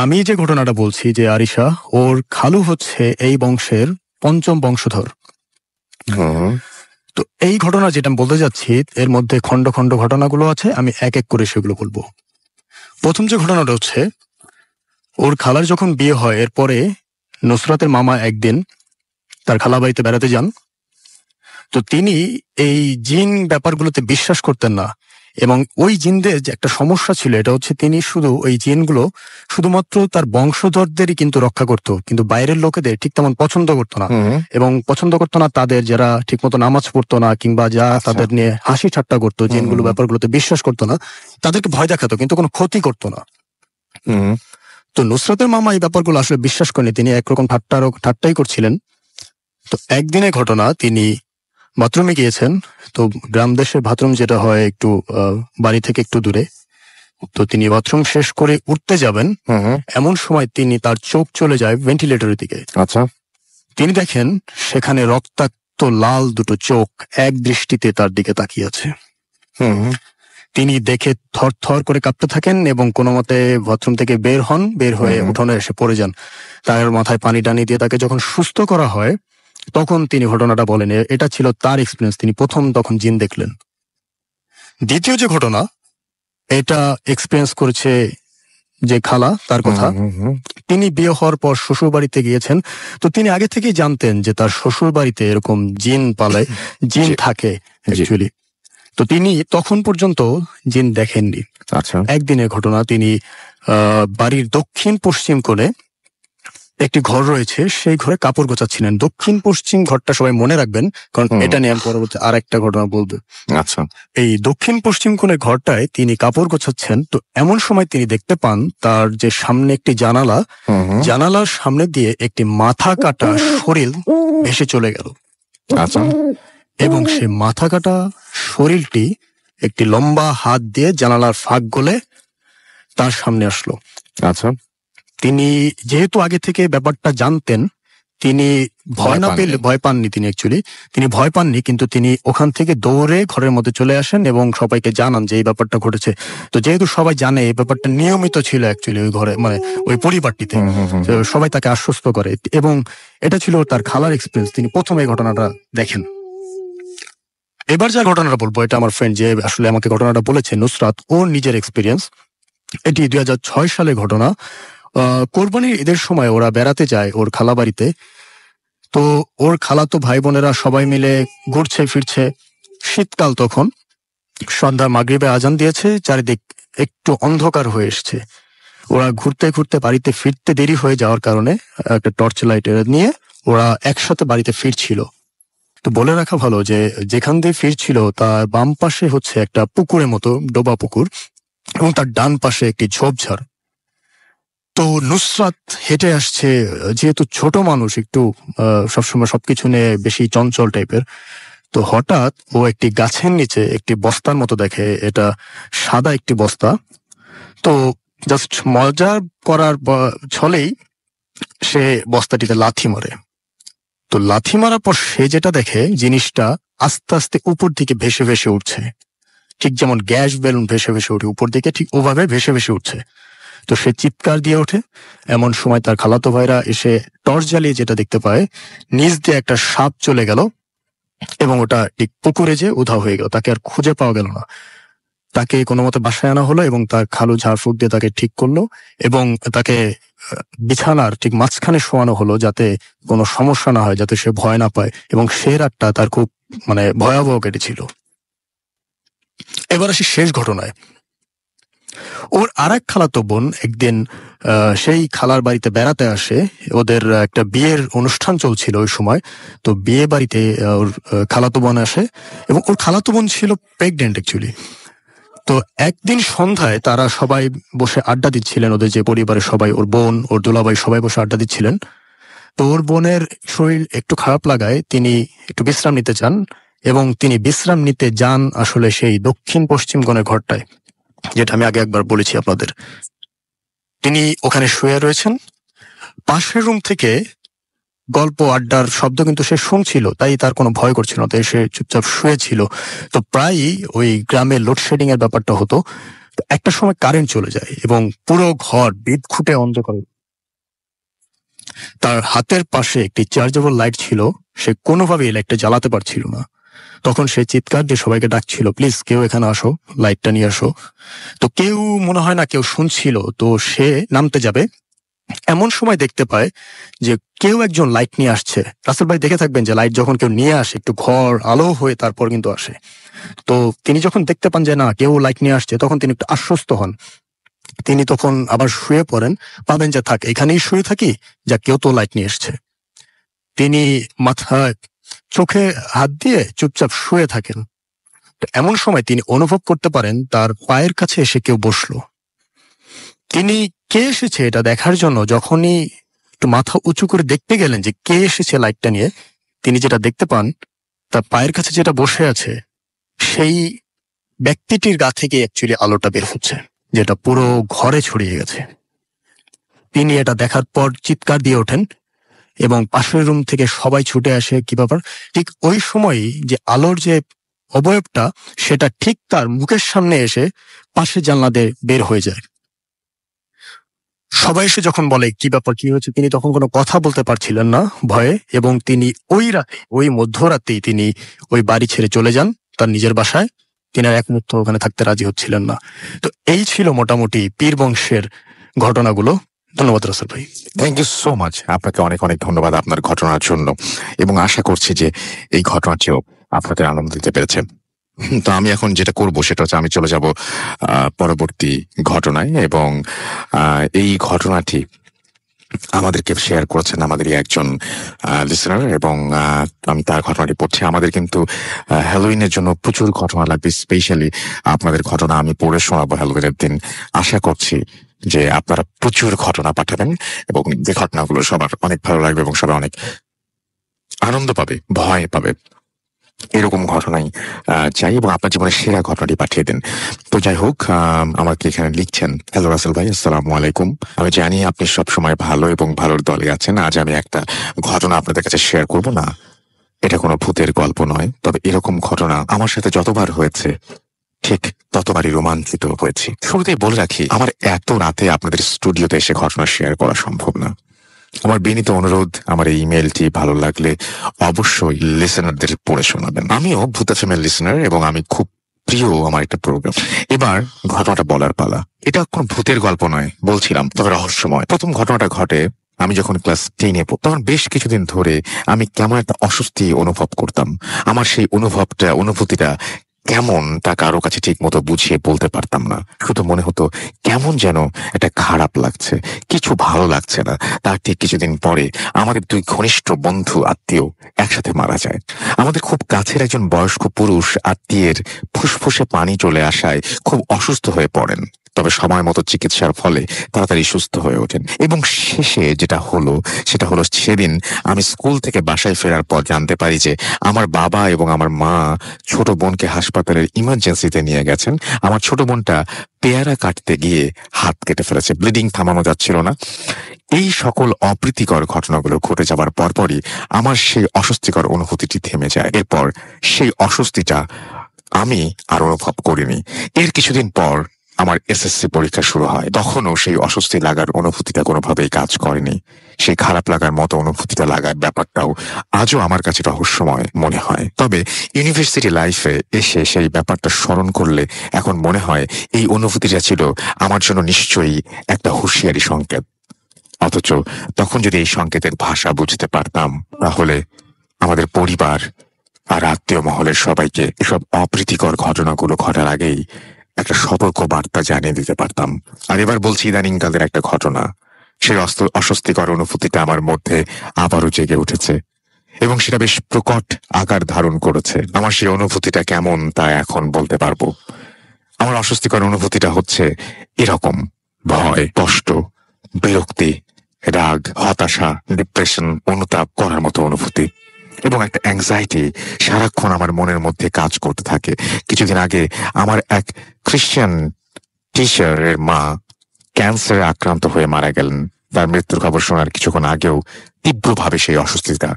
আমি যে ঘটনাটা বলছি যে আরিশা, ওর খালু হচ্ছে এই বংশের পঞ্চম বংশধর। তো এই ঘটনা যেটা আমি বলতে যাচ্ছি এর মধ্যে খণ্ড খণ্ড ঘটনাগুলো আছে, আমি এক এক করে সেগুলো বলবো। প্রথম যে ঘটনাটা হচ্ছে, ওর খালার যখন বিয়ে হয় এরপরে নুসরাতের মামা একদিন তার খালা বাড়িতে বেড়াতে যান। তো তিনি এই জিন ব্যাপারগুলোতে বিশ্বাস করতেন না, এবং ওই জিনদের যে একটা সমস্যা ছিল এটা হচ্ছে তিনি শুধু ওই জিনগুলো শুধুমাত্র তার বংশধরদেরই কিন্তু রক্ষা করত, কিন্তু বাইরের লোকেদের ঠিক তেমন পছন্দ করতো না, এবং পছন্দ করতো না তাদের যারা ঠিক মতো নামাজ পড়তো না কিংবা যা তাদের নিয়ে হাসি ঠাট্টা করতো, জিনগুলো ব্যাপারগুলোতে বিশ্বাস করতো না, তাদেরকে ভয় দেখাতো কিন্তু কোনো ক্ষতি করতো না। তো নুসরাতের মামা এই ব্যাপারগুলো আসলে বিশ্বাস করেনি, তিনি একরকম ঠাট্টাই করছিলেন। তো একদিনের ঘটনা, তিনি বাথরুমে গিয়েছেন। তো গ্রাম দেশের বাথরুম যেটা হয় একটু বাড়ি থেকে একটু দূরে। তো তিনি বাথরুম শেষ করে উঠতে যাবেন, এমন সময় তিনি তার চোখ চলে যায় ভেন্টিলেটরের দিকে। আচ্ছা। তিনি দেখেন সেখানে রক্তাক্ত লাল দুটো চোখ এক দৃষ্টিতে তার দিকে তাকিয়ে আছে। তিনি দেখে থর থর করে কাঁপতে থাকেন এবং কোনো মতে বাথরুম থেকে বের হন, বের হয়ে উঠোনে এসে পড়ে যান। তার মাথায় পানি টানি দিয়ে তাকে যখন সুস্থ করা হয় তখন তিনি ঘটনাটা বলেন, এটা ছিল তার এক্সপিরিয়েন্স, তিনি প্রথম তখন জিন দেখলেন। দ্বিতীয় যে ঘটনা, এটা এক্সপিরিয়েন্স করেছে যে খালা, তার কথা। তিনি বিয়ে হওয়ার পর শ্বশুর বাড়িতে গিয়েছেন। তো তিনি আগে থেকেই জানতেন যে তার শ্বশুর বাড়িতে এরকম জিন পালে, জিন থাকে অ্যাকচুয়ালি। তো তিনি তখন পর্যন্ত জিন দেখেননি। আচ্ছা। একদিনের ঘটনা, তিনি বাড়ির দক্ষিণ পশ্চিম কোণে একটি ঘর রয়েছে, সেই ঘরে কাপড় গোছাচ্ছিলেন। দক্ষিণ পশ্চিম ঘরটা সবাই মনে রাখবেন, কারণ এটা নিয়ে আমি পরবর্তী আর একটা ঘটনা বলবো। আচ্ছা। এই দক্ষিণ পশ্চিম কোণের ঘরটায় তিনি কাপড় গোছাচ্ছেন। তো এমন সময় তিনি দেখতে পান তার যে সামনে একটি জানালা, জানালার সামনে দিয়ে একটি মাথা কাটা শরীর ভেসে চলে গেল। আচ্ছা। এবং সে মাথা কাটা শরীরটি একটি লম্বা হাত দিয়ে জানালার ফাঁক গলে তার সামনে আসলো। আচ্ছা। তিনি যেহেতু আগে থেকে ব্যাপারটা জানতেন, তিনি ভয় পাননি। তিনি ভয় পাননি, কিন্তু তিনি ওখান থেকে দৌড়ে ঘরের মধ্যে চলে আসেন এবং সবাইকে জানান যে এই ব্যাপারটা ঘটেছে। তো যেহেতু সবাই জানে এই ব্যাপারটা নিয়মিত ছিল অ্যাকচুয়ালি ওই ঘরে, মানে ওই পরিবারটিতে, সবাই তাকে আশ্বস্ত করে, এবং এটা ছিল তার খালার এক্সপিরিয়েন্স। তিনি প্রথমে এই ঘটনাটা দেখেন। এবার যা ঘটনাটা বলবো, এটা আমার ফ্রেন্ড যে আসলে আমাকে ঘটনাটা বলেছে, নুসরাত, ওর নিজের এক্সপিরিয়েন্স। এটি 2006 সালের ঘটনা। কোরবানির ঈদের সময় ওরা বেড়াতে যায় ওর খালা বাড়িতে। তো ওর খালাতো ভাই বোনেরা সবাই মিলে ঘুরছে ফিরছে। শীতকাল তখন, সন্ধ্যা মাগরিবে আজান দিয়েছে, চারিদিক একটু অন্ধকার হয়ে এসছে। ওরা ঘুরতে ঘুরতে বাড়িতে ফিরতে দেরি হয়ে যাওয়ার কারণে একটা টর্চ লাইট নিয়ে ওরা একসাথে বাড়িতে ফিরছিল। তো বলে রাখা ভালো যে যেখান দিয়ে ফিরছিল তার বাম পাশে হচ্ছে একটা পুকুরের মতো, ডোবা পুকুর, এবং তার ডান পাশে একটি ঝোপঝাড়। তো নুসরাত হেঁটে আসছে, যেহেতু ছোট মানুষ, একটু সবসময় সবকিছু নিয়ে বেশি চঞ্চল টাইপের। তো হঠাৎ ও একটি গাছের নিচে একটি বস্তার মতো দেখে, এটা সাদা একটি বস্তা। তো জাস্ট মজা করার ছলেই সে বস্তাটিতে লাথি মারে। তো লাথি মারার পর সে যেটা দেখে, জিনিসটা আস্তে আস্তে উপর দিকে ভেসে ভেসে উঠছে, ঠিক যেমন গ্যাস বেলুন ভেসে ভেসে উঠে উপর দিকে, ঠিক ওভাবে ভেসে ভেসে উঠছে। তো সে চিৎকার দিয়ে ওঠে। এমন সময় তার খালাতো ভাইরা এসে টর্চ জ্বালিয়ে যেটা দেখতে পায়, নিচ দিয়ে একটা সাপ চলে গেল এবং ওটা ঠিক পুকুরে যে উধাও হয়ে গেল, তাকে আর খুঁজে পাওয়া গেল না। তাকে কোনো মতে বাসায় আনা হলো এবং তার খালু ঝাড়ফুঁক দিয়ে তাকে ঠিক করলো এবং তাকে বিছানার ঠিক মাঝখানে শোয়ানো হলো, যাতে কোনো সমস্যা না হয়, যাতে সে ভয় না পায়। এবং সে রাতটা তার খুব ভয়াবহ কেটেছিল। এবার আসি শেষ ঘটনায়। ওর আর এক খালাতো বোন একদিন সেই খালার বাড়িতে বেড়াতে আসে। ওদের একটা বিয়ের অনুষ্ঠান চলছিল ওই সময়। তো বিয়ে বাড়িতে ওর খালাতো বোন আসে এবং ওর খালাতো বোন ছিল প্রেগনেন্ট অ্যাকচুয়ালি। তো একদিন সন্ধ্যায় তারা সবাই বসে আড্ডা দিচ্ছিলেন, ওদের যে পরিবারের সবাই, ওর বোন, ওর দুলাভাই সবাই বসে আড্ডা দিচ্ছিলেন। তো ওর বোনের শরীর একটু খারাপ লাগায় তিনি একটু বিশ্রাম নিতে চান এবং তিনি বিশ্রাম নিতে যান আসলে সেই দক্ষিণ পশ্চিম কোণের ঘরটায়, যেটা আমি আগে একবার বলেছি আপনাদের। তিনি ওখানে শুয়ে রয়েছেন। পাশের রুম থেকে গল্প আড্ডার শব্দ কিন্তু সে শুনছিল, তাই তার কোনো ভয় করছিল না, তাই সে চুপচাপ শুয়েছিল। তো প্রায়ই ওই গ্রামে লোডশেডিং এর ব্যাপারটা হতো। একটা সময় কারেন্ট চলে যায় এবং পুরো ঘর বিদ্যুৎ অন্ধকার। তার হাতের পাশে একটি চার্জেবল লাইট ছিল, সে কোনোভাবেই লাইটটা জ্বালাতে পারছিল না। তখন সে চিৎকার দিয়ে সবাইকে ডাকছিল, প্লিজ কেউ এখানে আসো, লাইটটা নিয়ে আসো। তো কেউ মনে হয় না কেউ শুনছিল। তো সে নামতে যাবে, এমন সময় দেখতে পায় যে কেউ একজন লাইট নিয়ে আসছে। রাসেল ভাই দেখে থাকবেন যে লাইট যখন কেউ নিয়ে আসে একটু ঘর আলো হয়ে তারপর কিন্তু আসে। তো তিনি যখন দেখতে পান যে না কেউ লাইট নিয়ে আসছে, তখন তিনি একটু আশ্বস্ত হন। তিনি তখন আবার শুয়ে পড়েন, পাবেন যে থাক এখানেই শুয়ে থাকি, যা কেউ তো লাইট নিয়ে এসছে। তিনি মাথায় চোখে হাত দিয়ে চুপচাপ শুয়ে থাকেন। তো এমন সময় তিনি অনুভব করতে পারেন তার পায়ের কাছে এসে কেউ বসলো। তিনি কে এসেছে এটা দেখার জন্য যখনই একটু মাথা উঁচু করে দেখতে গেলেন যে কে এসেছে লাইটটা নিয়ে, তিনি যেটা দেখতে পান তার পায়ের কাছে যেটা বসে আছে সেই ব্যক্তিটির গা থেকে অ্যাকচুয়ালি আলোটা বের হচ্ছে, যেটা পুরো ঘরে ছড়িয়ে গেছে। তিনি এটা দেখার পর চিৎকার দিয়ে ওঠেন এবং পাশের রুম থেকে সবাই ছুটে আসে। কি ব্যাপার? ঠিক ওই সময়ই যে আলোর যে অবয়বটা সেটা ঠিক তার মুখের সামনে এসে পাশে জানলা দিয়ে বের হয়ে যায়। সবাই এসে যখন বলে কি ব্যাপার, কি হয়েছে, তিনি তখন কোনো কথা বলতে পারছিলেন না ভয়ে, এবং তিনি ওই রাতে, ওই মধ্যরাতেই তিনি ওই বাড়ি ছেড়ে চলে যান তার নিজের বাসায়। তিনি আর এক মুহূর্ত ওখানে থাকতে রাজি হচ্ছিলেন না। তো এই ছিল মোটামুটি পীর বংশের ঘটনাগুলো। ধন্যবাদ রাসেল ভাই। Thank you so much. আপনাকে অনেক অনেক ধন্যবাদ আপনার ঘটনার জন্য, এবং আশা করছি যে এই ঘটনাটিও আপনাদের আনন্দ দিতে পেরেছে। তো আমি এখন যেটা করব সেটা হচ্ছে আমি চলে যাব পরবর্তী ঘটনায়, এবং এই ঘটনাটি আমাদেরকে শেয়ার করেছেন আমাদেরই একজন লিসনার, এবং আমি তার ঘটনাটি পড়ছি। আমাদের কিন্তু হ্যালোউইনের জন্য প্রচুর ঘটনা লাগবে, স্পেশালি আপনাদের ঘটনা আমি পড়ে শোনাবো হ্যালোউইনের দিন। আশা করছি যে আপনারা প্রচুর ঘটনা পাঠাবেন এবং যে ঘটনাগুলো সবার অনেক ভালো লাগবে এবং সবাই অনেক আনন্দ পাবে, ভয় পাবে, এরকম ঘটনাই চাই, এবং আপনার জীবনের সেরা ঘটনাটি পাঠিয়ে দেন। তো যাই হোক, আমাকে এখানে লিখছেন, হ্যালো রাসেল ভাই, আসসালামু আলাইকুম। আমি জানি আপনি সবসময় ভালো এবং ভালোর দলে আছেন। আজ আমি একটা ঘটনা আপনাদের কাছে শেয়ার করব না। এটা কোনো ভূতের গল্প নয়, তবে এরকম ঘটনা আমার সাথে যতবার হয়েছে ঠিক ততবারই রোমাঞ্চিত হয়েছি। শুরুতেই বলে রাখি, আমার এত রাতে আপনাদের স্টুডিওতে এসে ঘটনা শেয়ার করা সম্ভব না। আমার বিনীত অনুরোধ, আমার এই ইমেলটি ভালো লাগলে অবশ্যই লিসেনারদের পড়ে শোনাবেন। আমিও ভূত এফএম-এর লিসেনার এবং আমি খুব প্রিয় আমার একটা প্রোগ্রাম। এবার ঘটনাটা বলার পালা। এটা কোনো ভূতের গল্প নয় বলছিলাম, তবে রহস্যময়। প্রথম ঘটনাটা ঘটে আমি যখন ক্লাস 10-এ পড়তাম। তখন বেশ কিছুদিন ধরে আমি কেমন একটা অস্বস্তি অনুভব করতাম। আমার সেই অনুভূতিটা কেমন তা কারো কাছে ঠিক মতো বুঝিয়ে বলতে পারতাম না। শুধু মনে হতো কেমন যেন একটা খারাপ লাগছে, কিছু ভালো লাগছে না। তার ঠিক কিছুদিন পরে আমাদের দুই ঘনিষ্ঠ বন্ধু আত্মীয় একসাথে মারা যায়। আমাদের খুব কাছের একজন বয়স্ক পুরুষ আত্মীয়ের ফুসফুসে পানি চলে আসায় খুব অসুস্থ হয়ে পড়েন, তবে সময় মতো চিকিৎসার ফলে তাড়াতাড়ি সুস্থ হয়ে ওঠেন। এবং শেষে যেটা হলো সেটা হলো, সেদিন আমি স্কুল থেকে বাসায় ফেরার পর জানতে পারি যে আমার বাবা এবং আমার মা ছোট বোনকে হাসপাতালের ইমার্জেন্সিতে নিয়ে গেছেন। আমার ছোট বোনটা পেয়ারা কাটতে গিয়ে হাত কেটে ফেলেছে, ব্লিডিং থামানো যাচ্ছিল না। এই সকল অপ্রীতিকর ঘটনাগুলো ঘটে যাবার পরপরই আমার সেই অস্বস্তিকর অনুভূতিটি থেমে যায়। এরপর সেই অস্বস্তিটা আমি আর অনুভব করিনি। এর কিছুদিন পর আমার এসএসসি পরীক্ষা শুরু হয়। তখনও সেই অস্বস্তি লাগার অনুভূতিটা কোনোভাবেই কাজ করেনি। সেই খারাপ লাগার মতো অনুভূতিটা লাগার ব্যাপারটাও আজও আমার কাছে রহস্যময় মনে হয়। তবে ইউনিভার্সিটি লাইফে এসে সেই ব্যাপারটা স্মরণ করলে এখন মনে হয় এই অনুভূতিটা ছিল আমার জন্য নিশ্চয়ই একটা হুঁশিয়ারি সংকেত। অথচ তখন যদি এই সংকেতের ভাষা বুঝতে পারতাম, তাহলে আমাদের পরিবার আর আত্মীয় মহলের সবাইকে এসব অপ্রীতিকর ঘটনাগুলো ঘটার আগেই একটা সতর্ক বার্তা জানিয়ে দিতে পারতাম। আর এবার বলছি ইদানিং কালের একটা ঘটনা, সেই অস্বস্তিকর অনুভূতিটা আমার মধ্যে আবারও জেগে উঠেছে এবং সেটা বেশ প্রকট আকার ধারণ করেছে। আমার সেই অনুভূতিটা কেমন তা এখন বলতে পারবো। আমার অস্বস্তিকর অনুভূতিটা হচ্ছে এরকম: ভয়, কষ্ট, বিরক্তি, রাগ, হতাশা, ডিপ্রেশন, অনুতাপ করার মতো অনুভূতি এবং একটা অ্যাংজাইটি সারাক্ষণ আমার মনের মধ্যে কাজ করতে থাকে। কিছুদিন আগে আমার এক খ্রিস্টান টিচারের মা ক্যান্সারে আক্রান্ত হয়ে মারা গেলেন। তার মৃত্যুর খবর শোনার কিছুক্ষণ আগেও তীব্রভাবে সেই অস্বস্তিটা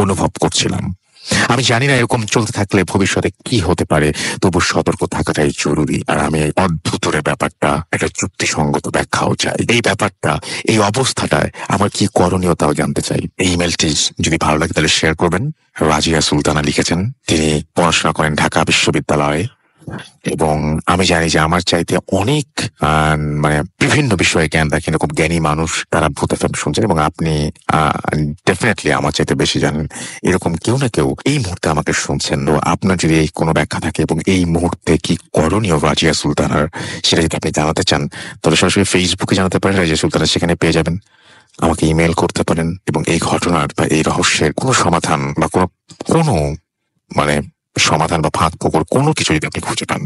অনুভব করছিলাম। আমি জানি না এরকম চলতে থাকলে ভবিষ্যতে কি হতে পারে, তবু সতর্ক থাকাটাই জরুরি। আর আমি এই অদ্ভুতরে ব্যাপারটা একটা যুক্তিসঙ্গত ব্যাখ্যাও চাই। এই ব্যাপারটা, এই অবস্থাটায় আমার কি করণীয় তাও জানতে চাই। এই ইমেলটি যদি ভালো লাগে তাহলে শেয়ার করবেন। রাজিয়া সুলতানা লিখেছেন, তিনি পড়াশোনা করেন ঢাকা বিশ্ববিদ্যালয়ে এবং আমি জানি যে আমার চাইতে অনেক মানে বিভিন্ন বিষয়ে জ্ঞান রাখেন এরকম জ্ঞানী মানুষ তারা ভূত এফএম শুনছেন এবং আপনি ডেফিনেটলি আমার চাইতে বেশি জানেন। এরকম কেউ না কেউ এই মুহূর্তে আমাকে শুনছেন। তো আপনার যদি এই কোনো ব্যাখ্যা থাকে এবং এই মুহূর্তে কি করণীয় রাজিয়া সুলতানার, সেটা যদি আপনি জানাতে চান তাহলে সরাসরি ফেসবুকে জানাতে পারেন, রাজিয়া সুলতানা সেখানে পেয়ে যাবেন। আমাকে ইমেল করতে পারেন এবং এই ঘটনার বা এই রহস্যের কোনো সমাধান বা কোনো মানে সমাধান বা ফাঁক ফোকর কোনো কিছু যদি আপনি খুঁজে পান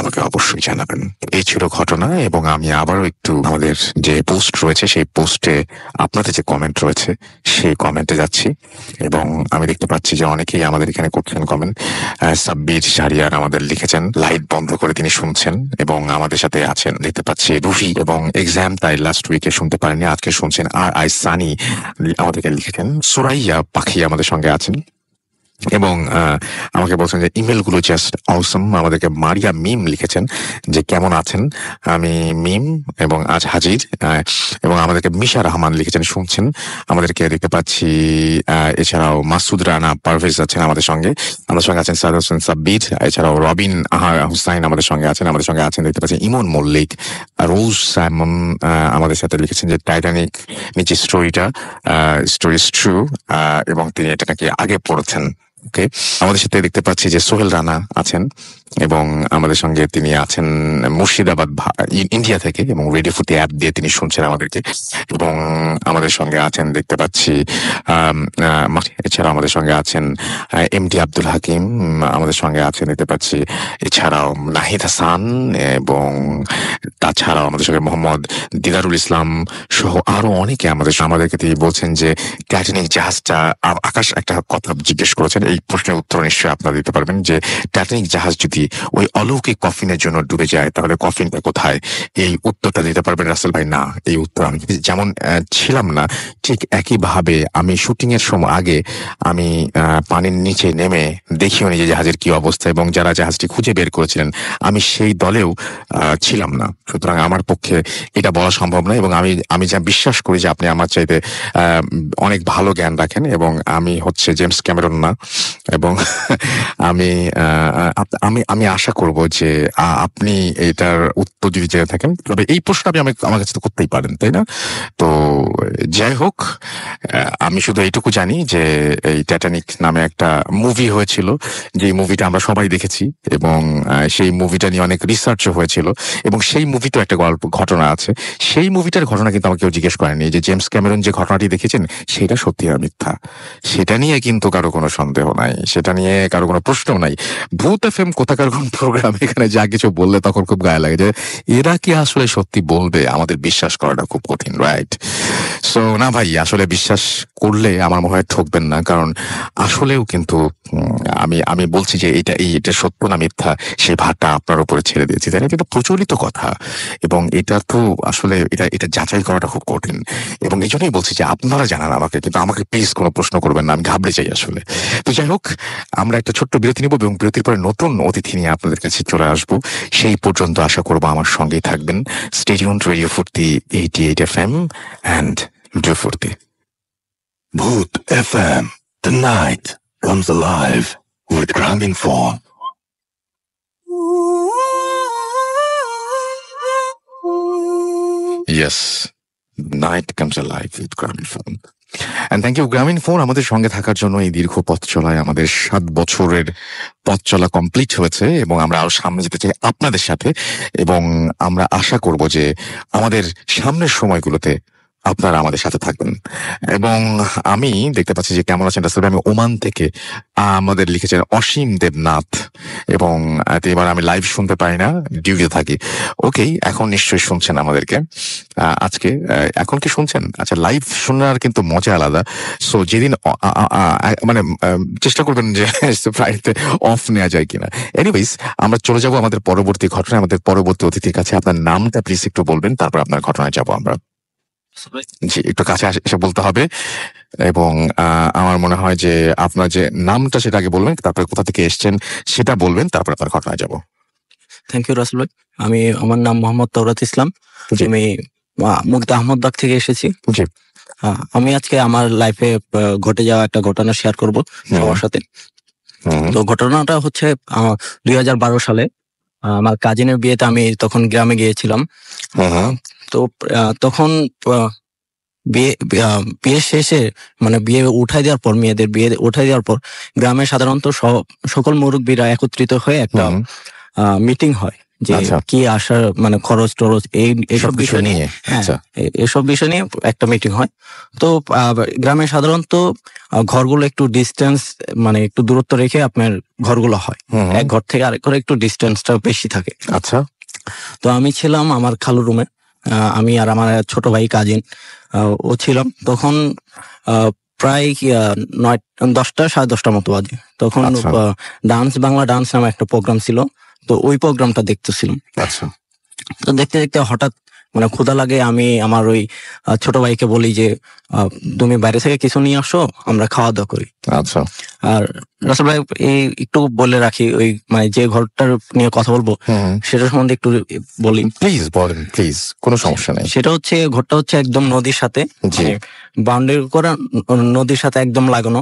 আমাকে অবশ্যই জানাবেন। এই ছিল ঘটনা এবং আমি আবারও একটু আমাদের যে পোস্ট রয়েছে সেই পোস্টে আপনাদের যে কমেন্ট রয়েছে সেই কমেন্টে যাচ্ছি এবং আমি দেখতে পাচ্ছি যে অনেকেই আমাদের এখানে করছেন কমেন্ট। সাব্বির শাহরিয়ার আমাদের লিখেছেন লাইট বন্ধ করে তিনি শুনছেন এবং আমাদের সাথে আছেন। দেখতে পাচ্ছি রুফি এবং এক্সাম তাই লাস্ট উইকে শুনতে পারেনি, আজকে শুনছেন। আর আই সানি আমাদেরকে লিখেছেন। সুরাইয়া পাখি আমাদের সঙ্গে আছেন এবং আমাকে বলছেন যে ইমেল গুলো জাস্ট অসম। আমাদেরকে মারিয়া মিম লিখেছেন যে কেমন আছেন, আমি মিম এবং আজ হাজির। এবং আমাদেরকে মিশা রহমান লিখেছেন শুনছেন। আমাদেরকে দেখতে পাচ্ছি এছাড়াও মাসুদ রানা পারভেজ আছেন আমাদের সঙ্গে আছেন সাদ হোসেন সাব্বির, এছাড়াও রবিন হুসাইন আমাদের সঙ্গে আছেন দেখতে পাচ্ছি ইমন মল্লিক, রোজ সাইমন আমাদের সাথে লিখেছেন যে টাইটানিক নিচে স্টোরি ট্রু এবং তিনি এটা নাকি আগে পড়েছেন। ওকে, আমাদের সাথে দেখতে পাচ্ছি যে সোহেল রানা আছেন এবং আমাদের সঙ্গে তিনি আছেন মুর্শিদাবাদ ইন্ডিয়া থেকে এবং রেডিও ফুটি অ্যাপ দিয়ে তিনি শুনছেন আমাদেরকে এবং আমাদের সঙ্গে আছেন দেখতে পাচ্ছি এছাড়াও আমাদের সঙ্গে আছেন এমডি আব্দুল হাকিম আমাদের সঙ্গে আছেন দেখতে পাচ্ছি, এছাড়াও নাহিদ হাসান এবং তাছাড়াও আমাদের সঙ্গে মোহাম্মদ দিদারুল ইসলাম সহ আরো অনেকে আমাদেরকে তিনি বলছেন যে টাইটানিক জাহাজটা, আকাশ একটা কথা জিজ্ঞেস করেছেন, এই প্রশ্নের উত্তর নিশ্চয়ই আপনারা দিতে পারবেন যে টাইটানিক জাহাজ যদি ওই অলৌকিক কফিনের জন্য ডুবে যায় তাহলে কফিনটা কোথায়, এই উত্তরটা দিতে পারবেন রাসেল ভাই? না, এই উত্তর আমি যেমন ছিলাম না ঠিক একইভাবে আমি শুটিং এর সময় আগে আমি পানির নিচে নেমে দেখিও নি যে জাহাজের কি অবস্থা এবং যারা জাহাজটি খুঁজে বের করেছিলেন আমি সেই দলেও ছিলাম না। সুতরাং আমার পক্ষে এটা বলা সম্ভব নয় এবং আমি যা বিশ্বাস করি যে আপনি আমার চাইতে অনেক ভালো জ্ঞান রাখেন এবং আমি হচ্ছে জেমস ক্যামেরন না এবং আমি আশা করব যে আপনি এটার উত্তর যদি জেনে থাকেন তবে এই প্রশ্ন আপনি আমার কাছে তো করতেই পারেন, তাই না? তো যাই হোক, আমি শুধু এইটুকু জানি যে এই টাইটানিক নামে একটা মুভি হয়েছিল, যে মুভিটা আমরা সবাই দেখেছি এবং সেই মুভিটা নিয়ে অনেক রিসার্চও হয়েছিল এবং সেই মুভিতে একটা ঘটনা আছে। সেই মুভিটার ঘটনা কিন্তু আমাকে কেউ জিজ্ঞেস করেনি যে জেমস ক্যামেরন যে ঘটনাটি দেখেছেন সেটা সত্যি না মিথ্যা, সেটা নিয়ে কিন্তু কারো কোনো সন্দেহ নাই, সেটা নিয়ে কারো কোনো প্রশ্ন নাই। ভূত এফএম কোথাকার কোন প্রোগ্রাম এখানে যা কিছু বললে তখন খুব গায়ে লাগে যে এরা কি আসলে সত্যি বলবে, আমাদের বিশ্বাস করাটা খুব কঠিন, রাইট? সো না ভাই, আসলে বিশ্বাস করলে আমার মনে হয় ঠকবেন না, কারণ আসলেও কিন্তু আমি বলছি যে এটা সত্য না মিথ্যা সেই ভারটা আপনার উপরে ছেড়ে দিয়েছি, তাই না? এটা প্রচলিত কথা এবং এটা তো আসলে এটা যাচাই করাটা খুব কঠিন এবং এই জন্যই বলছি যে আপনারা জানান আমাকে, কিন্তু আমাকে প্লিজ কোনো প্রশ্ন করবেন না, আমি ঘাবড়ে যাই আসলে। তো যাই হোক, আমরা একটা ছোট্ট বিরতি নিব এবং বিরতির পরে নতুন অতিথি নিয়ে আপনাদের কাছে চলে আসবো। সেই পর্যন্ত আশা করবো আমার সঙ্গেই থাকবেন। স্টে টিউনড, রেডিও ফুর্তি 88 FM and ডু ফুর্তি। Bhoot FM. The night comes alive with Graminphone. Yes, night comes alive with Graminphone. And thank you Grameenphone আমাদের সঙ্গে থাকার জন্য। এই দীর্ঘ পথ চলায় আমাদের 7 বছরের পথ চলা কমপ্লিট হয়েছে এবং আমরা আরো সামনে যেতে চাই আপনাদের সাথে, এবং আমরা আশা করব যে আমাদের সামনের সময়গুলোতে আপনারা আমাদের সাথে থাকবেন। এবং আমি দেখতে পাচ্ছি যে কেমন আছেন রাসেল ভাই, আমি ওমান থেকে আমাদের লিখেছেন অসীম দেবনাথ, এবং এবার আমি লাইভ শুনতে পারি না, ডিউটিতে থাকি। ওকে, এখন নিশ্চয়ই শুনছেন আমাদেরকে আজকে। এখন কি শুনছেন? আচ্ছা, লাইভ শোনার কিন্তু মজা আলাদা। সো যেদিন মানে চেষ্টা করবেন যে ফ্রাইডে অফ নেওয়া যায় কিনা। এনিওয়েজ, আমরা চলে যাব আমাদের পরবর্তী ঘটনায়, আমাদের পরবর্তী অতিথির কাছে। আপনার নামটা প্লিজ একটু বলবেন, তারপর আপনার ঘটনায় যাবো আমরা। জি, একটু কাছে এসে বলতে হবে, এবং আমার মনে হয় যে আপনার যে নামটা সেটা আগে বলবেন, তারপরে কোথা থেকে এসছেন সেটা বলবেন, তারপর আপনার ঘটনায় যাব। থ্যাংক ইউ রাসেল ভাই। আমার নাম মোহাম্মদ তৌরাত ইসলাম। আমি মুগদা আহমদবাগ থেকে এসেছি। জি। আমি আজকে আমার লাইফে ঘটে যাওয়া একটা ঘটনা শেয়ার করব সবার সাথে। তো ঘটনাটা হচ্ছে 2012 সালে আমার কাজিনের বিয়েতে আমি তখন গ্রামে গিয়েছিলাম। তো তখন বিয়ে শেষে মানে বিয়ে উঠাই দেওয়ার পর, মেয়েদের বিয়ে উঠাই দেওয়ার পর গ্রামে সাধারণত সকল মুরব্বীরা একত্রিত হয়ে একটা মিটিং হয় যে কি আসার মানে খরচ টরচ এইসব বিষয় নিয়ে, এসব বিষয় নিয়ে একটা মিটিং হয়। তো গ্রামে সাধারণত ঘরগুলো একটু ডিস্টেন্স মানে একটু দূরত্ব রেখে আপনার ঘরগুলো হয়, এক ঘর থেকে আরেক ঘরে একটু ডিস্টেন্সটা বেশি থাকে। আচ্ছা। তো আমি ছিলাম আমার খালু রুমে, আমি আর আমার ছোট ভাই কাজিন ও ছিলাম। তখন প্রায় 9-10টা 10:30 মতো বাজে। তখন ডান্স বাংলা ডান্স নামে একটা প্রোগ্রাম ছিল, তো ওই প্রোগ্রামটা দেখতেছিলাম। আচ্ছা। তো দেখতে দেখতে হঠাৎ মানে ক্ষুধা লাগে, আমি আমার ওই ছোট ভাইকে বলি যে তুমি বাইরে থেকে কিছু নিয়ে আসো, আমরা খাওয়া দাওয়া করি। আচ্ছা। আর রাসেল ভাই এই একটু বলে রাখি, ওই মানে যে ঘরটার নিয়ে কথা বলবো সেটা সম্বন্ধে একটু বলি। প্লিজ বলেন, প্লিজ, কোনো সমস্যা নেই। সেটা হচ্ছে ঘরটা হচ্ছে একদম নদীর সাথে, বাউন্ডারি করা, নদীর সাথে একদম লাগানো।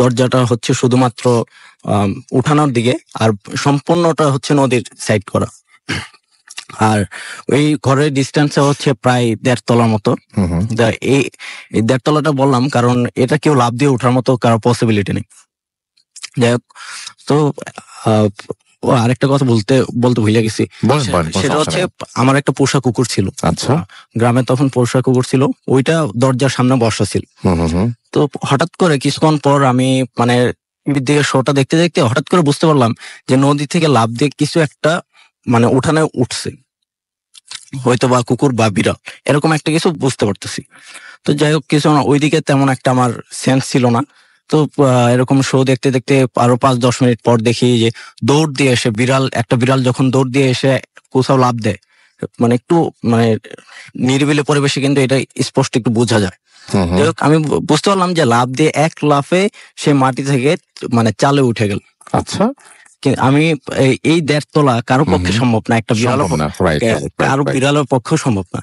দরজাটা হচ্ছে শুধুমাত্র উঠানোর দিকে, আর সম্পূর্ণটা হচ্ছে নদীর সাইড করা। আর ওই ঘরের ডিস্টেন্স হচ্ছে প্রায় 1.5 তলার মতো। এই 1.5 তলাটা বললাম কারণ এটা কেউ লাফ দিয়ে ওঠার মতো কারো পসিবিলিটি নেই। যাই হোক, তো আরেকটা কথা বলতে ভুলে গেছি, সেটা হচ্ছে আমার একটা পোষা কুকুর ছিল। আচ্ছা। গ্রামে তখন পোষা কুকুর ছিল, ওইটা দরজার সামনে বসা ছিল। তো হঠাৎ করে কিছুক্ষণ পর আমি মানে টিভির দিকে শোটা দেখতে দেখতে হঠাৎ করে বুঝতে পারলাম যে নদী থেকে লাফ দিয়ে কিছু একটা মানে উঠানে উঠছে, হয়তো বা কুকুর বা বিড়াল, এরকম একটা কিছু বুঝতে পারতেছি। তো যাই হোক, কিছু ওইদিকে তেমন একটা আমার সেন্স ছিল না। তো এরকম শো দেখতে দেখতে আরো 5-10 মিনিট পর দেখি যে দৌড় দিয়ে এসে একটা বিড়াল যখন দৌড় দিয়ে এসে কোথাও লাফ দেয়, মানে একটু মানে নিরিবিলি পরিবেশে কিন্তু এটা স্পষ্ট একটু বোঝা যায়। যাই হোক, আমি বুঝতে পারলাম যে লাফ দিয়ে এক লাফে সে মাটি থেকে মানে চালে উঠে গেল। আচ্ছা। আমি এই 1.5 তলা কারো পক্ষে সম্ভব না, একটা কারো বিড়ালের পক্ষেও সম্ভব না।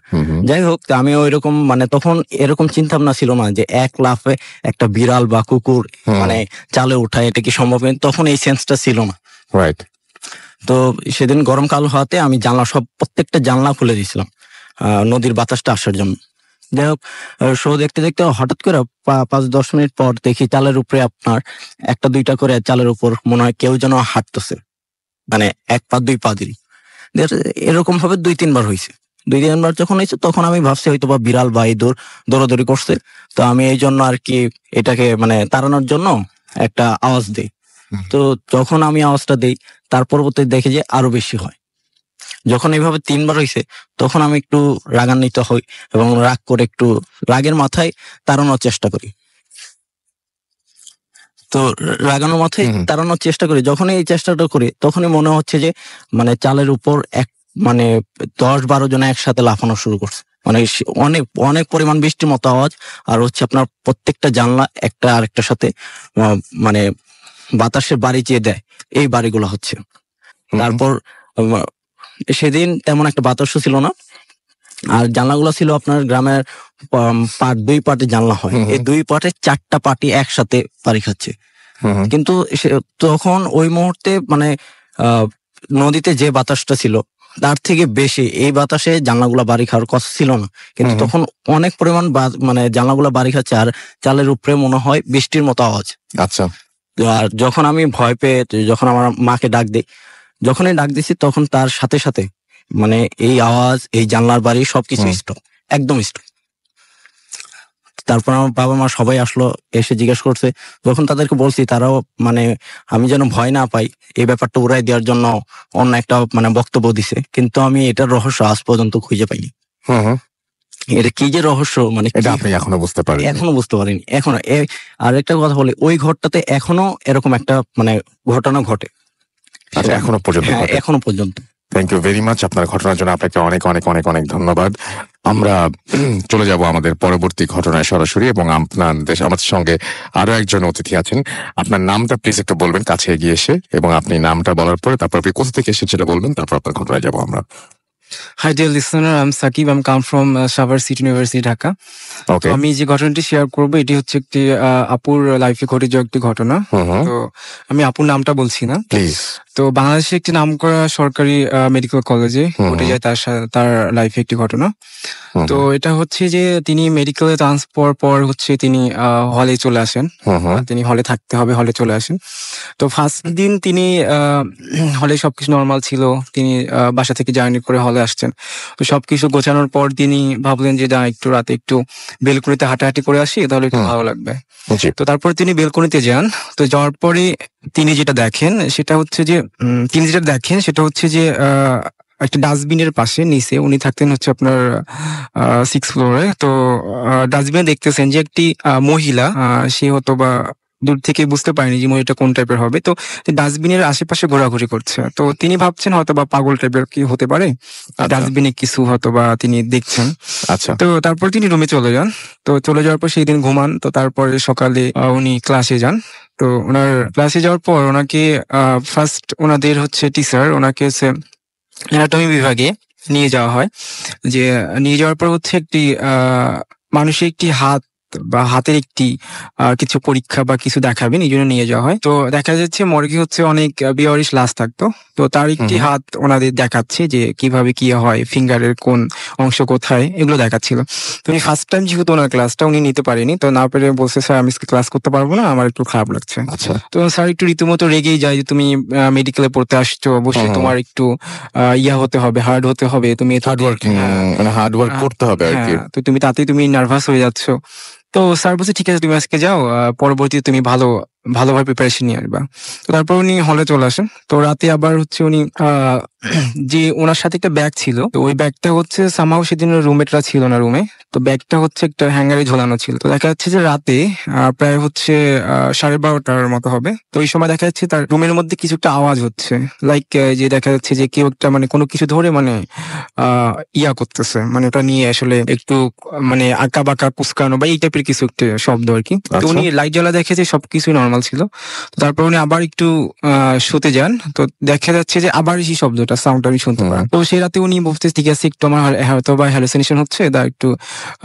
যাই হোক, আমি ওইরকম মানে তখন এরকম চিন্তা ভাবনা ছিল না যে এক লাফে একটা বিড়াল বা কুকুর মানে চালে উঠায়, এটা কি সম্ভব? তখন এই সেন্সটা ছিল না। তো সেদিন গরমকাল হওয়াতে আমি প্রত্যেকটা জানলা খুলে দিয়েছিলাম নদীর বাতাসটা আসার জন্য। যাই হোক, শো দেখতে দেখতে হঠাৎ করে 5-10 মিনিট পর দেখি চালের উপরে আপনার 1-2টা করে চালের উপর মনে হয় কেউ যেন হাঁটতেছে, মানে 1 পা 2 পা দিই। এরকম ভাবে 2-3 বার হয়েছে। 2-3 বার যখন হয়েছে তখন আমি ভাবছি হয়তো বা বিড়াল বা ইঁদুর দৌড়াদৌড়ি করছে। তো আমি এই জন্য আর কি এটাকে মানে তাড়ানোর জন্য একটা আওয়াজ দিই। তো যখন আমি আওয়াজটা দিই, তার পরবর্তীতে দেখি যে আরো বেশি হয়। যখন এইভাবে 3 বার হয়েছে তখন আমি একটু রাগান্বিত হই এবং রাগ করে একটু রাগের মাথায় তাড়ানোর চেষ্টা করি। তো রাগানোর মাথায় তাড়ানোর চেষ্টা করি, যখন এই চেষ্টাটা করি তখনই মনে হচ্ছে যে মানে চালের উপর মানে 10-12 জন একসাথে লাফানো শুরু করছে। মানে অনেক অনেক পরিমাণ বৃষ্টির মতো আওয়াজ, আর হচ্ছে আপনার প্রত্যেকটা জানলা একটা আরেকটার সাথে মানে বাতাসের বাড়ি চেয়ে দেয়, এই বাড়িগুলো হচ্ছে। তারপর সেদিন তেমন একটা বাতাসও ছিল না, আর জানলাগুলো ছিল আপনার গ্রামের 2 পার্টি জানলা হয়, এই 2 পার্টে 4টা পার্টি একসাথে পারি খাচ্ছে। কিন্তু তখন ওই মুহূর্তে মানে নদীতে যে বাতাসটা ছিল তার থেকে বেশি এই বাতাসে জানলাগুলা বাড়ি খাওয়ার কথা ছিল না, কিন্তু তখন অনেক পরিমাণ মানে জানলাগুলা বাড়ি খাচ্ছে, আর চালের উপরে মনে হয় বৃষ্টির মতো আওয়াজ। আচ্ছা। আর যখন আমি ভয় পেয়ে যখন আমার মাকে ডাক দিই, যখনই ডাক দিছি তখন তার সাথে সাথে মানে এই আওয়াজ, এই জানলার বাড়ি সবকিছু স্টপ, একদম স্টপ। তারপর আমার বাবা মা সবাই আসলো, এসে জিজ্ঞেস করছে। যখন তাদেরকে বলছি, তারাও মানে আমি যেন ভয় না পাই এই ব্যাপারটা উড়াই দেওয়ার জন্য অন্য একটা মানে বক্তব্য দিছে, কিন্তু আমি এটার রহস্য আজ পর্যন্ত খুঁজে পাইনি। এটা কি যে রহস্য, মানে এটা আপনি এখনো বুঝতে পারেন? এখনো বুঝতে পারিনি। এখনো আর একটা কথা বলি, ওই ঘরটাতে এখনো এরকম একটা মানে ঘটনা ঘটে। আচ্ছা, এখনো পর্যন্ত? এখনো পর্যন্ত। থ্যাংক ইউ ভেরি মাচ আপনার ঘটনার জন্য। আপনাকে অনেক অনেক অনেক অনেক ধন্যবাদ। আমরা চলে যাব আমাদের পরবর্তী ঘটনায় সরাসরি, এবং আমাদের সঙ্গে আরো একজন অতিথি আছেন। আপনার নামটা প্লিজ একটু বলবেন কাছে এগিয়ে এসে, এবং আপনি নামটা বলার পরে তারপর আপনি কোথা থেকে এসেছেন সেটা বলবেন, তারপর আপনার ঘটনায় যাবো আমরা। Hi dear listener, I'm Sakib. I'm come from Savar City University, Dhaka. Okay. আমি যে ঘটনাটি শেয়ার করবো এটি হচ্ছে একটি আপুর লাইফে ঘটে যাওয়া একটি ঘটনা। তো আমি আপুর নামটা বলছি না, প্লিজ। তো বাংলাদেশে একটি নামকরা সরকারি মেডিকেল কলেজে ঘটে যায় তার লাইফে একটি ঘটনা। তো এটা হচ্ছে যে তিনি মেডিকেলে ট্রান্সফার পর হচ্ছে তিনি হলে চলে আসেন, তিনি হলে থাকতে হবে, হলে চলে আসেন। তো ফার্স্ট দিন তিনি হলে সবকিছু নর্মাল ছিল, তিনি বাসা থেকে জার্নি করে হলে আসছেন। তো সবকিছু গোছানোর পর তিনি ভাবলেন যে একটু রাতে একটু বেলকনিতে হাঁটাহাঁটি করে আসি, তাহলে একটু ভালো লাগবে। তো তারপর তিনি বেলকনিতে যান। তো যাওয়ার পরে তিনি যেটা দেখেন সেটা হচ্ছে যে একটা ডাস্টবিনের পাশে নিচে উনি থাকতেন হচ্ছে আপনার 6th ফ্লোরে। তো ডাস্টবিনে দেখতেছেন যে একটি মহিলা, সে হয়তো বা দূর থেকে বুঝতে পারেনি যে মহিলাটা কোন টাইপের হবে। তো ডাস্টবিনের আশেপাশে ঘোরাঘুরি করছে। তো তিনি ভাবছেন হয়তো বা পাগল টাইপের কি হতে পারে, ডাস্টবিনে কিছু হয়তো বা তিনি দেখছেন। আচ্ছা। তো তারপর তিনি রুমে চলে যান। তো চলে যাওয়ার পর সেই দিন ঘুমান। তো তারপরে সকালে উনি ক্লাসে যান। তো ওনার ক্লাসে যাওয়ার পর ওনাকে ফার্স্ট ওনাদের হচ্ছে টিচার ওনাকে অ্যানাটমি বিভাগে নিয়ে যাওয়া হয়। যে নিয়ে যাওয়ার পর হচ্ছে একটি মানুষের একটি হাত বা হাতের একটি কিছু পরীক্ষা বা কিছু দেখাবেন, এই জন্য নিয়ে যাওয়া হয়। তো দেখা যাচ্ছে মর্গে হচ্ছে অনেক বেওয়ারিশ লাশ থাকতো। তো তার একটি হাত ওনাদের দেখাচ্ছে যে কিভাবে কি হয়, ফিঙ্গারের কোন অংশ কোথায়, এগুলো দেখাচ্ছিল। তো উনি ফার্স্ট টাইম যেহেতু ওনার ক্লাসটা উনি নিতে পারেনি, তো না পেরে বলছে স্যার আমি ক্লাস করতে পারবো না, আমার একটু খারাপ লাগছে। তো স্যার একটু রীতিমতো রেগেই যায় যে তুমি মেডিকেলে পড়তে আসছো, অবশ্যই তোমার একটু হতে হবে, হার্ড হতে হবে, তুমি হার্ড ওয়ার্ক করতে হবে আর কি। তো তুমি তাতেই তুমি নার্ভাস হয়ে যাচ্ছ। তো স্যার বলছে ঠিক আছে তুমি আজকে যাও, পরবর্তীতে তুমি ভালোভাবে প্রিপারেশন নিয়ে আসবা। তো তারপর উনি হলে চলে আসেন। তো রাতে আবার হচ্ছে উনি যে ওনার সাথে একটা ব্যাগ ছিল, তো ওই ব্যাগটা হচ্ছে সামহাও সেদিন রুমমেটরা ছিল না রুমে, তো ব্যাগটা হচ্ছে একটা হ্যাঙ্গারে ঝোলানো ছিল। তো দেখা যাচ্ছে যে রাতে প্রায় হচ্ছে 12:30 মতো হবে। তো এই সময় দেখা যাচ্ছে তার রুমের মধ্যে কিছু একটা আওয়াজ হচ্ছে, লাইক যে দেখা যাচ্ছে যে কেউ একটা মানে কোনো কিছু ধরে মানে করতেছে, মানে ওটা নিয়ে আসলে একটু মানে আঁকা বাঁকা কুচকানো বা এই টাইপের কিছু একটা শব্দ আর কি। তো উনি লাইট জ্বালা দেখে যে সবকিছু নর্মাল ছিল। তো তারপর উনি আবার একটু শুতে যান। তো দেখা যাচ্ছে যে আবার সেই শব্দটা সাউন্ডটা আমি শুনতে পারেন। তো সেই রাতে উনি বলতে ঠিক আছে একটু আমার হয়তো বা হ্যালুসিনেশন হচ্ছে, একটু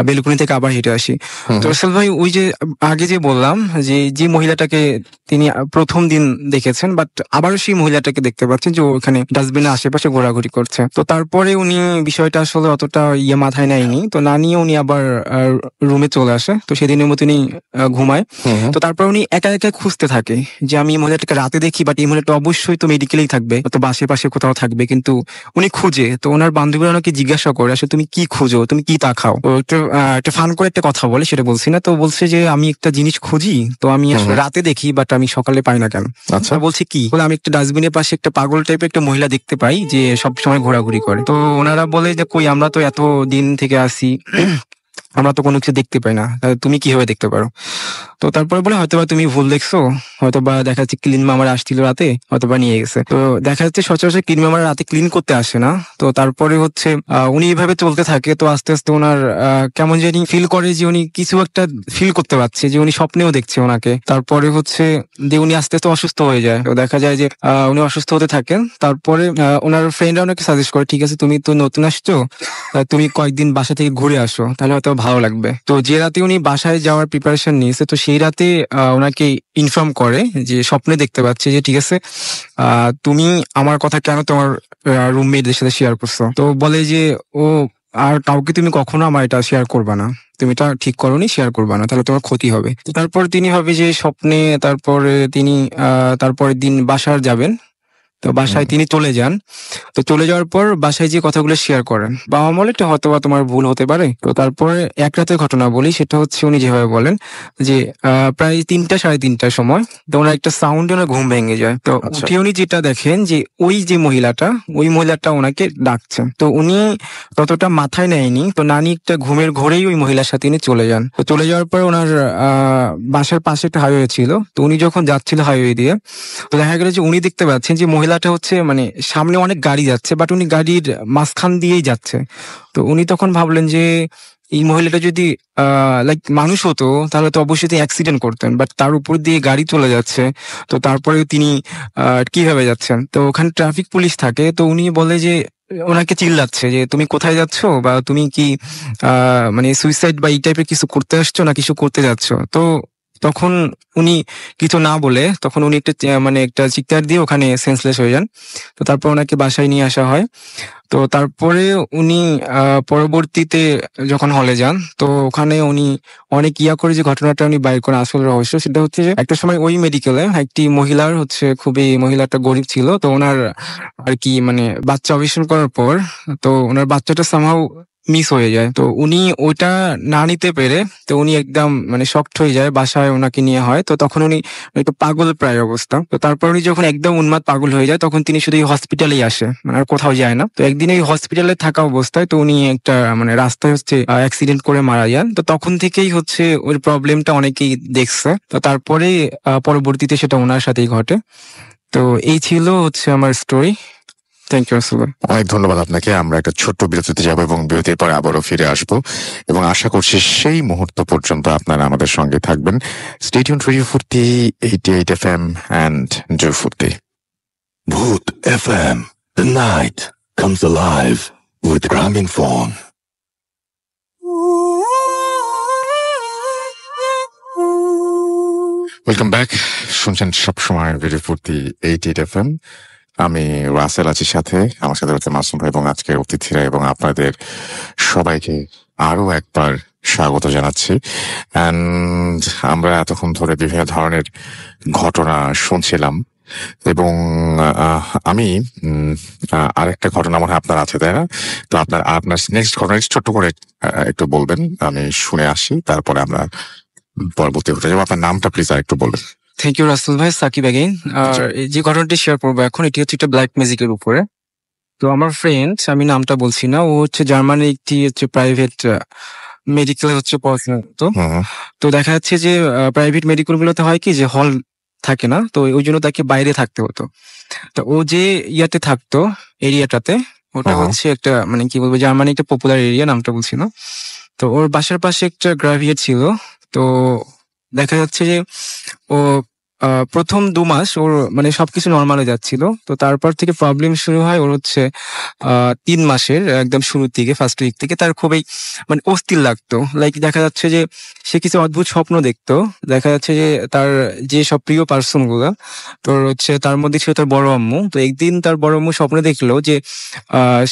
বেলকনি থেকে আবার হেঁটে আসি। তো রাসেল ভাই ওই যে আগে যে বললাম যে মহিলাটাকে তিনি প্রথম দিন দেখেছেন, বাট আবারও সেই মহিলাটাকে দেখতে পাচ্ছেন যে ওখানে ডাস্টবিনের আশেপাশে ঘোরাঘুরি করছে। তো তারপরে উনি বিষয়টা আসলে অতটা মাথায় নেয়নি। তো না নিয়ে উনি আবার রুমে চলে আসে। তো সেদিনের মতো উনি ঘুমায়। তো তারপর উনি একা একা খুঁজতে থাকে যে আমি এই মহিলাটাকে রাতে দেখি, বাট এই মহিলাটা অবশ্যই তো মেডিকেলেই থাকবে, তো আশেপাশে কোথাও থাকবে, কিন্তু উনি খুঁজে। তো ওনার বান্ধবীরা ওনাকে জিজ্ঞাসা করে আসলে তুমি কি খুঁজো, তুমি কি তা খাও। তো একটা ফান করে একটা কথা বলে, সেটা বলছি না। তো বলছে যে আমি একটা জিনিস খুঁজি, তো আমি আসলে রাতে দেখি, বাট আমি সকালে পাই না কেন। আচ্ছা, বলছি কি বলে, আমি একটা ডাস্টবিনের পাশে একটা পাগল টাইপের একটা মহিলা দেখতে পাই যে সব সময় ঘোরাঘুরি করে। তো ওনারা বলে যে কই, আমরা তো এত দিন থেকে আসি, আমরা তো কোনো কিছু দেখতে পাই না, তুমি কিভাবে দেখতে পারো? তো তারপরে বলে হয়তোবা তুমি ভুল দেখছো, হয়তোবা দেখা যাচ্ছে ক্লিন মামার আসছিল রাতে, হয়তোবা নিয়ে গেছে। তো দেখা যাচ্ছে সচরাচর ক্লিন মামার রাতে ক্লিন করতে আসে না। তো তারপরে হচ্ছে উনি এইভাবে চলতে থাকে। তো আস্তে আস্তে ওনার কেমন জানি ফিল করে যে উনি কিছু একটা ফিল করতে পারছে, যে উনি স্বপ্নেও দেখছে ওনাকে। তারপরে হচ্ছে যে উনি আস্তে আস্তে অসুস্থ হয়ে যায়। তো দেখা যায় যে উনি অসুস্থ হতে থাকেন। তারপরে ওনার ফ্রেন্ডরা ওনাকে সাজেস্ট করে ঠিক আছে তুমি তো নতুন আসছো, তুমি কয়েকদিন বাসা থেকে ঘুরে আসো, তাহলে হয়তো ভালো লাগবে। তো যে রাতে উনি বাসায় যাওয়ার প্রিপারেশন নিয়েছে, তো সেই রাতে ওনাকে ইনফর্ম করে যে স্বপ্নে দেখতে পাচ্ছে যে ঠিক আছে তুমি আমার কথা কেন তোমার রুমমেটদের সাথে শেয়ার করছো। তো বলে যে ও আর কাউকে তুমি কখনো আমার এটা শেয়ার করবা না, তুমি এটা ঠিক করোনি, শেয়ার করবা না, তাহলে তোমার ক্ষতি হবে। তারপর তিনি ভাবে যে স্বপ্নে, তারপরে তিনি তারপরের দিন বাসার যাবেন। তো বাসায় তিনি চলে যান। তো চলে যাওয়ার পর বাসায় যে কথাগুলো শেয়ার করেন, বাবা বলে এটা হয়তো বা তোমার ভুল হতে পারে। তো তারপরে এক রাতের ঘটনা বলি, সেটা হচ্ছে উনি যেভাবে বলেন যে প্রায় 3টা 3:30টার সময় তো ওনার একটা সাউন্ডে ওনার ঘুম ভেঙে যায়। তো উঠে উনি যেটা দেখেন যে ওই মহিলাটা ওনাকে ডাকছে। তো উনি ততটা মাথায় নেয়নি, তো নানি একটা ঘুমের ঘোরেই ওই মহিলার সাথে উনি চলে যান। তো চলে যাওয়ার পর ওনার বাসার পাশে একটা হাইওয়ে ছিল। তো উনি যখন যাচ্ছিল হাইওয়ে দিয়ে, তো দেখা গেল যে উনি দেখতে পাচ্ছেন যে মহিলাটা হচ্ছে মানে সামনে অনেক গাড়ি যাচ্ছে, বাট উনি গাড়ির মাঝখান দিয়েই যাচ্ছে। তো উনি তখন ভাবলেন যে এই মহিলাটা যদি লাইক মানুষ হতো তাহলে তো অবশ্যই অ্যাক্সিডেন্ট করতেন, বাট তার উপর দিয়ে গাড়ি চলে যাচ্ছে। তো তারপরেও তিনি কিভাবে যাচ্ছেন। তো ওখানে ট্রাফিক পুলিশ থাকে। তো উনি বলে যে ওনাকে চিল্লাচ্ছে যে তুমি কোথায় যাচ্ছ, বা তুমি কি মানে সুইসাইড বা এই টাইপের কিছু করতে আসছো না কিছু করতে যাচ্ছ। তো তখন উনি কিছু না বলে তখন উনি একটা চিৎকার দিয়ে ওখানে সেন্সলেস হয়ে যান। তো তারপর ওনাকে বাসায় নিয়ে আসা হয়। তো তারপরে উনি পরবর্তীতে যখন হলে যান, তো ওখানে উনি অনেক করে যে ঘটনাটা উনি বাইর করেন আসল রহস্য, সেটা হচ্ছে যে একটা সময় ওই মেডিকেলে একটি মহিলার মহিলাটা গরিব ছিল। তো ওনার আর কি মানে বাচ্চা অপারেশন করার পর তো ওনার বাচ্চাটা সামহাউ মিস হয়ে যায়। তো উনি ওইটা না নিতে পেরে তো উনি একদম মানে শকড হয়ে যায়, বাসায় ওনাকে নিয়ে হয়। তো তখন উনি একটু পাগল প্রায় অবস্থা। তো তারপর উনি যখন একদম উন্মাদ পাগল হয়ে যায়, তখন তিনি শুধু এই হসপিটালেই আসে, মানে আর কোথাও যায় না। তো একদিন এই হসপিটালে থাকা অবস্থায় তো উনি একটা মানে রাস্তায় অ্যাক্সিডেন্ট করে মারা যান। তো তখন থেকেই ওই প্রবলেমটা অনেকেই দেখছে। তো তারপরে পরবর্তীতে সেটা ওনার সাথেই ঘটে। তো এই ছিল আমার স্টোরি। থ্যাংক ইউ রাসেল ভাই। অনেক ধন্যবাদ আপনাকে। আমরা একটা ছোট্ট বিরতিতে যাবো এবং বিরতির পর আবারও ফিরে আসবো এবং আশা করছি সেই মুহূর্ত পর্যন্ত আপনারা আমাদের সঙ্গে থাকবেন। স্টে টিউনড রেডিও ফুর্তি 88 FM and Joy Furti. Bhoot FM. The night comes alive with Gramophone. Welcome back. শুনছেন সবসময় রেডিও ফুর্তি 88 FM। আমি রাসেল আছি সাথে, আমার সাথে হচ্ছে মাসুম ভাই এবং আজকের অতিথিরা, এবং আপনাদের সবাইকে আরো একবার স্বাগত জানাচ্ছি। এন্ড আমরা এতক্ষণ ধরে বিভিন্ন ধরনের ঘটনা শুনছিলাম এবং আমি আরেকটা ঘটনা মনে হয় আপনার আছে, তাই না? তো আপনার নেক্সট ঘটনা ছোট্ট করে একটু বলবেন, আমি শুনে আসি, তারপরে আমরা পরবর্তী হতে যাবো। আপনার নামটা প্লিজ আর একটু বলবেন। থ্যাংক ইউ রাসেল ভাই, সাকিব অ্যাগেইন। আর যে ঘটনাটি শেয়ার করবো এখন, এটি হচ্ছে একটা ব্ল্যাক ম্যাজিকের উপরে। তো আমার ফ্রেন্ড, আমি নামটা বলছি না, ও জার্মানি একটি প্রাইভেট মেডিকেলে পড়াশোনা করতো। তো দেখা যাচ্ছে যে প্রাইভেট মেডিকেল গুলোতে হয় কি যে হল থাকে না, তো ওই জন্য তাকে বাইরে থাকতে হতো। তো ও যে ইয়াতে থাকতো, এরিয়াটাতে, ওটা একটা মানে কি বলবো, জার্মানি একটা পপুলার এরিয়া, নামটা বলছি না। তো ওর বাসার পাশে একটা গ্রাভিয়েট ছিল। তো দেখা যাচ্ছে যে ও প্রথম 2 মাস ওর মানে সবকিছু নর্মালে যাচ্ছিল। তো তারপর থেকে প্রবলেম শুরু হয় ওর 3 মাসের একদম শুরুর দিকে, ফার্স্ট উইক থেকে তার খুবই মানে অস্থির লাগতো। লাইক দেখা যাচ্ছে যে সে কিছু অদ্ভুত স্বপ্ন দেখতো। দেখা যাচ্ছে যে তার যে সব প্রিয় পার্সন গুলো, তোর তার মধ্যে ছিল তার বড় আম্মু। তো একদিন তার বড় আম্মু স্বপ্নে দেখলো যে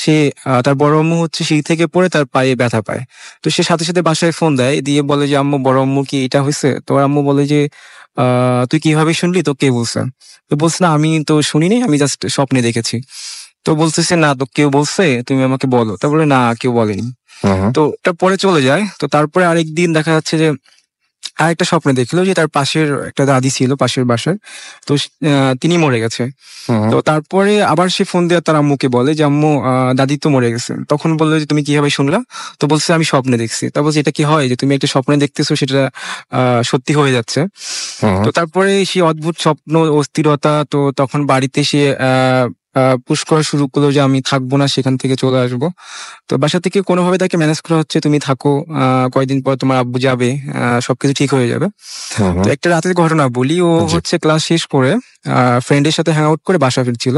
সে তার বড় আম্মু সিঁড়ি থেকে পড়ে তার পায়ে ব্যথা পায়। তো সে সাথে সাথে বাসায় ফোন দেয়, দিয়ে বলে যে আম্মু, বড় আম্মু কি এটা হয়েছে? তো আম্মু বলে যে তুই কিভাবে শুনলি, তো কে বলছে? তো বলছে না, আমি তো শুনিনি, আমি জাস্ট স্বপ্নে দেখেছি। তো বলতেছে না, তো কেউ বলছে, তুমি আমাকে বলো। তা বলে না, কেউ বলেনি। তো এটা পরে চলে যায়। তো তারপরে আরেকদিন দেখা যাচ্ছে যে আরেকটা স্বপ্নে দেখলো যে তার পাশের একটা দাদি ছিল পাশের বাসায়, তো তিনি মরে গেছে। তো তারপরে আবার সে ফোন দিয়ে তার আম্মুকে বলে যে আম্মু, দাদি তো মরে গেছে। তখন বললো যে তুমি কিভাবে শুনলা? তো বলছে আমি স্বপ্নে দেখছি। তা বলছে এটা কি হয় যে তুমি একটা স্বপ্নে দেখতেছো সেটা সত্যি হয়ে যাচ্ছে? তো তারপরে সে অদ্ভুত স্বপ্ন, অস্থিরতা, তো তখন বাড়িতে সে পুশ করা শুরু করলো যে আমি থাকবো না, সেখান থেকে চলে আসবো। তো বাসা থেকে কোনোভাবে তাকে ম্যানেজ করা হচ্ছে, তুমি থাকো, কয়েকদিন পর তোমার আব্বু যাবে, সবকিছু ঠিক হয়ে যাবে। তো একটা রাতের ঘটনা বলি, ও ক্লাস শেষ করে ফ্রেন্ডের সাথে হ্যাং আউট করে বাসা ফিরছিল,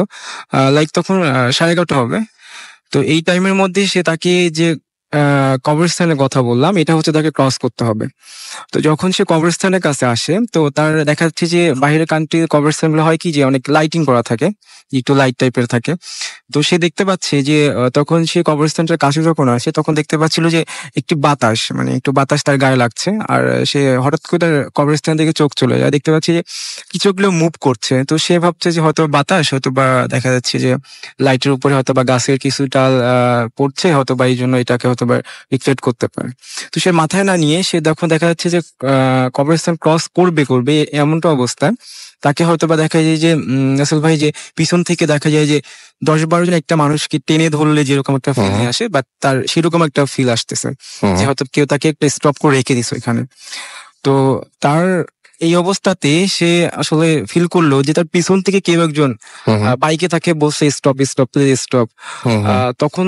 লাইক তখন 11:30 হবে। তো এই টাইমের মধ্যে সে তাকে যে কবরস্থানের কথা বললাম, এটা হচ্ছে তাকে ক্রস করতে হবে। তো যখন সে কবরস্থানের কাছে আসে, তো তার দেখা যাচ্ছে যে বাইরের কান্ট্রির কবরস্থানগুলো হয় কি যে অনেক লাইটিং করা থাকে, একটু লাইট টাইপের থাকে। তো সে দেখতে পাচ্ছে যে তখন সে কবরস্থানটার কাছে যখন আসে তখন দেখতে পাচ্ছিল যে একটি বাতাস, মানে একটু বাতাস তার গায়ে লাগছে। আর সে হঠাৎ করে তার কবরস্থান থেকে চোখ চলে যায়, দেখতে পাচ্ছে যে কিছুগুলো মুভ করছে। তো সে ভাবছে যে হয়তো বাতাস, হয়তো বা দেখা যাচ্ছে যে লাইটের উপরে হয়তো বা গাছের কিছু ডাল পড়ছে, হয়তো বা এই জন্য এটাকে হয়তো বা রিফ্লেক্ট করতে পারে। তো সে মাথায় না নিয়ে সে দেখা যাচ্ছে যে কবরস্থান ক্রস করবে এমনটা অবস্থায় তাকে হয়তো বা দেখা যায় যে রাসেল ভাই যে পিছন থেকে দেখা যায় যে 10-12 জন একটা মানুষকে টেনে ধরলে যেরকম একটা ফিল আসে, বাট তার সেরকম একটা ফিল আসতেছে যে হয়তো কেউ তাকে একটা স্টপ করে রেখে দিছে ওইখানে। তো তার এই অবস্থাতে সে আসলে ফিল করলো যে তার পিছন থেকে কেউ একজন বাইকে তাকে বলছে স্টপ স্টপ স্টপ। তখন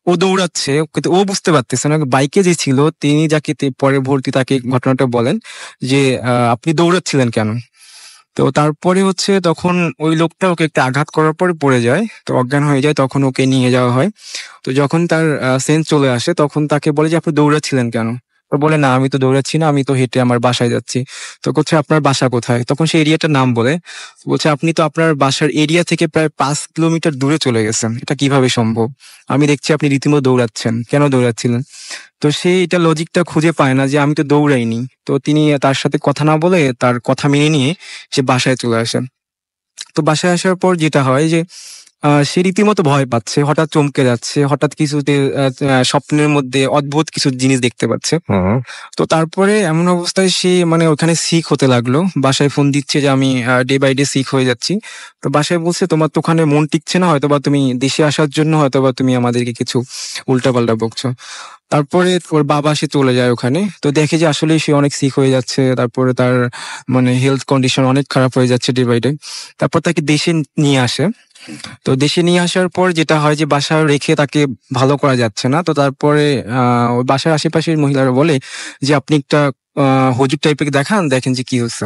ও দৌড়াচ্ছে, কিন্তু ও বুঝতে পারতেছে না বাইকে যে ছিল তিনি যাকে পরবর্তী তাকে ঘটনাটা বলেন যে আপনি দৌড়াচ্ছিলেন কেন। তো তারপরে হচ্ছে তখন ওই লোকটা ওকে একটা আঘাত করার পরে পড়ে যায়, তো অজ্ঞান হয়ে যায়। তখন ওকে নিয়ে যাওয়া হয়। তো যখন তার সেন্স চলে আসে তখন তাকে বলে যে আপনি দৌড়াচ্ছিলেন কেন। তো বলে না, আমি তো দৌড়াচ্ছি না, আমি তো হেঁটে আমার বাসায় যাচ্ছি। তো বলছে আপনার বাসা কোথায়। তখন সে এরিয়াটার নাম বলে, বলছে আপনি তো আপনার বাসার এরিয়া থেকে প্রায় 5 কিলোমিটার দূরে চলে গেছেন, এটা কিভাবে সম্ভব। আমি দেখছি আপনি রীতিমতো দৌড়াচ্ছেন, কেন দৌড়াচ্ছিলেন। তো সে এটা লজিকটা খুঁজে পায় না যে আমি তো দৌড়াইনি। তো তিনি তার সাথে কথা না বলে তার কথা মেনে নিয়ে সে বাসায় চলে আসেন। তো বাসায় আসার পর যেটা হয় যে সে রীতিমতো ভয় পাচ্ছে, হঠাৎ চমকে যাচ্ছে, হঠাৎ কিছুতে স্বপ্নের মধ্যে অদ্ভুত কিছু জিনিস দেখতে পাচ্ছে। তো তারপরে এমন অবস্থায় সে মানে ওখানে সিক হতে লাগলো। বাসায় ফোন দিচ্ছে যে আমি ডে বাই ডে সিক হয়ে যাচ্ছি। তো বাসায় বলছে তোমার তো ওখানে মন টিকছে না, হয়তোবা তুমি দেশে আসার জন্য হয়তোবা তুমি আমাদেরকে কিছু উল্টাপাল্টা বকছো। তারপরে ওর বাবা সে চলে যায় ওখানে, তো দেখে যে আসলে সে অনেক সিক হয়ে যাচ্ছে। তারপরে তার মানে হেলথ কন্ডিশন অনেক খারাপ হয়ে যাচ্ছে ডে বাই ডে। তারপর তাকে দেশে নিয়ে আসে। তো দেশে নিয়ে আসার পর যেটা হয় যে বাসায় রেখে তাকে ভালো করা যাচ্ছে না। তো তারপরে ওই বাসার আশেপাশের মহিলারা বলে যে আপনি একটা হুজুর টাইপের দেখান, দেখেন যে কি হচ্ছে।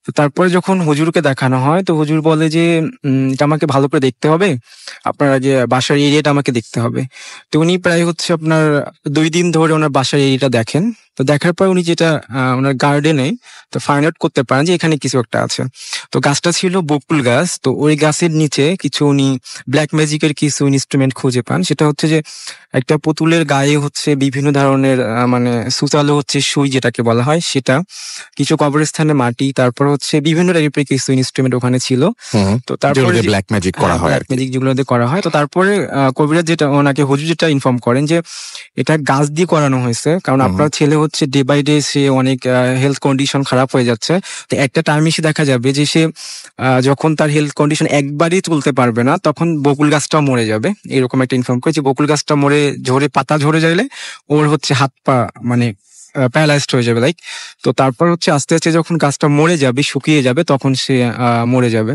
তো তারপরে যখন হুজুরকে দেখানো হয় তো হুজুর বলে যে এটা আমাকে ভালো করে দেখতে হবে, আপনার যে বাসার এরিয়াটা আমাকে দেখতে হবে। তো উনি প্রায় হচ্ছে আপনার 2 দিন ধরে ওনার বাসার এরিয়াটা দেখেন। তো দেখার পর উনি যেটা ওনার গার্ডেনে তো ফাইন্ড আউট করতে পারেন যে এখানে কিছু একটা আছে। তো গাছটা ছিল বকুল গাছ। তো ওই গাছের নিচে কিছু উনি ব্ল্যাক ম্যাজিকের কিছু ইনস্ট্রুমেন্ট খুঁজে পান। সেটা হচ্ছে যে একটা পুতুলের গায়ে হচ্ছে বিভিন্ন ধরনের মানে সুতালো হচ্ছে সুই যেটাকে বলা হয় সেটা, কিছু কবরস্থানে মাটি, তারপর হচ্ছে বিভিন্ন টাইপের কিছু ইনস্ট্রুমেন্ট ওখানে ছিল। তো তারপরে ব্ল্যাক ম্যাজিক করা হয়, ব্ল্যাক ম্যাজিক যেগুলোতে করা হয়। তো তারপরে কবিরাজ যেটা ওনাকে হুজুর যেটা ইনফর্ম করেন যে এটা গাছ দিয়ে করানো হয়েছে, কারণ আপনার ছেলে হচ্ছে ডে বাই ডে সে অনেক হেলথ কন্ডিশন খারাপ হয়ে যাচ্ছে। তো একটা টাইম এসে দেখা যাবে যে সে যখন তার হেলথ কন্ডিশন একবারই চলতে পারবে না তখন বকুল গাছটাও মরে যাবে। এরকম একটা ইনফর্ম করে যে বকুল গাছটা ঝরে পাতা ঝরে যাইলে ওর হচ্ছে হাত পা মানে প্যারালাইজড হয়ে যাবে লাইক। তো তারপর হচ্ছে আস্তে আস্তে যখন গাছটা মরে যাবে, শুকিয়ে যাবে, তখন সে মরে যাবে।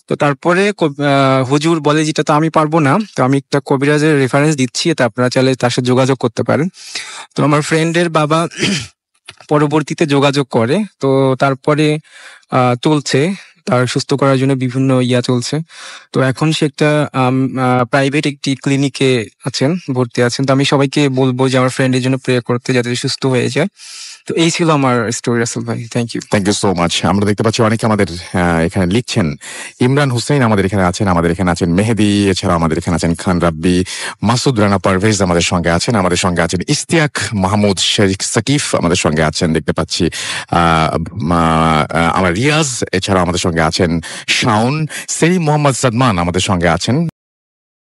তো তারপরে হুজুর বলে যেটা তো আমি পারবো না, তো আমি একটা কবিরাজের রেফারেন্স দিচ্ছি, এটা আপনারা চাইলে তার সাথে যোগাযোগ করতে পারেন। তো আমার ফ্রেন্ডের বাবা পরবর্তীতে যোগাযোগ করে। তো তারপরে চলছে তার সুস্থ করার জন্য বিভিন্ন চলছে। তো এখন সে একটা প্রাইভেট একটি ক্লিনিকে আছেন, ভর্তি আছেন। তো আমি সবাইকে বলবো যে আমার ফ্রেন্ডের জন্য প্রে করতে, যাতে সুস্থ হয়ে যায়। তো এই ছিল আমার স্টোরি রাসেল ভাই। Thank you so much. আমরা দেখতে পাচ্ছি অনেকে আমাদের এখানে লিখছেন। ইমরান হুসাইন আমাদের এখানে আছেন, মেহেদি, এছাড়া আমাদের এখানে আছেন খান রাব্বি, মাসুদ রানা পারভেজ আমাদের সঙ্গে আছেন ইস্তিয়াক মাহমুদ, শেখ সাকিফ আমাদের সঙ্গে আছেন, দেখতে পাচ্ছি আমার রিয়াজ, এছাড়া আমাদের সঙ্গে আছেন শাওন, সেলিম মোহাম্মদ সাদমান আমাদের সঙ্গে আছেন।